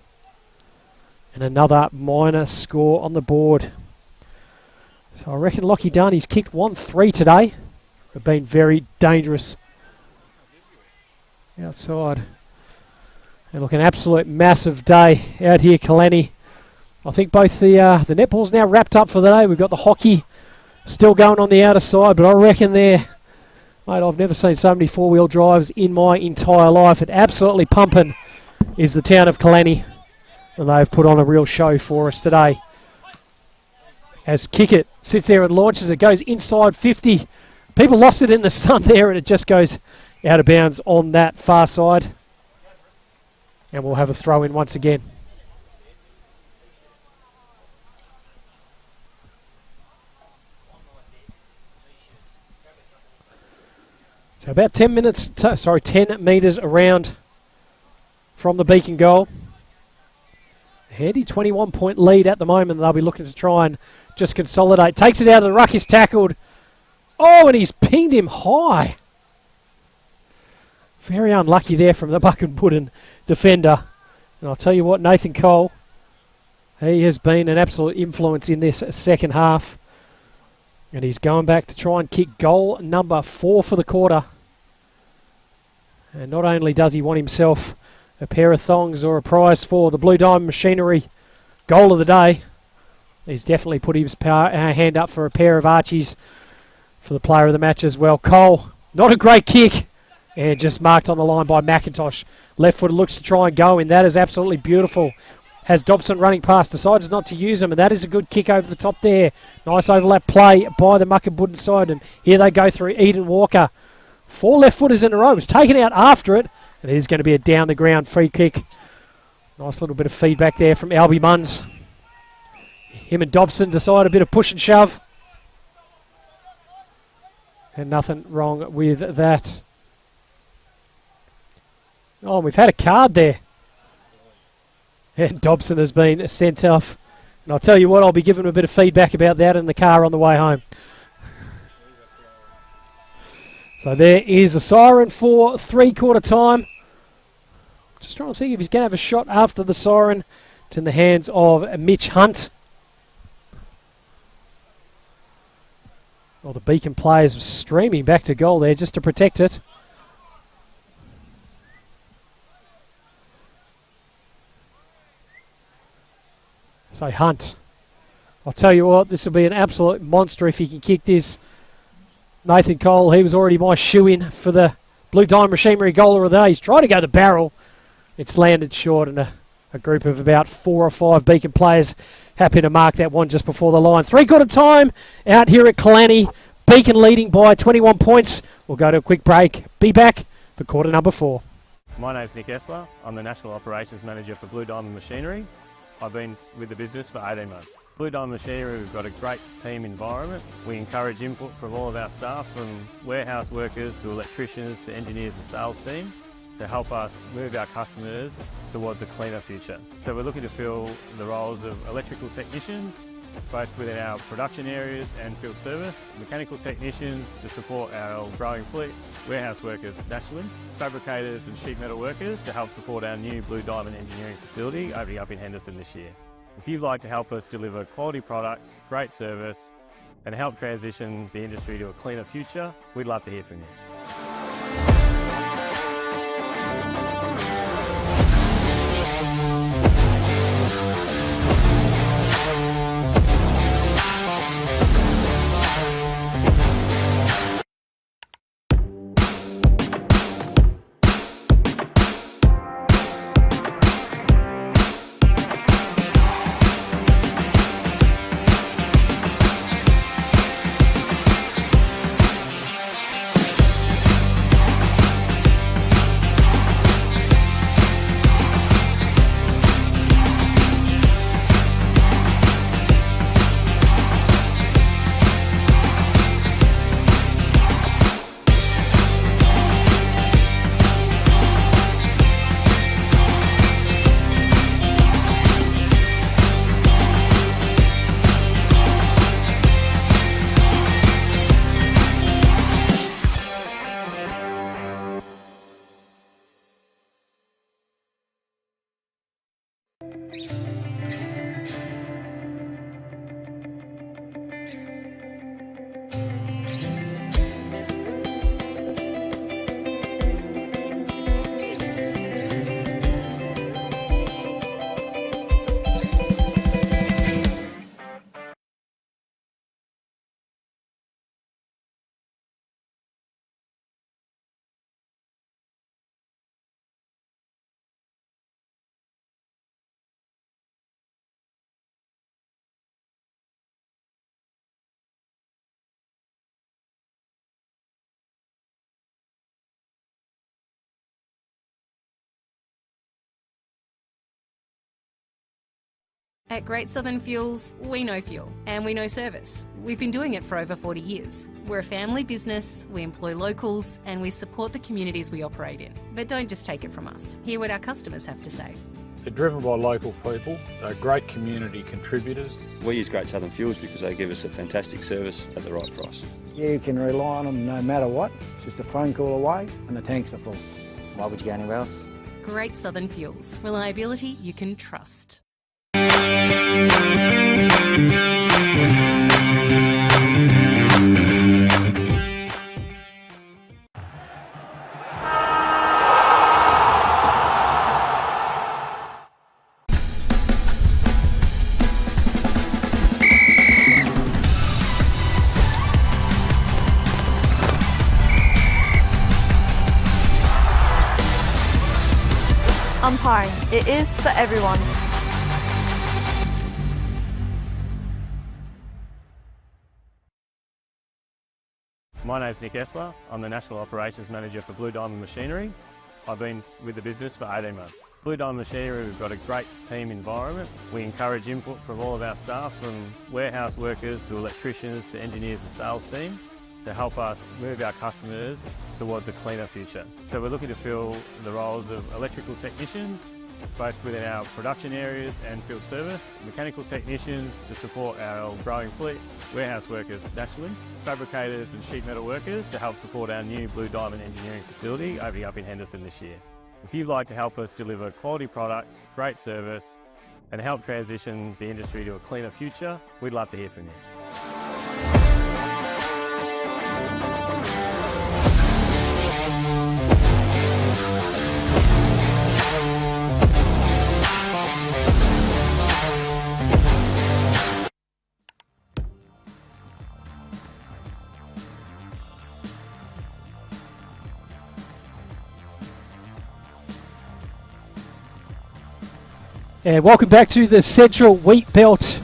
And another minor score on the board. So I reckon Lockie Dunn, he's kicked 1-3 today. They've been very dangerous outside. And look, an absolute massive day out here, Kalani. I think both the netball's now wrapped up for the day. We've got the hockey still going on the outer side, but I reckon there... Mate, I've never seen so many four-wheel drives in my entire life. It absolutely pumping is the town of Kalani. And they've put on a real show for us today. As Kickett sits there and launches it, goes inside 50. People lost it in the sun there, and it just goes out of bounds on that far side. And we'll have a throw in once again. So about 10 metres around from the Beacon goal. A handy 21-point lead at the moment. They'll be looking to try and just consolidate. Takes it out of the ruck. He's tackled. Oh, and he's pinged him high. Very unlucky there from the Mukinbudin defender. And I'll tell you what, Nathan Cole, he has been an absolute influence in this second half. And he's going back to try and kick goal number 4 for the quarter. And not only does he want himself a pair of thongs or a prize for the Blue Diamond Machinery goal of the day, he's definitely put his hand up for a pair of Archies for the player of the match as well. Cole, not a great kick, and just marked on the line by McIntosh. Left foot looks to try and go in. That is absolutely beautiful. Has Dobson running past, decides not to use him, and that is a good kick over the top there. Nice overlap play by the Mukinbudin side, and here they go through Eden Walker. 4 left footers in a row. It was taken out after it, and it is going to be a down the ground free kick. Nice little bit of feedback there from Albie Munns. Him and Dobson decide a bit of push and shove. And nothing wrong with that. Oh, we've had a card there. And Dobson has been sent off. And I'll tell you what, I'll be giving him a bit of feedback about that in the car on the way home. So there is a siren for three-quarter time. Just trying to think if he's going to have a shot after the siren. It's in the hands of Mitch Hunt. Well, the Beacon players streaming back to goal there just to protect it. So Hunt, I'll tell you what, this will be an absolute monster if he can kick this. Nathan Cole, he was already my shoe-in for the Blue Diamond Machinery goaler of the day. He's trying to go the barrel. It's landed short, and a group of about 4 or 5 Beacon players happy to mark that one just before the line. Three-quarter time out here at Kalani. Beacon leading by 21 points. We'll go to a quick break. Be back for quarter number 4. My name's Nick Essler. I'm the National Operations Manager for Blue Diamond Machinery. I've been with the business for 18 months. Blue Diamond Machinery, we've got a great team environment. We encourage input from all of our staff, from warehouse workers to electricians to engineers and sales team, to help us move our customers towards a cleaner future. So we're looking to fill the roles of electrical technicians, both within our production areas and field service, mechanical technicians to support our growing fleet, warehouse workers nationally, fabricators and sheet metal workers to help support our new Blue Diamond engineering facility opening up in Henderson this year. If you'd like to help us deliver quality products, great service, and help transition the industry to a cleaner future, we'd love to hear from you. At Great Southern Fuels, we know fuel and we know service. We've been doing it for over 40 years. We're a family business, we employ locals, and we support the communities we operate in. But don't just take it from us. Hear what our customers have to say. They're driven by local people, they're great community contributors. We use Great Southern Fuels because they give us a fantastic service at the right price. You can rely on them no matter what. It's just a phone call away and the tanks are full. Why would you go anywhere else? Great Southern Fuels. Reliability you can trust. Umpiring. It is for everyone. My name's Nick Essler. I'm the National Operations Manager for Blue Diamond Machinery. I've been with the business for 18 months. Blue Diamond Machinery, we've got a great team environment. We encourage input from all of our staff, from warehouse workers to electricians to engineers and sales team, to help us move our customers towards a cleaner future. So we're looking to fill the roles of electrical technicians, both within our production areas and field service, mechanical technicians to support our growing fleet, warehouse workers nationally, fabricators and sheet metal workers to help support our new Blue Diamond engineering facility opening up in Henderson this year. If you'd like to help us deliver quality products, great service and help transition the industry to a cleaner future, we'd love to hear from you. And welcome back to the Central Wheatbelt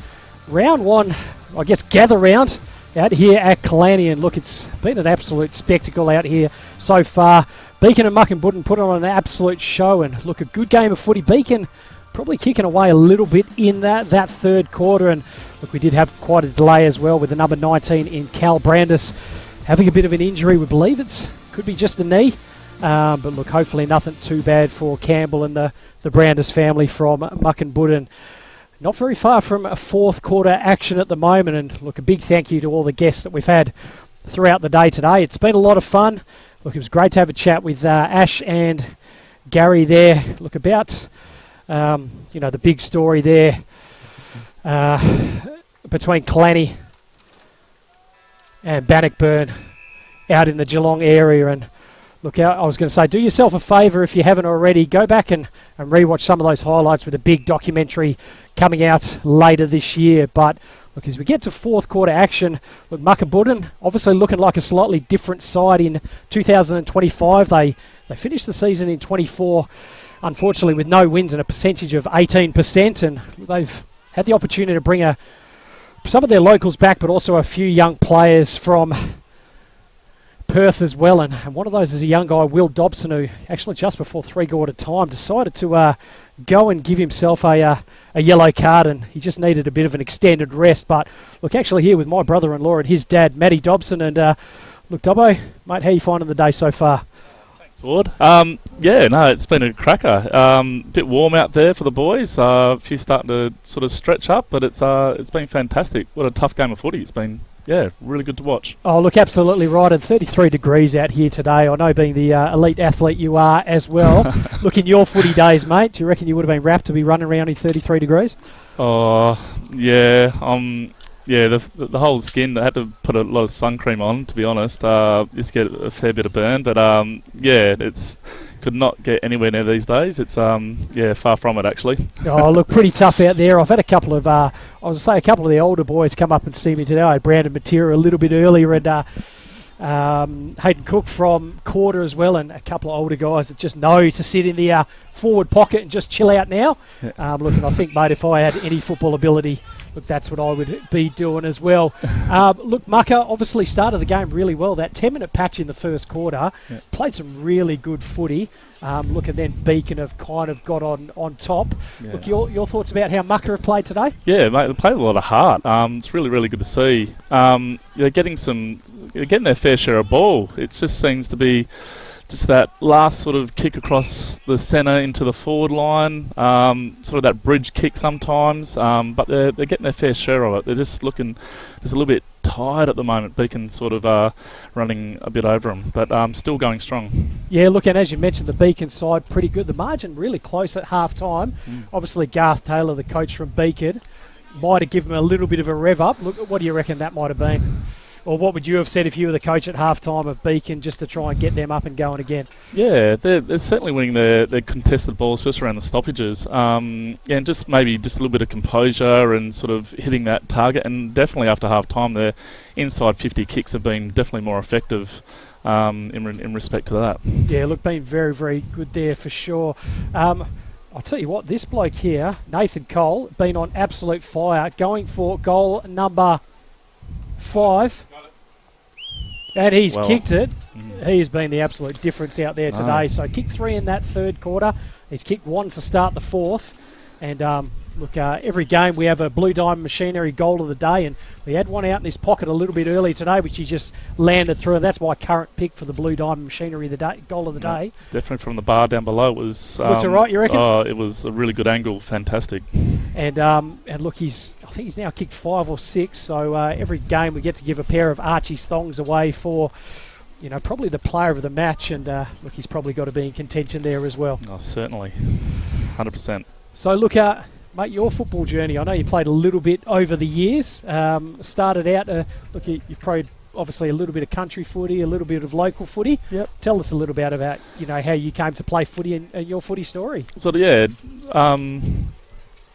round one, I guess gather round out here at Killarney. And look, it's been an absolute spectacle out here so far. Beacon and Mukinbudin put on an absolute show, and look, a good game of footy. Beacon probably kicking away a little bit in that third quarter, and look, we did have quite a delay as well with the number 19 in Cal Brandis having a bit of an injury. We believe could be just a knee. But look, hopefully nothing too bad for Campbell and the Brandis family from Mukinbudin. Not very far from a fourth quarter action at the moment. And look, a big thank you to all the guests that we've had throughout the day today. It's been a lot of fun. Look, it was great to have a chat with Ash and Gary there. Look, about the big story there between Killarney and Bannockburn out in the Geelong area. And look, I was going to say, do yourself a favour if you haven't already. Go back and rewatch some of those highlights with a big documentary coming out later this year. But look, as we get to fourth quarter action, look, Mukinbudin obviously looking like a slightly different side in 2025. They finished the season in 24, unfortunately, with no wins and a percentage of 18%. And they've had the opportunity to bring some of their locals back, but also a few young players from Perth as well, and one of those is a young guy, Will Dobson, who actually just before three-quarter time decided to go and give himself a yellow card, and he just needed a bit of an extended rest. But look, actually here with my brother-in-law and his dad, Matty Dobson, and look, Dobbo, mate, how are you finding the day so far? Thanks, Ward. It's been a cracker. Bit warm out there for the boys. A few starting to sort of stretch up, but it's been fantastic. What a tough game of footy it's been. Yeah, really good to watch. Oh, look, absolutely right. And 33 degrees out here today. I know being the elite athlete you are as well. Look, in your footy days, mate, do you reckon you would have been wrapped to be running around in 33 degrees? Oh, yeah. The whole skin, I had to put a lot of sun cream on, to be honest. Just get a fair bit of burn. But, it's could not get anywhere near these days. It's far from it actually. Oh, look, pretty tough out there. I've had a couple of the older boys come up and see me today. I had Brandon Matera a little bit earlier, and Hayden Cook from Quarter as well, and a couple of older guys that just know to sit in the forward pocket and just chill out now. Yeah. Look, and I think, mate, if I had any football ability, look, that's what I would be doing as well. Look, Mucka obviously started the game really well. That 10-minute patch in the first quarter, played some really good footy. Look, and then Beacon have kind of got on top. Yeah. Look, your thoughts about how Mucka have played today? Yeah, mate, they played with a lot of heart. It's really, really good to see. They're getting their fair share of ball. It just seems to be just that last sort of kick across the centre into the forward line, sort of that bridge kick sometimes, but they're getting their fair share of it. They're just looking just a little bit tired at the moment. Beacon sort of running a bit over them, but still going strong. Yeah, look, and as you mentioned, the Beacon side pretty good. The margin really close at half time. Obviously, Garth Taylor, the coach from Beacon, might have given them a little bit of a rev up. Look, what do you reckon that might have been? Or what would you have said if you were the coach at half-time of Beacon just to try and get them up and going again? Yeah, they're certainly winning their contested ball, especially around the stoppages. And just maybe just a little bit of composure and sort of hitting that target. And definitely after half-time, their inside 50 kicks have been definitely more effective in respect to that. Yeah, look, been very, very good there for sure. I'll tell you what, this bloke here, Nathan Cole, been on absolute fire, going for goal number 5. And he's kicked it. He's been the absolute difference out there today. So kicked 3 in that third quarter. He's kicked 1 to start the fourth. And look, every game we have a Blue Diamond Machinery goal of the day. And we had one out in his pocket a little bit early today, which he just landed through. And that's my current pick for the Blue Diamond Machinery goal of the day. Definitely from the bar down below. It was looks all right, you reckon? Oh, it was a really good angle. Fantastic. And look, I think he's now kicked 5 or 6. So every game we get to give a pair of Archie's thongs away for, probably the player of the match. And look, he's probably got to be in contention there as well. Oh, certainly, 100%. So look, mate, your football journey. I know you played a little bit over the years. Started out, look, you've played obviously a little bit of country footy, a little bit of local footy. Yep. Tell us a little bit about how you came to play footy and your footy story. Sort of, yeah.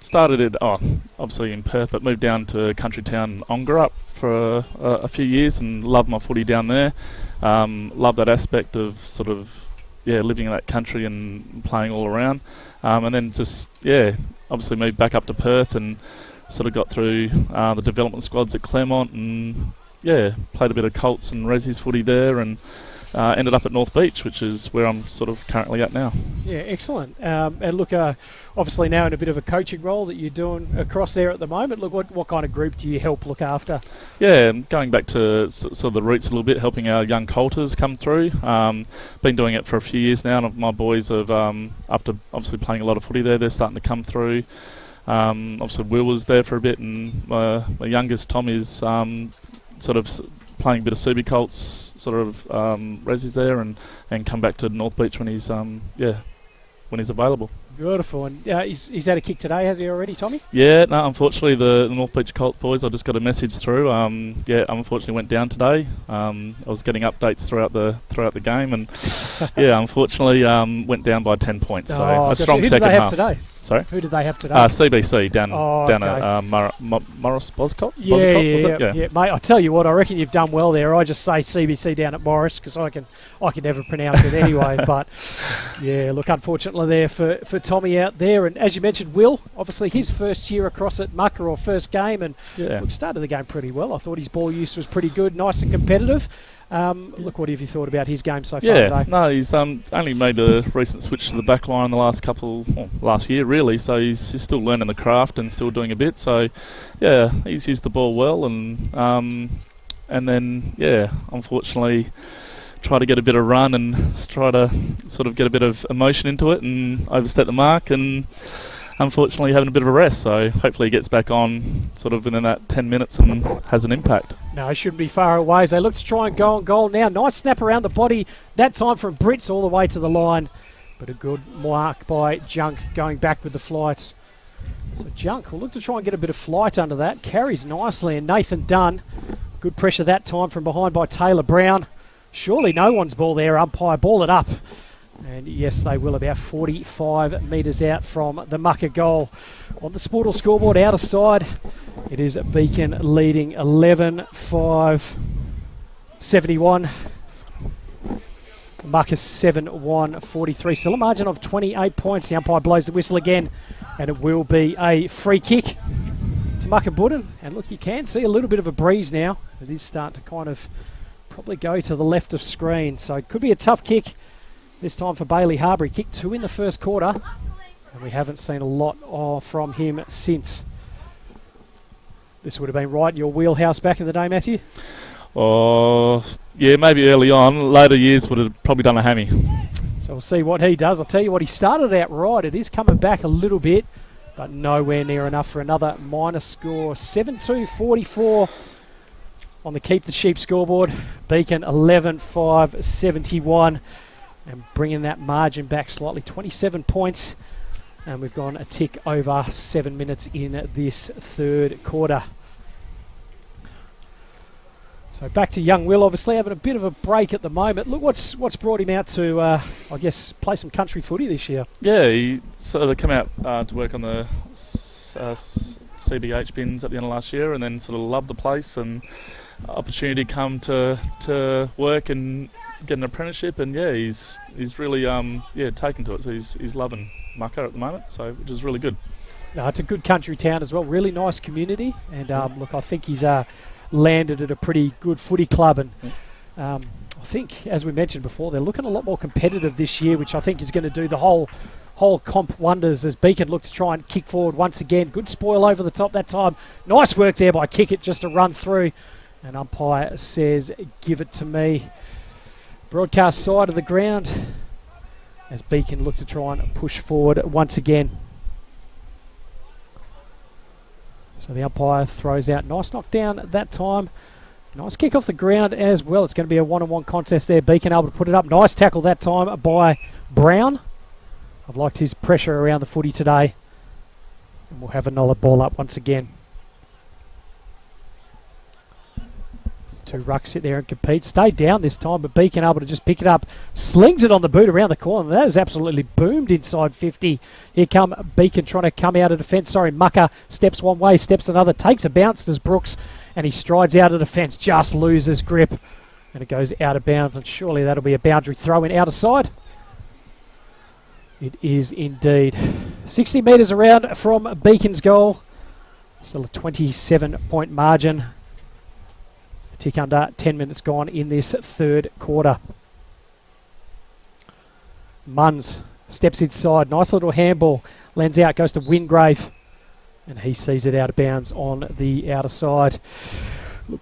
Started it obviously in Perth, but moved down to country town Ongerup for a few years and loved my footy down there. Loved that aspect of sort of living in that country and playing all around. And then just obviously moved back up to Perth and sort of got through the development squads at Claremont and played a bit of Colts and Resi's footy there and ended up at North Beach, which is where I'm sort of currently at now. Yeah, excellent. And look, obviously now in a bit of a coaching role that you're doing across there at the moment. Look, what kind of group do you help look after? Yeah, going back to sort of the roots a little bit, helping our young colters come through. Been doing it for a few years now, and my boys have, after obviously playing a lot of footy there, they're starting to come through. Obviously Will was there for a bit, and my youngest Tom is sort of playing a bit of Subi Colts, sort of Resi's there, and come back to North Beach when he's when he's available. Beautiful. And he's had a kick today, has he already, Tommy? Yeah, no, unfortunately the North Beach Colt boys, I just got a message through. Unfortunately went down today. I was getting updates throughout the game, and unfortunately went down by 10 points. So a strong second half. Who did they have today? Sorry? Who did they have today? CBC down okay. at Morris Boscott. Yeah, mate. I tell you what, I reckon you've done well there. I just say CBC down at Morris because I can never pronounce it anyway. But yeah, look, unfortunately there for Tommy out there, and as you mentioned, Will, obviously his first year across at Mucka, or first game, and look, started the game pretty well. I thought his ball use was pretty good, nice and competitive. Look, what have you thought about his game so far today? No, he's only made a recent switch to the back line the last year really, so he's still learning the craft and still doing a bit. So yeah, he's used the ball well, and then unfortunately try to get a bit of run and try to sort of get a bit of emotion into it and overstep the mark, and unfortunately having a bit of a rest, so hopefully he gets back on sort of within that 10 minutes and has an impact. No, he shouldn't be far away as they look to try and go on goal now. Nice snap around the body, that time from Brits all the way to the line, but a good mark by Junk going back with the flights. So Junk will look to try and get a bit of flight under that, carries nicely, and Nathan Dunn, good pressure that time from behind by Taylor Brown. Surely no one's ball there, umpire, ball it up. And yes, they will, about 45 metres out from the Mucka goal. On the Sportal scoreboard, out of side, it is Beacon leading 11-5, 71. Mucka 7-1, 43. Still a margin of 28 points. The umpire blows the whistle again, and it will be a free kick to Mukinbudin. And look, you can see a little bit of a breeze now. It is starting to kind of probably go to the left of screen. So it could be a tough kick This time for Bailey Harbour. He kicked 2 in the first quarter, and we haven't seen a lot from him since. This would have been right in your wheelhouse back in the day, Matthew? Oh, yeah, maybe early on. Later years would have probably done a hammy. So we'll see what he does. I'll tell you what, he started out right. It is coming back a little bit, but nowhere near enough for another minor score. 7-2-44 on the Keep the Sheep scoreboard. Beacon 11-5-71, and bringing that margin back slightly, 27 points. And we've gone a tick over 7 minutes in this third quarter. So back to young Will, obviously having a bit of a break at the moment. Look, what's brought him out to, I guess, play some country footy this year? Yeah, he sort of came out to work on the CBH bins at the end of last year, and then sort of loved the place, and opportunity come to work and get an apprenticeship, and yeah, he's really taken to it. So he's loving Mucka at the moment, so which is really good. No, it's a good country town as well. Really nice community, and look, I think he's landed at a pretty good footy club, and I think, as we mentioned before, they're looking a lot more competitive this year, which I think is going to do the whole comp wonders as Beacon look to try and kick forward once again. Good spoil over the top that time. Nice work there by Kickett just to run through, and umpire says, give it to me. Broadcast side of the ground as Beacon look to try and push forward once again. So the umpire throws out. Nice knockdown that time. Nice kick off the ground as well. It's going to be a one-on-one contest there. Beacon able to put it up. Nice tackle that time by Brown. I've liked his pressure around the footy today. And we'll have another ball up once again. Two rucks sit there and compete. Stayed down this time, but Beacon able to just pick it up. Slings it on the boot around the corner. That is absolutely boomed inside 50. Here come Beacon trying to come out of defence. Sorry, Mucka steps one way, steps another, takes a bounce as Brooks, and he strides out of defence, just loses grip. And it goes out of bounds, and surely that'll be a boundary throw in outer side. It is indeed. 60 metres around from Beacon's goal. Still a 27-point margin. Tick under 10 minutes gone in this third quarter. Munns steps inside. Nice little handball. Lands out, goes to Wingrave. And he sees it out of bounds on the outer side.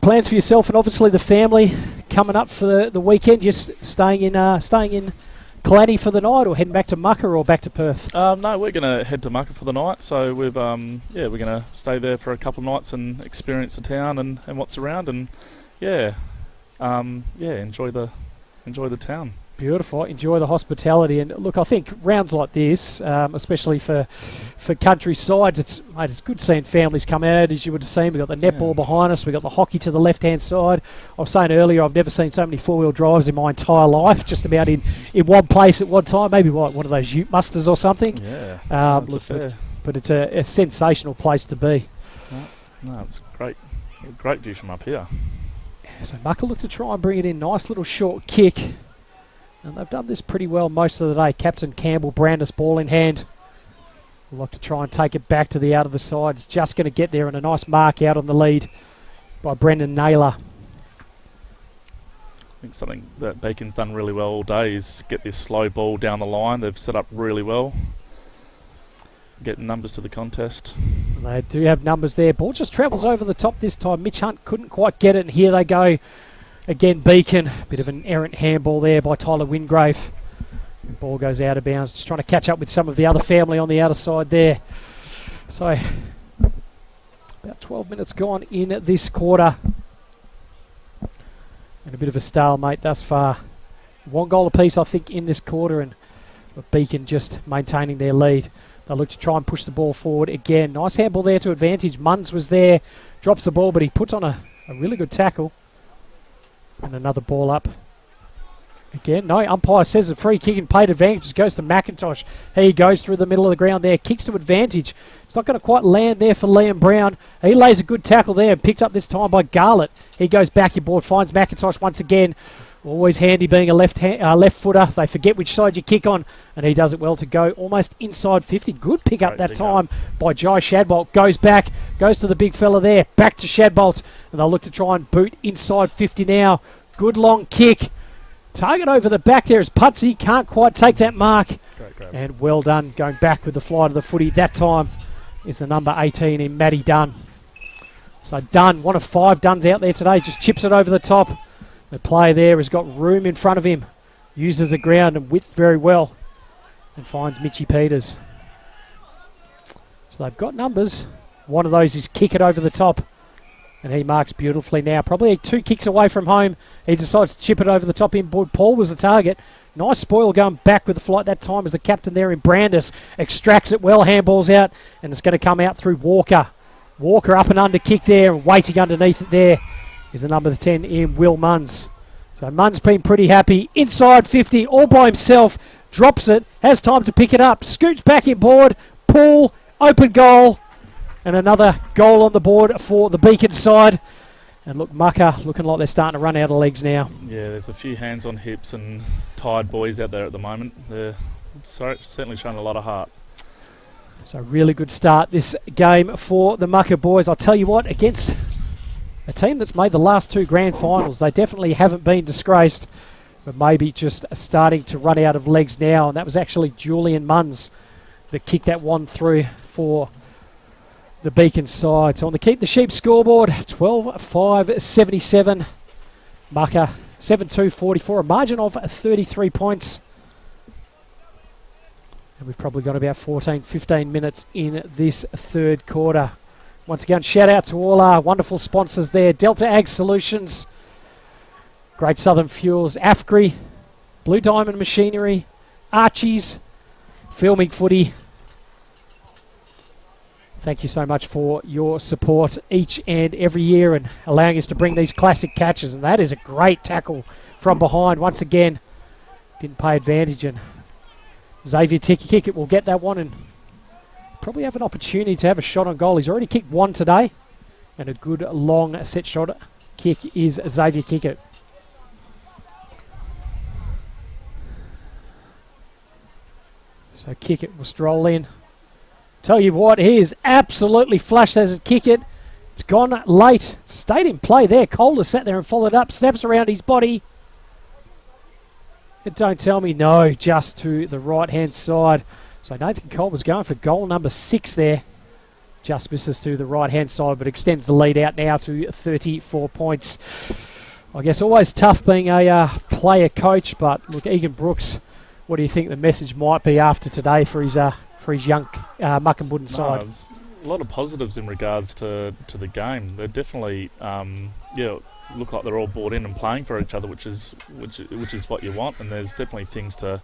Plans for yourself and obviously the family coming up for the weekend. Just staying in Kalani for the night, or heading back to Mucka or back to Perth? No, we're going to head to Mucka for the night. So we're going to stay there for a couple of nights and experience the town and what's around, and enjoy the town. Beautiful. Enjoy the hospitality, and look, I think rounds like this, especially for country sides, it's good seeing families come out. As you would have seen, we've got the netball behind us, we've got the hockey to the left hand side. I was saying earlier, I've never seen so many four-wheel drives in my entire life, just about in one place at one time. Maybe one of those ute musters or something. Yeah, but it's a sensational place to be. No, it's a great view from up here. So Mucka look to try and bring it in. Nice little short kick. And they've done this pretty well most of the day. Captain Campbell, Brandis, ball in hand. We'll look to try and take it back to the out of the sides. Just going to get there, and a nice mark out on the lead by Brendan Naylor. I think something that Beacon's done really well all day is get this slow ball down the line. They've set up really well. Getting numbers to the contest. They do have numbers there. Ball just travels over the top this time. Mitch Hunt couldn't quite get it, and here they go again. Beacon, bit of an errant handball there by Tyler Wingrave. The ball goes out of bounds, just trying to catch up with some of the other family on the outer side there. So about 12 minutes gone in this quarter, and a bit of a stalemate thus far. One goal apiece, I think, in this quarter, and Beacon just maintaining their lead. They look to try and push the ball forward again. Nice handball there to advantage. Munns was there, drops the ball, but he puts on a really good tackle. And another ball up. Again, no, umpire says a free kick and paid advantage. Goes to McIntosh. He goes through the middle of the ground there, kicks to advantage. It's not going to quite land there for Liam Brown. He lays a good tackle there, picked up this time by Garlett. He goes back inboard, finds McIntosh once again. Always handy being a left footer. They forget which side you kick on, and he does it well to go almost inside 50. Good pick up that time by Jai Shadbolt. Goes back, goes to the big fella there, back to Shadbolt, and they'll look to try and boot inside 50 now. Good long kick. Target over the back there is Putsy. Can't quite take that mark. Great grab. And well done going back with the flight of the footy. That time is the number 18 in Matty Dunn. So Dunn, one of 5 Dunns out there today, just chips it over the top. The player there has got room in front of him. Uses the ground and width very well. And finds Mitchy Peters. So they've got numbers. One of those is kick it over the top. And he marks beautifully now. Probably 2 kicks away from home. He decides to chip it over the top. Inboard Paul was the target. Nice spoil going back with the flight that time as the captain there in Brandis extracts it well, handballs out, and it's going to come out through Walker. Walker up and under kick there, and waiting underneath it there is the number 10 in Will Munns. So Munns been pretty happy. Inside 50, all by himself. Drops it, has time to pick it up. Scoots back inboard. Pull, open goal. And another goal on the board for the Beacon side. And look, Mucka looking like they're starting to run out of legs now. Yeah, there's a few hands on hips and tired boys out there at the moment. They're certainly showing a lot of heart. So really good start this game for the Mucka boys. I'll tell you what, against a team that's made the last 2 grand finals, they definitely haven't been disgraced, but maybe just starting to run out of legs now. And that was actually Julian Munns that kicked that one through for the Beacon side. So on the Keep the Sheep scoreboard, 12-5-77. Mucka 7-2-44, a margin of 33 points. And we've probably got about 14-15 minutes in this third quarter. Once again, shout out to all our wonderful sponsors there. Delta Ag Solutions, Great Southern Fuels, AFGRI, Blue Diamond Machinery, Archie's, Filming Footy. Thank you so much for your support each and every year and allowing us to bring these classic catches. And that is a great tackle from behind. Once again, didn't pay advantage, and Xavier Kickett will get that one and probably have an opportunity to have a shot on goal. He's already kicked one today, and a good long set shot kick is Xavier Kickett. So Kickett will stroll in. Tell you what, he is absolutely flushed as a Kickett. It's gone late. Stayed in play there. Calder sat there and followed up. Snaps around his body. Don't tell me no, just to the right-hand side. So Nathan Cole was going for goal number 6 there. Just misses to the right-hand side, but extends the lead out now to 34 points. I guess always tough being a player coach, but look, Egan Brooks, what do you think the message might be after today for his young Mukinbudin side? There's a lot of positives in regards to the game. They're definitely, look like they're all bought in and playing for each other, which is what you want. And there's definitely things to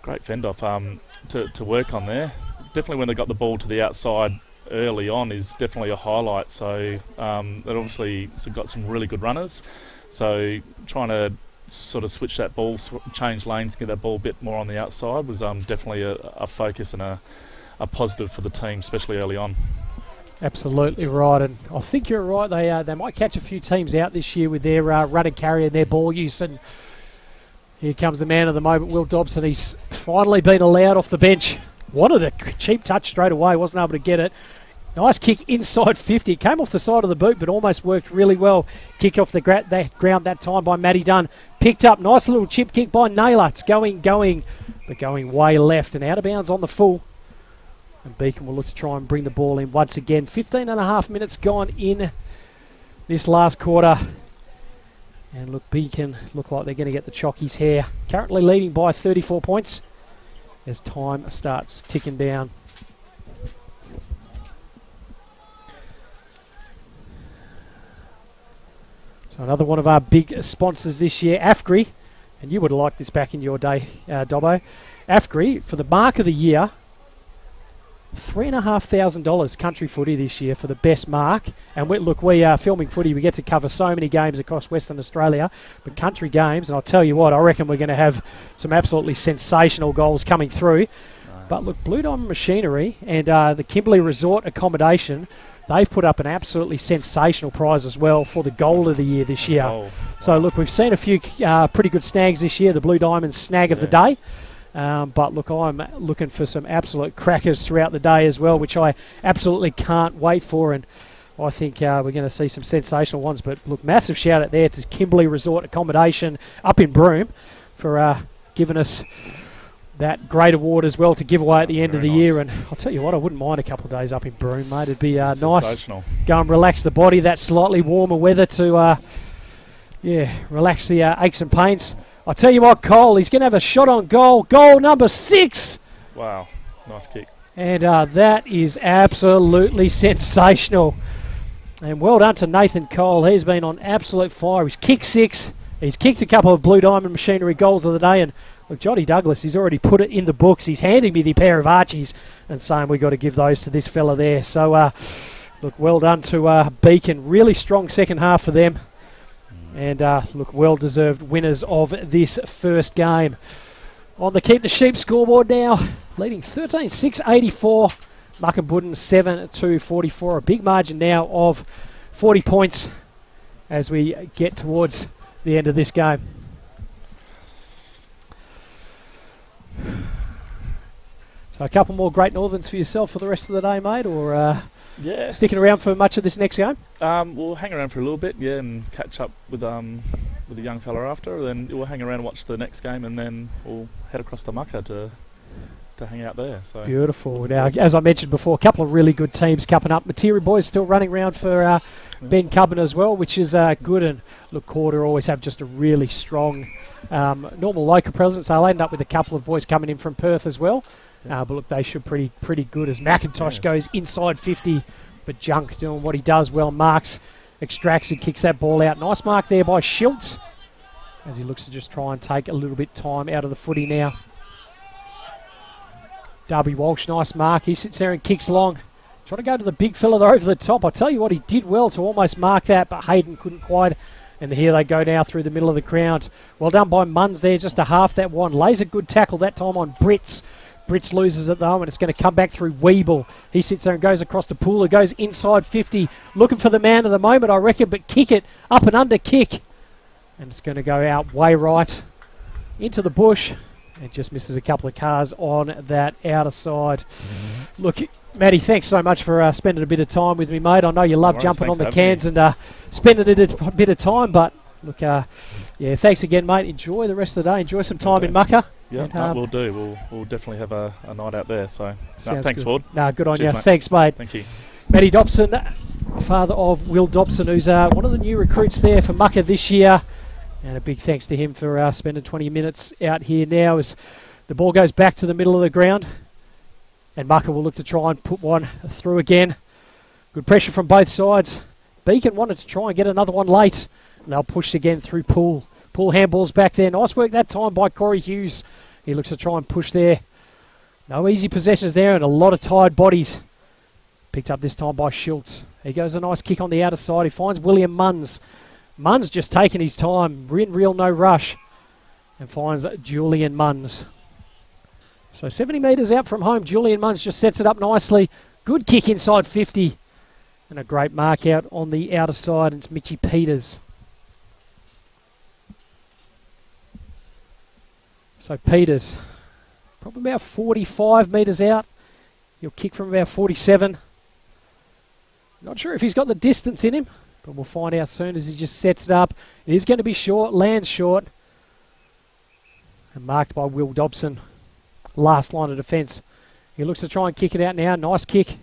great fend off to work on there. Definitely when they got the ball to the outside early on is definitely a highlight. So they obviously got some really good runners. So trying to sort of switch that ball, change lanes, get that ball a bit more on the outside was definitely a focus and a positive for the team, especially early on. Absolutely right, and I think you're right. They might catch a few teams out this year with their run and carry and their ball use. And here comes the man of the moment, Will Dobson. He's finally been allowed off the bench. Wanted a cheap touch straight away, wasn't able to get it. Nice kick inside 50. Came off the side of the boot, but almost worked really well. Kicked off the ground that time by Matty Dunn. Picked up, nice little chip kick by Naylor. It's going, but going way left and out of bounds on the full. And Beacon will look to try and bring the ball in once again. 15 and a half minutes gone in this last quarter. And look, Beacon look like they're going to get the chockies here. Currently leading by 34 points as time starts ticking down. So another one of our big sponsors this year, AFGRI. And you would have liked this back in your day, Dobbo. AFGRI, for the mark of the year, $3,500 country footy this year for the best mark. And we are filming footy. We get to cover so many games across Western Australia, but country games, and I'll tell you what, I reckon we're going to have some absolutely sensational goals coming through. But look, Blue Diamond Machinery and the Kimberley Resort Accommodation, they've put up an absolutely sensational prize as well for the goal of the year this year. Oh, wow. So look, we've seen a few pretty good snags this year. The Blue Diamond snag of the day. But look, I'm looking for some absolute crackers throughout the day as well, which I absolutely can't wait for. And I think we're going to see some sensational ones. But look, massive shout out there to Kimberley Resort Accommodation up in Broome for giving us that great award as well to give away at the end of the year. And I'll tell you what, I wouldn't mind a couple of days up in Broome, mate. It'd be nice. Go and relax the body, that slightly warmer weather to relax the aches and pains. I'll tell you what, Cole, he's going to have a shot on goal. Goal number 6. Wow, nice kick. And that is absolutely sensational. And well done to Nathan Cole. He's been on absolute fire. He's kicked 6. He's kicked a couple of Blue Diamond Machinery goals of the day. And look, Johnny Douglas, he's already put it in the books. He's handing me the pair of Archies and saying we've got to give those to this fella there. So, look, well done to Beacon. Really strong second half for them. And look, well-deserved winners of this first game. On the Keep the Sheep scoreboard now, leading 13-6-84. Mukinbudin 7-2-44. A big margin now of 40 points as we get towards the end of this game. So a couple more Great Northerns for yourself for the rest of the day, mate, or sticking around for much of this next game? We'll hang around for a little bit, and catch up with the young fella after. Then we'll hang around and watch the next game, and then we'll head across the Mucka to hang out there. So beautiful. Now, as I mentioned before, a couple of really good teams coming up. Materi Boys still running around for Ben Cubban as well, which is good. And look, Corder always have just a really strong normal local presence. They'll end up with a couple of boys coming in from Perth as well. But look, they should pretty good as McIntosh goes inside 50, but Junk doing what he does well. Marks extracts and kicks that ball out. Nice mark there by Schultz as he looks to just try and take a little bit time out of the footy now. Darby Walsh, nice mark. He sits there and kicks long. Trying to go to the big fella there over the top. I tell you what, he did well to almost mark that, but Hayden couldn't quite. And here they go now through the middle of the ground. Well done by Munns there, just to half that one. Lays a good tackle that time on Brits. Brits loses it though, and it's going to come back through Weeble. He sits there and goes across to Pooler, goes inside 50. Looking for the man of the moment, I reckon, but kick it. Up and under kick. And it's going to go out way right into the bush. It just misses a couple of cars on that outer side. Look, Matty, thanks so much for spending a bit of time with me, mate. I know you love jumping on the cans and spending a bit of time, but look, thanks again, mate. Enjoy the rest of the day. Enjoy some time in Mucka. Yeah, we'll do. We'll definitely have a night out there. So, thanks, Ford. Good on you. Mate. Thanks, mate. Thank you. Matty Dobson, father of Will Dobson, who's one of the new recruits there for Mucka this year. And a big thanks to him for spending 20 minutes out here now as the ball goes back to the middle of the ground. And Mucka will look to try and put one through again. Good pressure from both sides. Beacon wanted to try and get another one late. And they'll push again through Poole. Poole handballs back there. Nice work that time by Corey Hughes. He looks to try and push there. No easy possessions there and a lot of tired bodies. Picked up this time by Schultz. He goes a nice kick on the outer side. He finds William Munns. Munns just taking his time, real no rush, and finds Julian Munns. So 70 metres out from home, Julian Munns just sets it up nicely. Good kick inside 50, and a great mark out on the outer side. It's Mitchy Peters. So Peters, probably about 45 metres out. He'll kick from about 47. Not sure if he's got the distance in him, but we'll find out soon as he just sets it up. It is going to be short, lands short. And marked by Will Dobson. Last line of defence. He looks to try and kick it out now. Nice kick.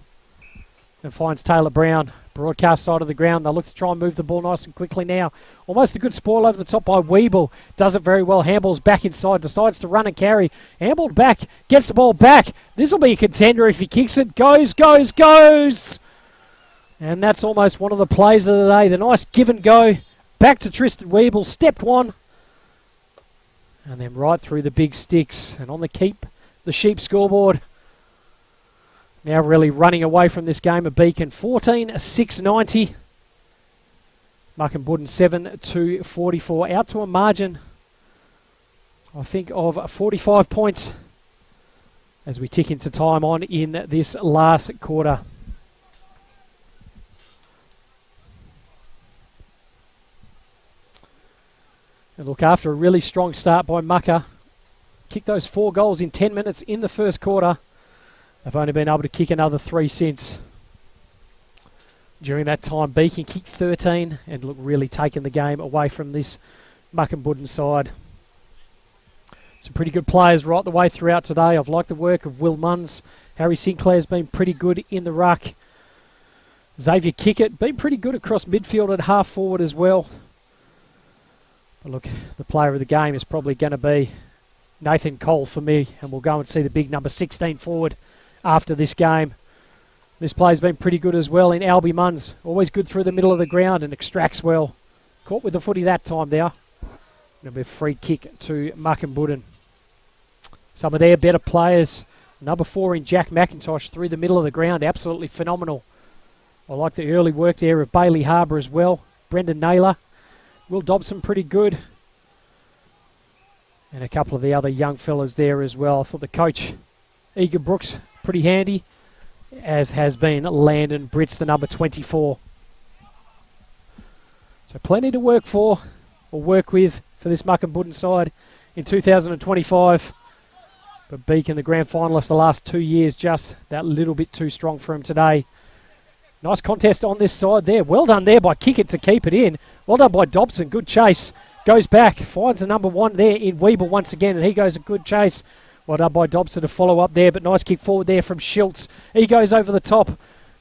And finds Taylor Brown. Broadcast side of the ground. They'll look to try and move the ball nice and quickly now. Almost a good spoil over the top by Weeble. Does it very well. Handballs back inside. Decides to run and carry. Handballed back. Gets the ball back. This will be a contender if he kicks it. Goes. And that's almost one of the plays of the day. The nice give and go. Back to Tristan Weeble. Stepped one. And then right through the big sticks. And on the Keep the Sheep scoreboard. Now really running away from this game of Beacon. 14-6-90. Mukinbudin 7-2-44. Out to a margin, I think, of 45 points as we tick into time on in this last quarter. And look, after a really strong start by Mucka, kicked those 4 goals in 10 minutes in the first quarter. They've only been able to kick another 3 since. During that time, Beacon kicked 13 and look really taking the game away from this Mukinbudin side. Some pretty good players right the way throughout today. I've liked the work of Will Munns. Harry Sinclair's been pretty good in the ruck. Xavier Kickett been pretty good across midfield and half forward as well. But look, the player of the game is probably going to be Nathan Cole for me, and we'll go and see the big number 16 forward after this game. This play's been pretty good as well in Albie Munns. Always good through the middle of the ground and extracts well. Caught with the footy that time there. Going to be a free kick to Mukinbudin. Some of their better players. Number 4 in Jack McIntosh through the middle of the ground. Absolutely phenomenal. I like the early work there of Bailey Harbour as well. Brendan Naylor. Will Dobson pretty good. And a couple of the other young fellas there as well. I thought the coach, Egan Brooks, pretty handy. As has been Landon Brits, the number 24. So plenty to work for, or work with, for this Mukinbudin side in 2025. But Beacon, the grand finalist the last 2 years, just that little bit too strong for him today. Nice contest on this side there. Well done there by Kickett to keep it in. Well done by Dobson. Good chase. Goes back. Finds the number 1 there in Weeble once again. And he goes a good chase. Well done by Dobson to follow up there. But nice kick forward there from Schultz. He goes over the top.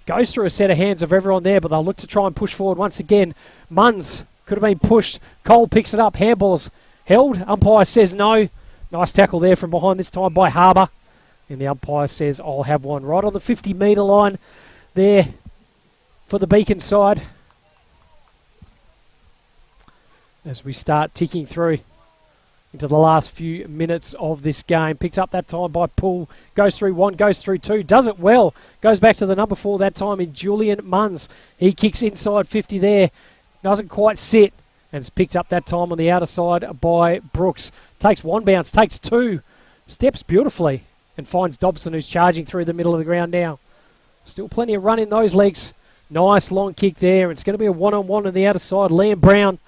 Goes through a set of hands of everyone there. But they'll look to try and push forward once again. Munns could have been pushed. Cole picks it up. Handballs held. Umpire says no. Nice tackle there from behind this time by Harbour. And the umpire says I'll have one. Right on the 50-metre line there for the Beacon side. As we start ticking through into the last few minutes of this game. Picked up that time by Poole. Goes through 1, goes through 2. Does it well. Goes back to the number 4 that time in Julian Munns. He kicks inside 50 there. Doesn't quite sit. And it's picked up that time on the outer side by Brooks. Takes 1 bounce. Takes 2. Steps beautifully. And finds Dobson, who's charging through the middle of the ground now. Still plenty of run in those legs. Nice long kick there. It's going to be a one-on-one on the outer side. Liam Brown.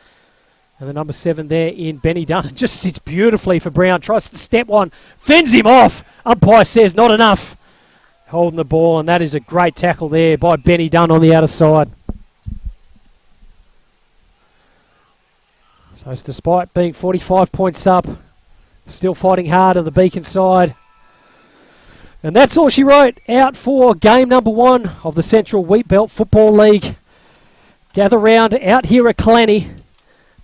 And the number 7 there in Benny Dunn. Just sits beautifully for Brown. Tries to step one. Fends him off. Umpire says not enough. Holding the ball. And that is a great tackle there by Benny Dunn on the outer side. So it's despite being 45 points up, still fighting hard on the Beacon side. And that's all she wrote out for game number 1 of the Central Wheatbelt Football League. Gather round out here at Kalani.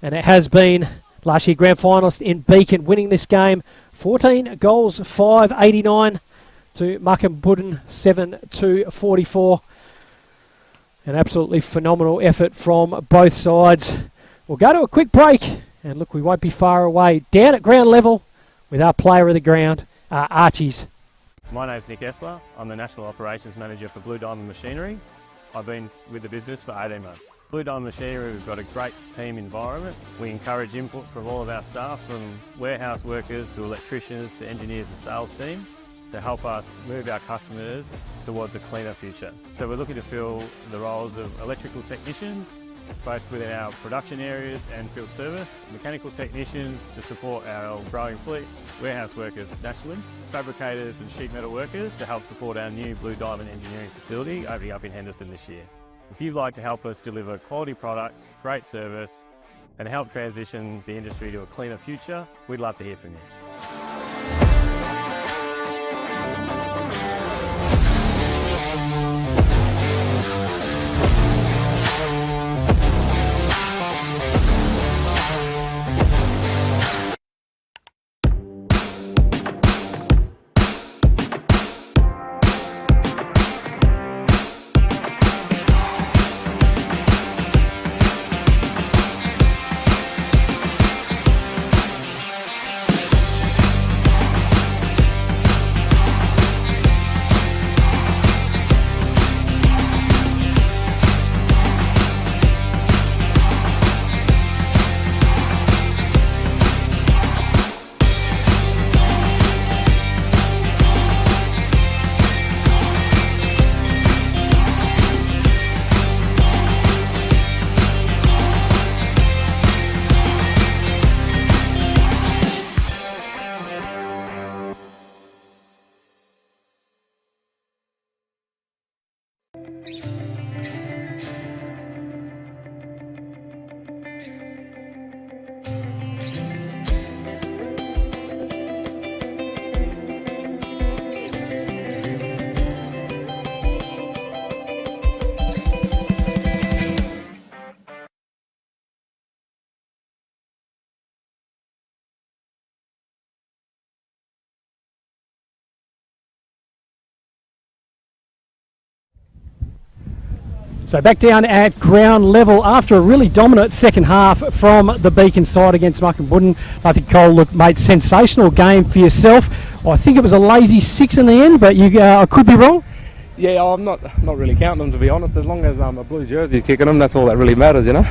And it has been last year grand finalist in Beacon winning this game. 14 goals, 589 to Mukinbudin, 7-44. An absolutely phenomenal effort from both sides. We'll go to a quick break. And look, we won't be far away. Down at ground level with our player of the ground, Archie's. My name's Nick Essler. I'm the National Operations Manager for Blue Diamond Machinery. I've been with the business for 18 months. Blue Diamond Machinery, we've got a great team environment. We encourage input from all of our staff, from warehouse workers to electricians to engineers and sales team, to help us move our customers towards a cleaner future. So we're looking to fill the roles of electrical technicians, both within our production areas and field service, mechanical technicians to support our growing fleet, warehouse workers nationally, fabricators and sheet metal workers to help support our new Blue Diamond engineering facility opening up in Henderson this year. If you'd like to help us deliver quality products, great service and help transition the industry to a cleaner future, we'd love to hear from you. So back down at ground level after a really dominant second half from the Beacon side against Mukinbudin. I think Cole, look, mate, sensational game for yourself. I think it was a lazy 6 in the end, but I could be wrong. Yeah, I'm not really counting them, to be honest. As long as a blue jersey's kicking them, that's all that really matters, you know.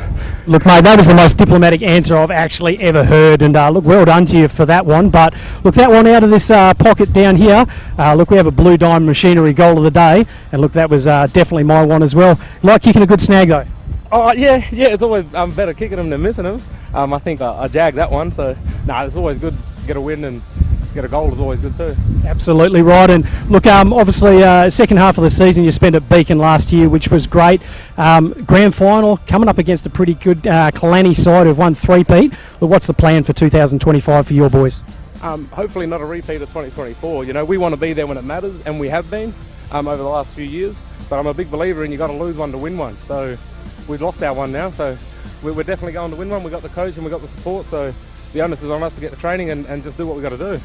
Look, mate, that was the most diplomatic answer I've actually ever heard, and look, well done to you for that one. But look, that one out of this pocket down here. Look, we have a Blue Diamond Machinery goal of the day, and look, that was definitely my one as well. Like kicking a good snag though. Oh yeah, it's always better kicking them than missing them. I think I jagged that one, so it's always good to get a win, and get a goal is always good too. Absolutely right. And look, obviously second half of the season you spent at Beacon last year, which was great. Grand final coming up against a pretty good Kalani side who've won 3-peat. But what's the plan for 2025 for your boys? Hopefully not a repeat of 2024. You know, we want to be there when it matters, and we have been over the last few years. But I'm a big believer in you got to lose one to win one. So we've lost our one now, so we're definitely going to win one. We've got the coach and we've got the support, so the onus is on us to get the training and just do what we've got to do.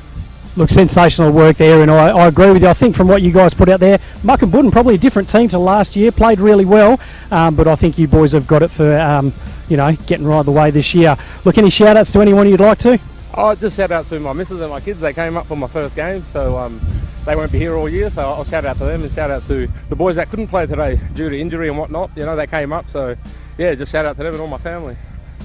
Look, sensational work there, and I agree with you. I think from what you guys put out there, Mukinbudin probably a different team to last year, played really well, but I think you boys have got it for, getting right the way this year. Look, any shout-outs to anyone you'd like to? Oh, just shout out to my missus and my kids. They came up for my first game, so they won't be here all year, so I'll shout out to them, and shout out to the boys that couldn't play today due to injury and whatnot. You know, they came up, so yeah, just shout out to them and all my family.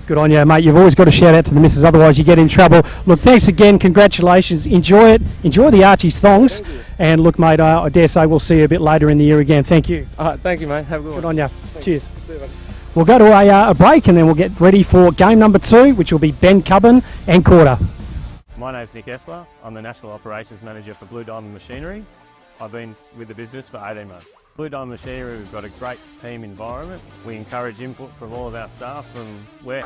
Good on you, mate. You've always got to shout out to the missus, otherwise you get in trouble. Look, thanks again. Congratulations. Enjoy it. Enjoy the Archie's thongs. And look, mate, I dare say we'll see you a bit later in the year again. Thank you. All right, thank you, mate. Have a good one. Good on you. Thanks. Cheers. See you, buddy. We'll go to a break, and then we'll get ready for game number 2, which will be Ben Cubbin and Quarter. My name's Nick Essler. I'm the National Operations Manager for Blue Diamond Machinery. I've been with the business for 18 months. Blue Diamond Machinery, we've got a great team environment. We encourage input from all of our staff from where...